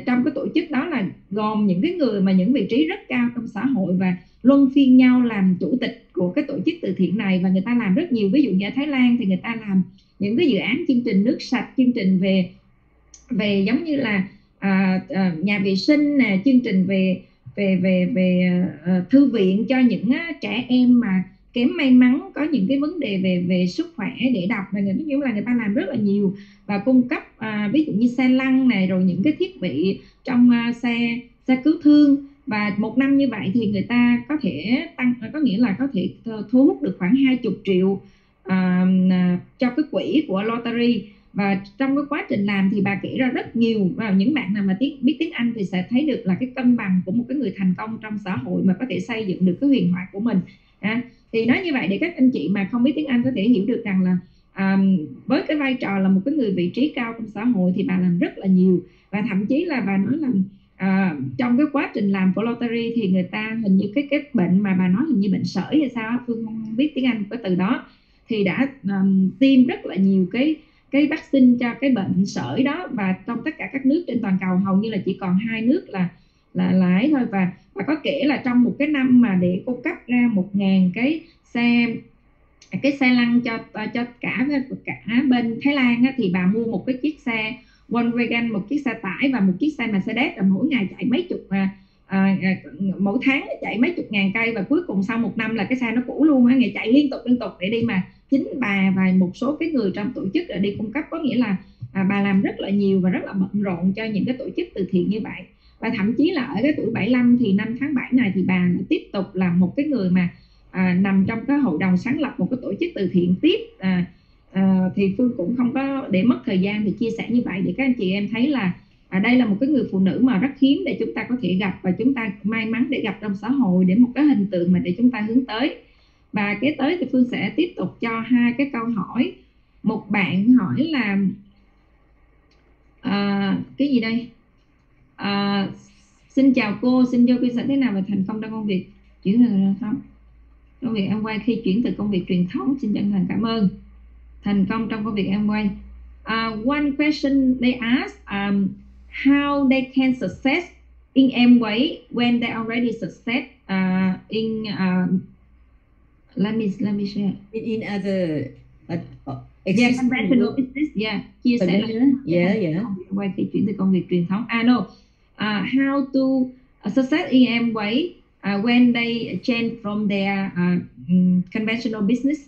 trong cái tổ chức đó là gồm những cái người mà những vị trí rất cao trong xã hội, và luân phiên nhau làm chủ tịch của cái tổ chức từ thiện này, và người ta làm rất nhiều. Ví dụ như ở Thái Lan thì người ta làm những cái dự án chương trình nước sạch, chương trình về giống như là nhà vệ sinh nè, chương trình về thư viện cho những trẻ em mà kém may mắn, có những cái vấn đề về sức khỏe để đọc, là người ta làm rất là nhiều, và cung cấp ví dụ như xe lăn này, rồi những cái thiết bị trong xe cứu thương. Và một năm như vậy thì người ta có thể có nghĩa là có thể thu hút được khoảng 20 triệu cho cái quỹ của Lottery. Và trong cái quá trình làm thì bà kể ra rất nhiều, và những bạn nào mà biết tiếng Anh thì sẽ thấy được là cái cân bằng của một cái người thành công trong xã hội mà có thể xây dựng được cái huyền thoại của mình. Thì nói như vậy để các anh chị mà không biết tiếng Anh có thể hiểu được rằng là với cái vai trò là một cái người vị trí cao trong xã hội thì bà làm rất là nhiều. Và thậm chí là bà nói là trong cái quá trình làm của Lottery thì người ta hình như cái bệnh mà bà nói hình như bệnh sởi hay sao, Phương không biết tiếng Anh cái từ đó, thì đã tiêm rất là nhiều cái vaccine cho cái bệnh sởi đó. Và trong tất cả các nước trên toàn cầu hầu như là chỉ còn 2 nước là ấy thôi. Và có kể là trong một cái năm mà để cung cấp ra 1.000 cái xe lăn cho cả bên Thái Lan á, thì bà mua một cái chiếc xe Volkswagen, một chiếc xe tải và một chiếc xe Mercedes, là mỗi ngày chạy mấy chục mỗi tháng chạy mấy chục ngàn cây, và cuối cùng sau 1 năm là cái xe nó cũ luôn á, ngày chạy liên tục để đi mà chính bà và một số cái người trong tổ chức đi cung cấp. Có nghĩa là bà làm rất là nhiều và rất là bận rộn cho những cái tổ chức từ thiện như vậy. Và thậm chí là ở cái tuổi 75 thì năm tháng 7 này thì bà tiếp tục là một cái người mà nằm trong cái hội đồng sáng lập một cái tổ chức từ thiện tiếp. Thì Phương cũng không có để mất thời gian thì chia sẻ như vậy để các anh chị em thấy là đây là một cái người phụ nữ mà rất hiếm để chúng ta có thể gặp, và chúng ta may mắn để gặp trong xã hội, để một cái hình tượng mà để chúng ta hướng tới. Và kế tới thì Phương sẽ tiếp tục cho 2 cái câu hỏi. Một bạn hỏi là cái gì đây? Xin chào cô, xin cho sẽ thế nào về thành công trong công việc chuyển từ công việc Amway khi chuyển từ công việc truyền thống? Xin chân thành cảm ơn. Thành công trong công việc Amway. One question they ask, how they can success in Amway when they already success in let me share In other conventional business. Chia sẻ là Amway khi chuyển từ công việc truyền thống. How to success in Amway when they change from their conventional business.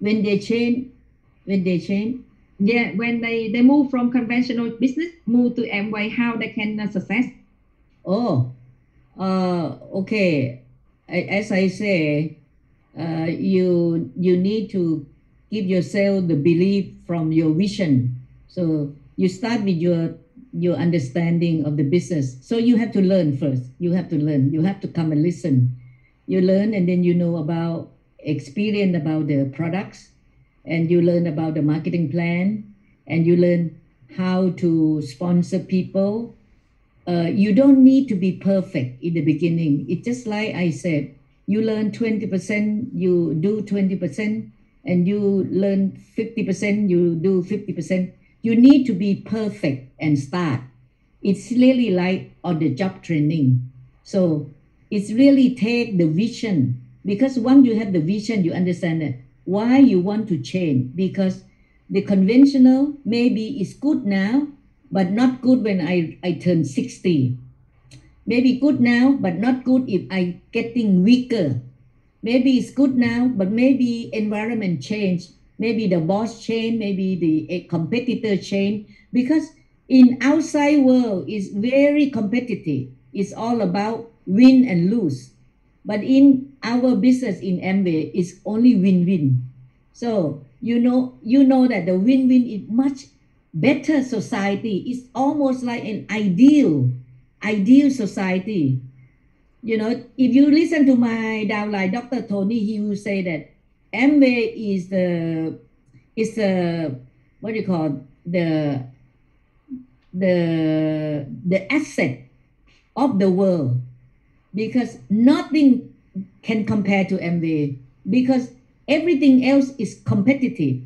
When they change. Yeah, when they move from conventional business, move to Amway, how they can success? Okay. As I say, you need to give yourself the belief from your vision. So you start with your understanding of the business. So you have to learn first. You have to learn. You have to come and listen. You learn, and then you know about experience about the products, and you learn about the marketing plan, and you learn how to sponsor people. You don't need to be perfect in the beginning. It's just like I said, you learn 20%, you do 20%, and you learn 50%, you do 50%. You need to be perfect and start. It's really like on the job training. So it's really take the vision, because once you have the vision, you understand that why you want to change, because the conventional maybe is good now, but not good when I turn 60. Maybe good now, but not good if I getting weaker. Maybe it's good now, but maybe environment change. Maybe the boss change, maybe the competitor change. Because in outside world is very competitive. It's all about win and lose. But in our business in Amway, it's only win-win. So you know that the win-win is much better society. It's almost like an ideal society. You know, if you listen to my downline, Dr. Tony, he will say that Amway is the what do you call the asset of the world, because nothing can compare to Amway, because everything else is competitive.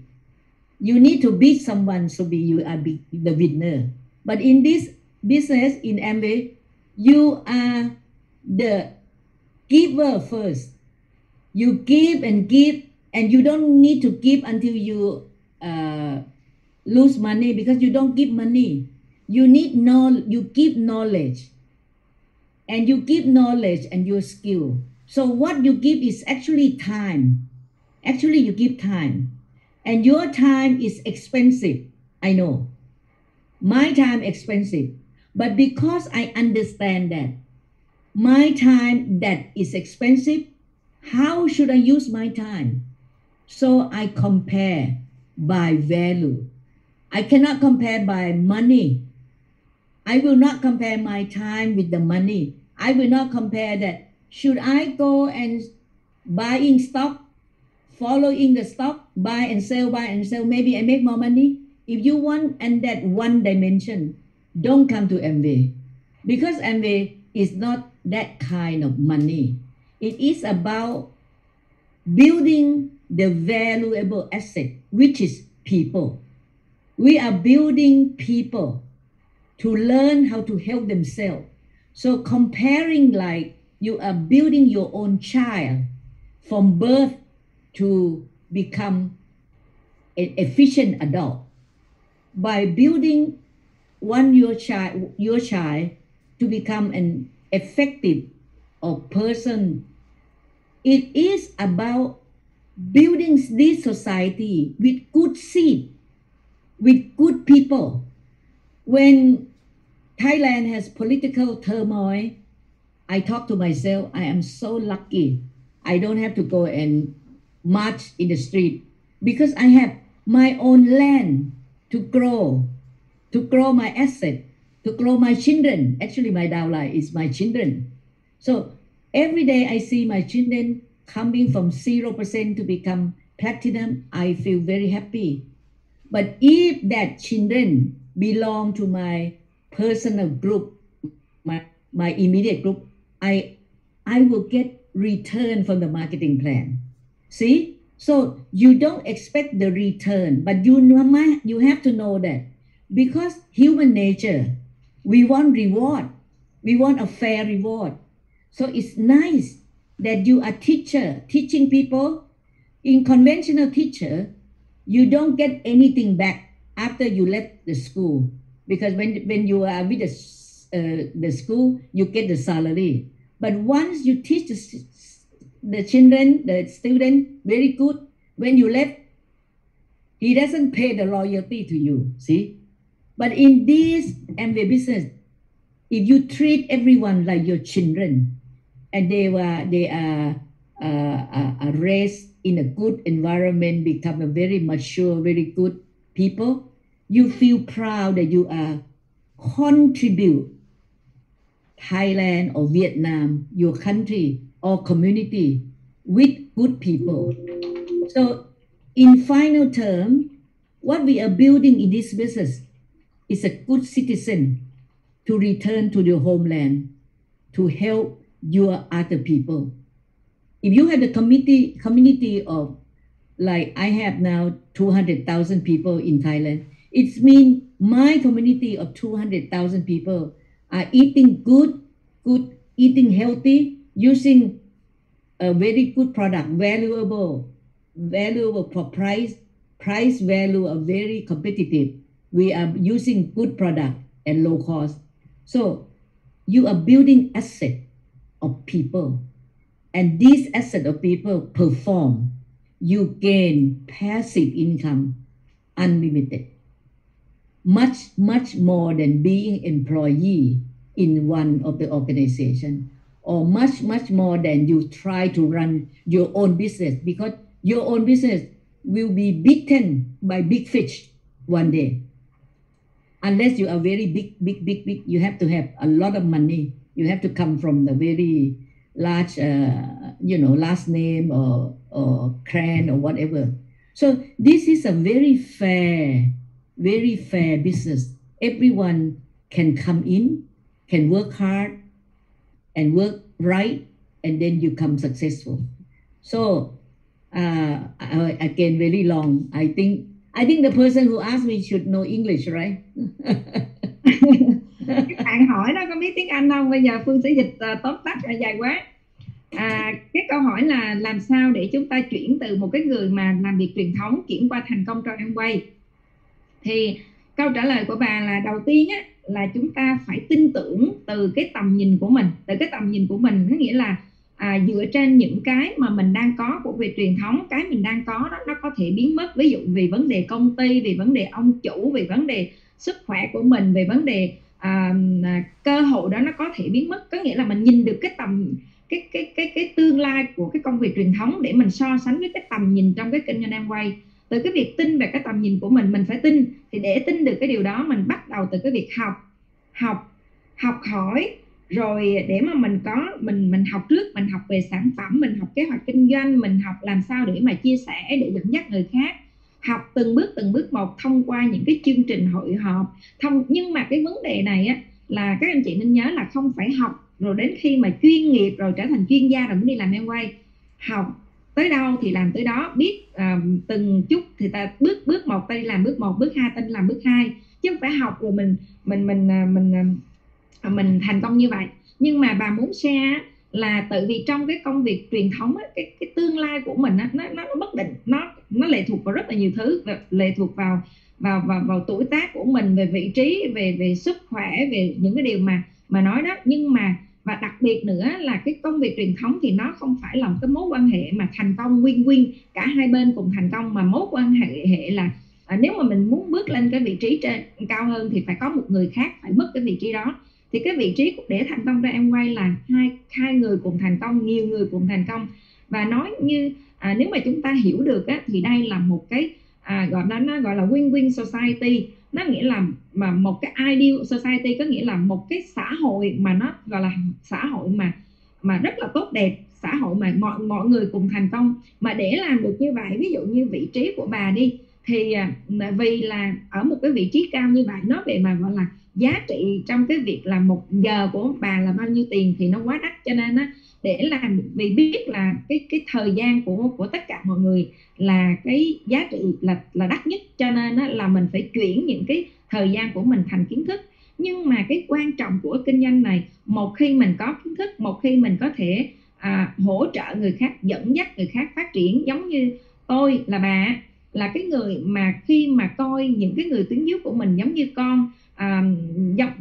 You need to beat someone so you are the winner. But in this business in Amway, you are the giver first. You give, and you don't need to give until you lose money, because you don't give money. You give knowledge, and you give knowledge and your skill. So what you give is actually time. Actually, you give time, and your time is expensive. I know my time expensive, but because I understand that my time that is expensive, how should I use my time? So I compare by value. I cannot compare by money. I will not compare my time with the money. I will not compare that. Should I go and buying stock, following the stock, buy and sell, maybe I make more money? If you want and that one dimension, don't come to Amway, because Amway is not that kind of money. It is about building the valuable asset, which is people. We are building people to learn how to help themselves. So comparing, like you are building your own child from birth to become an efficient adult. By building your child to become an effective person, it is about building this society with good seed, with good people. When Thailand has political turmoil, I talk to myself, I am so lucky. I don't have to go and march in the street, because I have my own land to grow my asset, to grow my children. Actually, my downline is my children. So every day I see my children coming from 0% to become platinum. I feel very happy. But if that children belong to my personal group, my immediate group, I will get return from the marketing plan. See? So you don't expect the return, but you have to know that because human nature, we want reward. We want a fair reward. So it's nice that you are teacher, teaching people. In conventional teacher, you don't get anything back after you left the school, because when you are with the school, you get the salary. But once you teach the children, the student, very good, when you left, he doesn't pay the loyalty to you, see? But in this Amway business, if you treat everyone like your children, and they are raised in a good environment, become a very mature, very good people, you feel proud that you are contribute Thailand or Vietnam, your country or community with good people. So in final term, what we are building in this business is a good citizen to return to your homeland to help your other people. If you have a community of, like I have now 200,000 people in Thailand, it means my community of 200,000 people are eating good, eating healthy, using a very good product, valuable for price value are very competitive. We are using good product and low cost. So you are building asset of people, and this asset of people perform. You gain passive income, unlimited, much more than being employee in one of the organization, or much more than you try to run your own business, because your own business will be beaten by big fish one day. Unless you are very big, you have to have a lot of money. You have to come from the very large, last name or clan or whatever. So this is a very fair business. Everyone can come in, can work hard and work right, and then you come successful. So again, very long. I think the person who asked me should know English, right? Các bạn hỏi đó có biết tiếng Anh không? Bây giờ Phương sẽ dịch tóm tắt là dài quá. Cái câu hỏi là làm sao để chúng ta chuyển từ một cái người mà làm việc truyền thống chuyển qua thành công trong Amway. Thì câu trả lời của bà là đầu tiên á, là chúng ta phải tin tưởng từ cái tầm nhìn của mình. Từ cái tầm nhìn của mình có nghĩa là dựa trên những cái mà mình đang có của việc truyền thống, cái mình đang có đó nó có thể biến mất. Ví dụ vì vấn đề công ty, vì vấn đề ông chủ, vì vấn đề sức khỏe của mình, về vấn đề cơ hội đó nó có thể biến mất. Có nghĩa là mình nhìn được cái tầm cái tương lai của cái công việc truyền thống để mình so sánh với cái tầm nhìn trong cái kinh doanh Amway. Từ cái việc tin về cái tầm nhìn của mình phải tin. Thì để tin được cái điều đó, mình bắt đầu từ cái việc học hỏi, rồi để mà mình học trước, mình học về sản phẩm, mình học kế hoạch kinh doanh, mình học làm sao để mà chia sẻ, để dẫn dắt người khác, học từng bước một thông qua những cái chương trình hội họp. Nhưng mà cái vấn đề này á, là các anh chị nên nhớ là không phải học rồi đến khi mà chuyên nghiệp rồi trở thành chuyên gia rồi mới đi làm Amway. Học tới đâu thì làm tới đó, biết từng chút thì ta bước một ta đi làm bước 1, bước 2 ta đi làm bước 2, chứ không phải học rồi mình thành công như vậy. Nhưng mà bà muốn share là tự vì trong cái công việc truyền thống á, cái tương lai của mình á, nó bất định, nó lệ thuộc vào rất là nhiều thứ, lệ thuộc vào tuổi tác của mình, về vị trí, về sức khỏe, về những cái điều mà nói đó. Nhưng mà và đặc biệt nữa là cái công việc truyền thống thì nó không phải là một cái mối quan hệ mà thành công win-win, cả hai bên cùng thành công, mà mối quan hệ là nếu mà mình muốn bước lên cái vị trí cao hơn thì phải có một người khác phải mất cái vị trí đó. Thì cái vị trí để thành công cho Amway là hai người cùng thành công, nhiều người cùng thành công. Và nói như nếu mà chúng ta hiểu được á, thì đây là một cái nó gọi là win-win society. Nó nghĩa là một cái ideal society, có nghĩa là một cái xã hội mà nó gọi là xã hội mà rất là tốt đẹp, xã hội mà mọi người cùng thành công. Mà để làm được như vậy, ví dụ như vị trí của bà đi, thì vì là ở một cái vị trí cao như vậy, nó về mà gọi là giá trị trong cái việc là 1 giờ của bà là bao nhiêu tiền thì nó quá đắt. Cho nên á, để làm, vì biết là cái thời gian của tất cả mọi người là cái giá trị là đắt nhất, cho nên á, là mình phải chuyển những cái thời gian của mình thành kiến thức. Nhưng mà cái quan trọng của kinh doanh này, một khi mình có kiến thức, một khi mình có thể hỗ trợ người khác, dẫn dắt người khác phát triển, giống như tôi là bà, là cái người mà khi mà coi những cái người tuyến dưới của mình giống như con,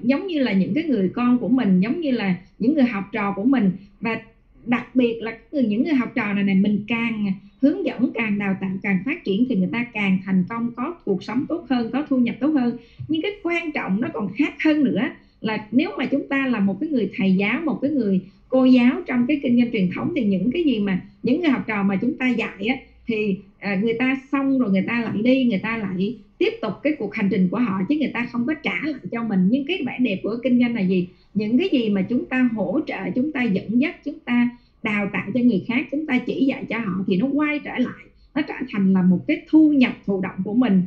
giống như là những cái người con của mình, giống như là những người học trò của mình. Và đặc biệt là những người học trò này mình càng hướng dẫn, càng đào tạo, càng phát triển thì người ta càng thành công, có cuộc sống tốt hơn, có thu nhập tốt hơn. Nhưng cái quan trọng nó còn khác hơn nữa là nếu mà chúng ta là một cái người thầy giáo, một cái người cô giáo trong cái kinh doanh truyền thống, thì những cái gì mà những người học trò mà chúng ta dạy á, thì người ta xong rồi người ta lại đi, người ta lại tiếp tục cái cuộc hành trình của họ, chứ người ta không có trả lại cho mình. Nhưng cái vẻ đẹp của kinh doanh là gì? Những cái gì mà chúng ta hỗ trợ, chúng ta dẫn dắt, chúng ta đào tạo cho người khác, chúng ta chỉ dạy cho họ, thì nó quay trở lại, nó trở thành là một cái thu nhập thụ động của mình.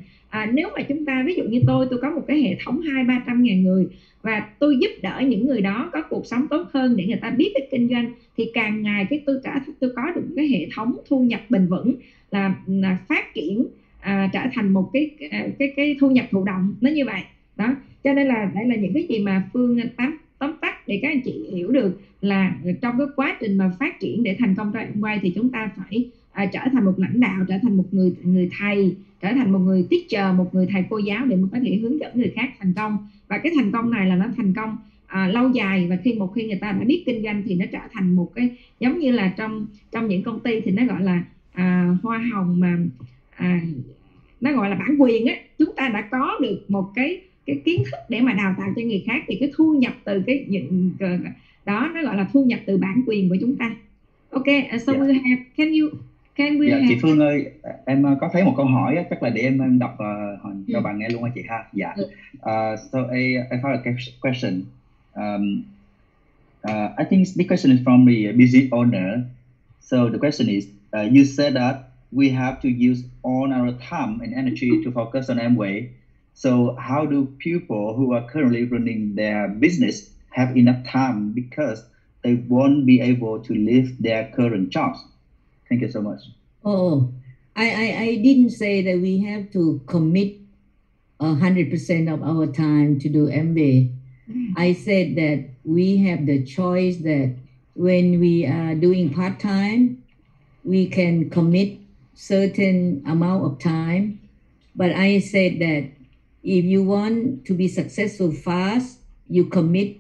Nếu mà chúng ta, ví dụ như tôi có một cái hệ thống 200-300 ngàn người, và tôi giúp đỡ những người đó có cuộc sống tốt hơn để người ta biết cái kinh doanh, thì càng ngày tôi có được một cái hệ thống thu nhập bền vững, là phát triển, trở thành một cái thu nhập thụ động, nó như vậy đó. Cho nên là đây là những cái gì mà Phương tóm tắt để các anh chị hiểu được, là trong cái quá trình mà phát triển để thành công trong Amway thì chúng ta phải trở thành một lãnh đạo, trở thành một người thầy, trở thành một người teacher, một người thầy cô giáo, để mà có thể hướng dẫn người khác thành công. Và cái thành công này là nó thành công lâu dài, và một khi người ta đã biết kinh doanh thì nó trở thành một cái, giống như là trong những công ty thì nó gọi là hoa hồng mà nó gọi là bản quyền á. Chúng ta đã có được một cái kiến thức để mà đào tạo cho người khác, thì cái thu nhập từ cái những đó nó gọi là thu nhập từ bản quyền của chúng ta. Ok, so we have, can we have... Chị Phương ơi, em có thấy một câu hỏi á, chắc là để em đọc cho bạn nghe luôn á chị ha. So I have a question. I think this question is from the business owner. So the question is, you said that we have to use all our time and energy to focus on Amway. So how do people who are currently running their business have enough time, because they won't be able to leave their current jobs? Thank you so much. Oh, I didn't say that we have to commit 100% of our time to do Amway. I said that we have the choice that when we are doing part-time, we can commit certain amount of time. But I said that if you want to be successful fast, you commit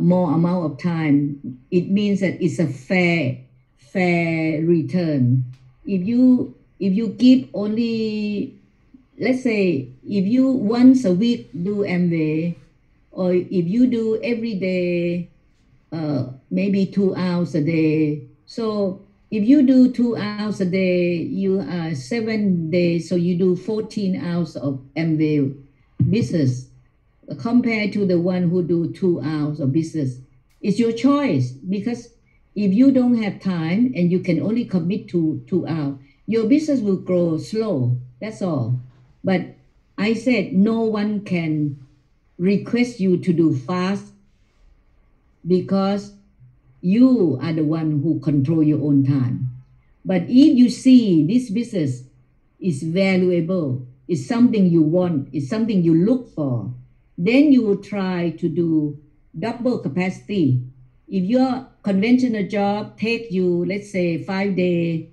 more amount of time. It means that it's a fair return. If you give only, let's say, if you once a week do Amway, or if you do every day, maybe 2 hours a day. So if you do 2 hours a day, you are 7 days, so you do 14 hours of Amway business compared to the one who do 2 hours of business. It's your choice, because if you don't have time and you can only commit to 2 hours, your business will grow slow. That's all. But I said no one can request you to do fast, because you are the one who control your own time. But if you see this business is valuable, it's something you want, it's something you look for, then you will try to do double capacity. If your conventional job take you, let's say 5 days,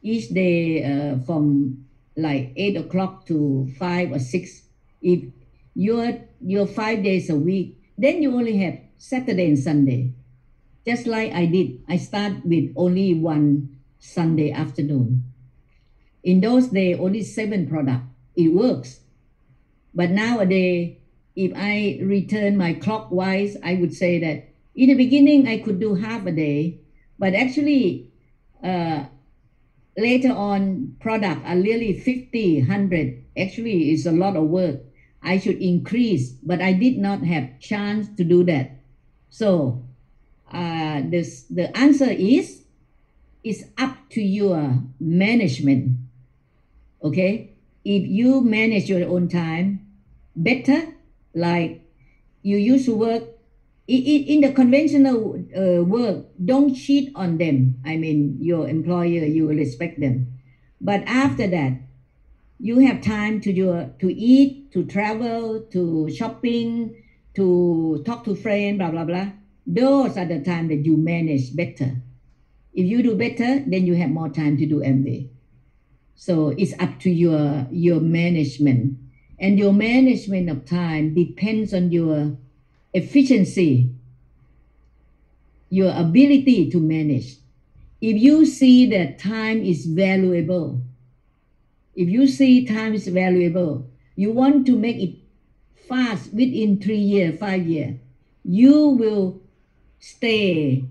each day from like 8 o'clock to 5 or 6, if you're 5 days a week, then you only have Saturday and Sunday. Just like I did, I start with only one Sunday afternoon. In those days, only 7 products. It works. But nowadays, if I return my clockwise, I would say that in the beginning, I could do half a day, but actually, later on, products are really 50, 100. Actually, it's a lot of work. I should increase, but I did not have chance to do that. So the answer is, it's up to your management. Okay, if you manage your own time better, like you used to work in the conventional work, don't cheat on them. I mean, your employer, you will respect them. But after that, you have time to eat, to travel, to shopping, to talk to friends, blah, blah, blah. Those are the time that you manage better. If you do better, then you have more time to do Amway. So it's up to your management. And your management of time depends on your efficiency, your ability to manage. If you see that time is valuable, you want to make it fast within 3 years, 5 years, you will stay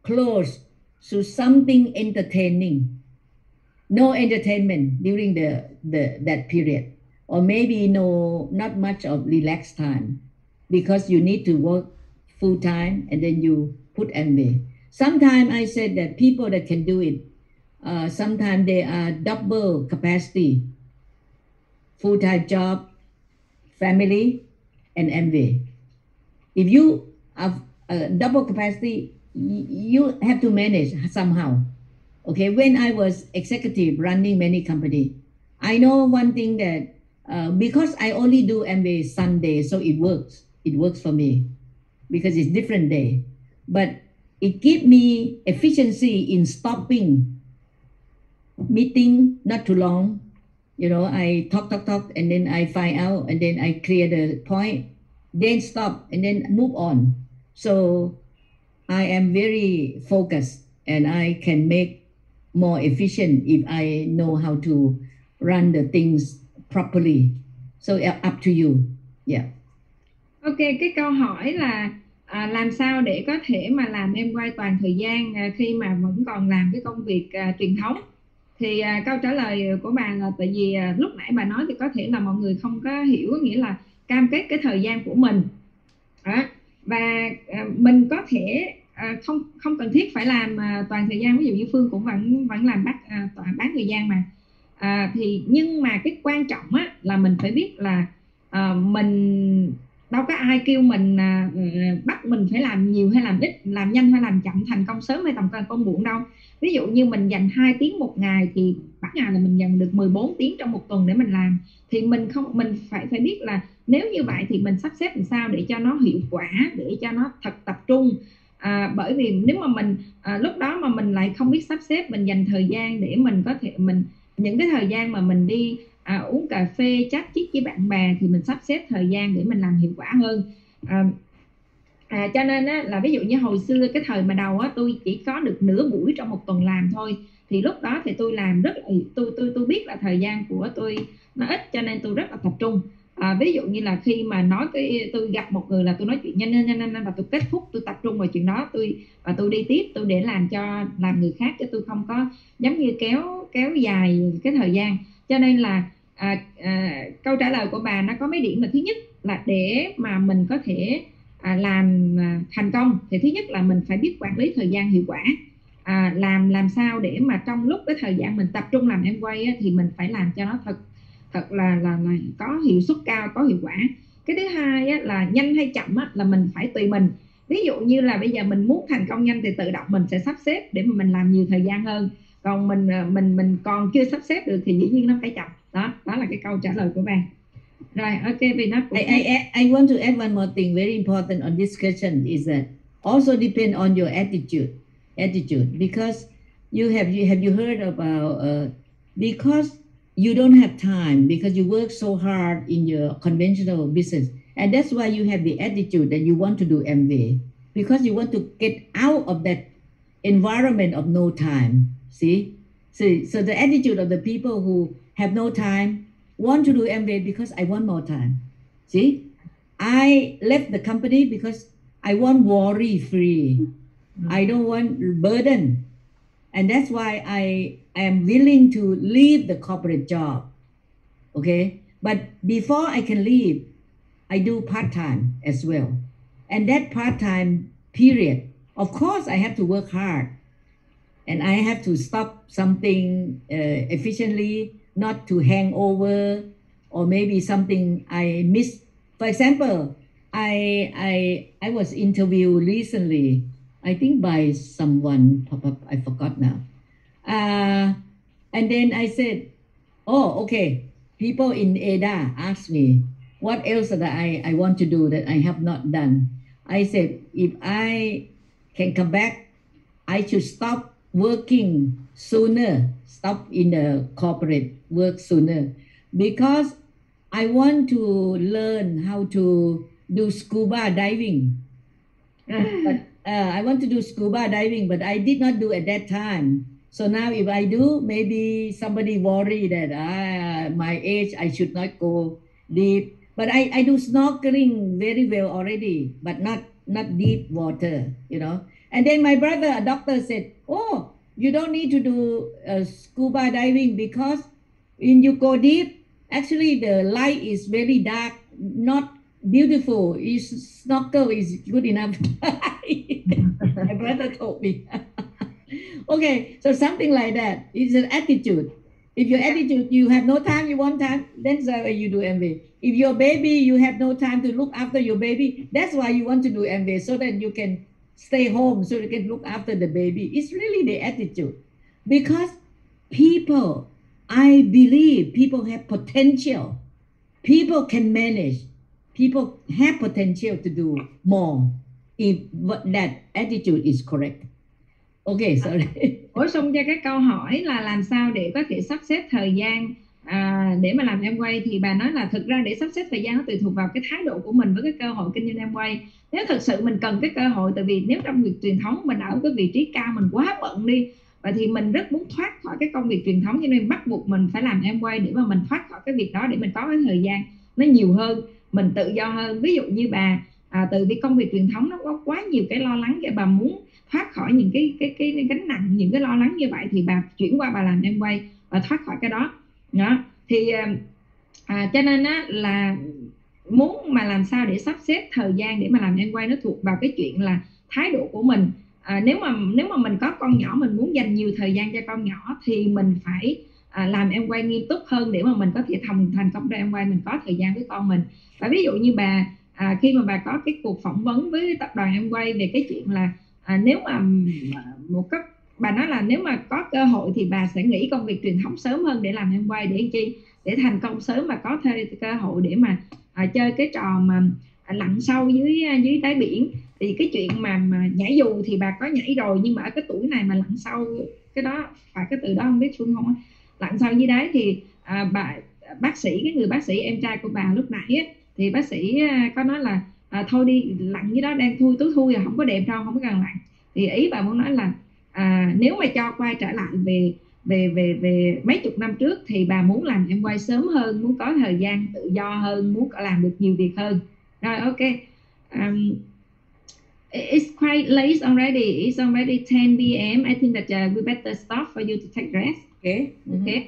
close to something entertaining. no entertainment during that period, or maybe not much of relaxed time, because you need to work full time and then you put MBA. Sometimes I said that people that can do it, sometimes they are double capacity, full-time job, family, and MBA. If you have a double capacity, you have to manage somehow. Okay, when I was executive running many companies, I know one thing that because I only do MBA Sunday, so it works. It works for me because it's different day. But it gives me efficiency in stopping meeting not too long. I talk, and then I find out, and then I clear the point, then stop, and then move on. So I am very focused, and I can make more efficient if I know how to run the things properly. So up to you. Yeah. Ok, cái câu hỏi là làm sao để có thể mà làm em quay toàn thời gian khi mà vẫn còn làm cái công việc truyền thống. Thì câu trả lời của bà là tại vì lúc nãy bà nói thì có thể là mọi người không có hiểu, nghĩa là cam kết cái thời gian của mình. Và mình có thể không cần thiết phải làm toàn thời gian, ví dụ như Phương cũng vẫn làm bán thời gian mà. Thì nhưng mà cái quan trọng á, là mình phải biết là mình đâu có ai kêu mình bắt mình phải làm nhiều hay làm ít, làm nhanh hay làm chậm, thành công sớm hay thành công muộn đâu. Ví dụ như mình dành 2 tiếng một ngày thì bắt ngày là mình dành được 14 tiếng trong một tuần để mình làm, thì mình phải biết là nếu như vậy thì mình sắp xếp làm sao để cho nó hiệu quả, để cho nó thật tập trung. Bởi vì nếu mà mình lúc đó mà mình lại không biết sắp xếp, mình dành thời gian để mình có thể những cái thời gian mà mình đi uống cà phê chat chít với bạn bè thì mình sắp xếp thời gian để mình làm hiệu quả hơn. Cho nên á, là ví dụ như hồi xưa cái thời mà đầu á, tôi chỉ có được nửa buổi trong một tuần làm thôi, thì lúc đó thì tôi làm rất là tôi biết là thời gian của tôi nó ít, cho nên tôi rất là tập trung. Ví dụ như là khi mà nói tôi gặp một người là tôi nói chuyện nhanh và tôi kết thúc, tôi tập trung vào chuyện đó, tôi đi tiếp, tôi để làm người khác, chứ tôi không có giống như kéo dài cái thời gian. Cho nên là câu trả lời của bà nó có mấy điểm. Là thứ nhất là để mà mình có thể làm thành công thì thứ nhất là mình phải biết quản lý thời gian hiệu quả. Làm sao để mà trong lúc cái thời gian mình tập trung làm em quay á, thì mình phải làm cho nó thật là có hiệu suất cao, có hiệu quả. Cái thứ hai á, là nhanh hay chậm á, là mình phải tùy mình. Ví dụ như là bây giờ mình muốn thành công nhanh thì tự động mình sẽ sắp xếp để mà mình làm nhiều thời gian hơn. Còn mình còn chưa sắp xếp được thì dĩ nhiên nó phải chậm. Đó là cái câu trả lời của bạn. Rồi, ok, vì nó I want to add one more thing very important on this question is that also depend on your attitude, because have you heard about because you don't have time, because you work so hard in your conventional business, and that's why you have the attitude that you want to do MBA, because you want to get out of that environment of no time. See, so the attitude of the people who have no time want to do MBA because I want more time. See, I left the company because I want worry free. I don't want burden, and that's why I am willing to leave the corporate job. Okay, but before I can leave, I do part-time as well, and that part-time period, of course, I have to work hard, and I have to stop something efficiently, not to hang over, or maybe something I missed. For example, I was interviewed recently, I think by someone, I forgot now. And then I said, oh, okay. People in ADA asked me, what else that I want to do that I have not done? I said, if I can come back, I should stop working sooner, stop in the corporate work sooner, because I want to learn how to do scuba diving. But I want to do scuba diving, but I did not do at that time. So now if I do, maybe somebody worry that my age, I should not go deep. But I do snorkeling very well already, but not deep water, And then my brother, a doctor, said, oh, you don't need to do scuba diving, because when you go deep, actually the light is very dark, not beautiful. Snorkel is good enough. My brother told me. Okay, so something like that. It's an attitude. If your attitude, you have no time, you want time, that's why you do MV. If your baby, you have no time to look after your baby, that's why you want to do MV, so that you can stay home, so you can look after the baby. It's really the attitude. Because people, I believe people have potential. People can manage. People have potential to do more if that attitude is correct. Okay, sorry. Bổ sung cho cái câu hỏi là làm sao để có thể sắp xếp thời gian để mà làm Amway, thì bà nói là thực ra để sắp xếp thời gian nó tùy thuộc vào cái thái độ của mình với cái cơ hội kinh doanh Amway. Nếu thực sự mình cần cái cơ hội, tại vì nếu trong việc truyền thống mình ở cái vị trí cao, mình quá bận đi, và thì mình rất muốn thoát khỏi cái công việc truyền thống, cho nên bắt buộc mình phải làm Amway để mà mình thoát khỏi cái việc đó, để mình có cái thời gian nó nhiều hơn, mình tự do hơn. Ví dụ như bà từ vì công việc truyền thống nó có quá nhiều cái lo lắng, để bà muốn thoát khỏi những cái gánh nặng, những cái lo lắng như vậy, thì bà chuyển qua bà làm Amway và thoát khỏi cái đó. Thì cho nên là muốn mà làm sao để sắp xếp thời gian để mà làm Amway, nó thuộc vào cái chuyện là thái độ của mình. Nếu mà mình có con nhỏ, mình muốn dành nhiều thời gian cho con nhỏ, thì mình phải làm Amway nghiêm túc hơn để mà mình có thể thành công trong Amway, mình có thời gian với con mình. Và ví dụ như bà khi mà bà có cái cuộc phỏng vấn với tập đoàn Amway về cái chuyện là nếu mà bà nói là nếu mà có cơ hội thì bà sẽ nghỉ công việc truyền thống sớm hơn để làm Amway, để chi, để thành công sớm và có thêm cơ hội để mà chơi cái trò mà lặn sâu dưới đáy biển. Thì cái chuyện mà nhảy dù thì bà có nhảy rồi, nhưng mà ở cái tuổi này mà lặn sâu, cái đó phải cái từ đó không biết Xuân không, lặn sâu dưới đáy thì cái người bác sĩ em trai của bà lúc nãy thì bác sĩ có nói là thôi đi lặn dưới đó đang thui rồi, không có đẹp đâu, không có cần lặn. Thì ý bà muốn nói là nếu mà cho quay trở lại về mấy chục năm trước, thì bà muốn làm Amway sớm hơn, muốn có thời gian tự do hơn, muốn làm được nhiều việc hơn. Rồi, ok. It's quite late already. It's already 10 p.m. I think that we better stop for you to take rest. Okay. Okay.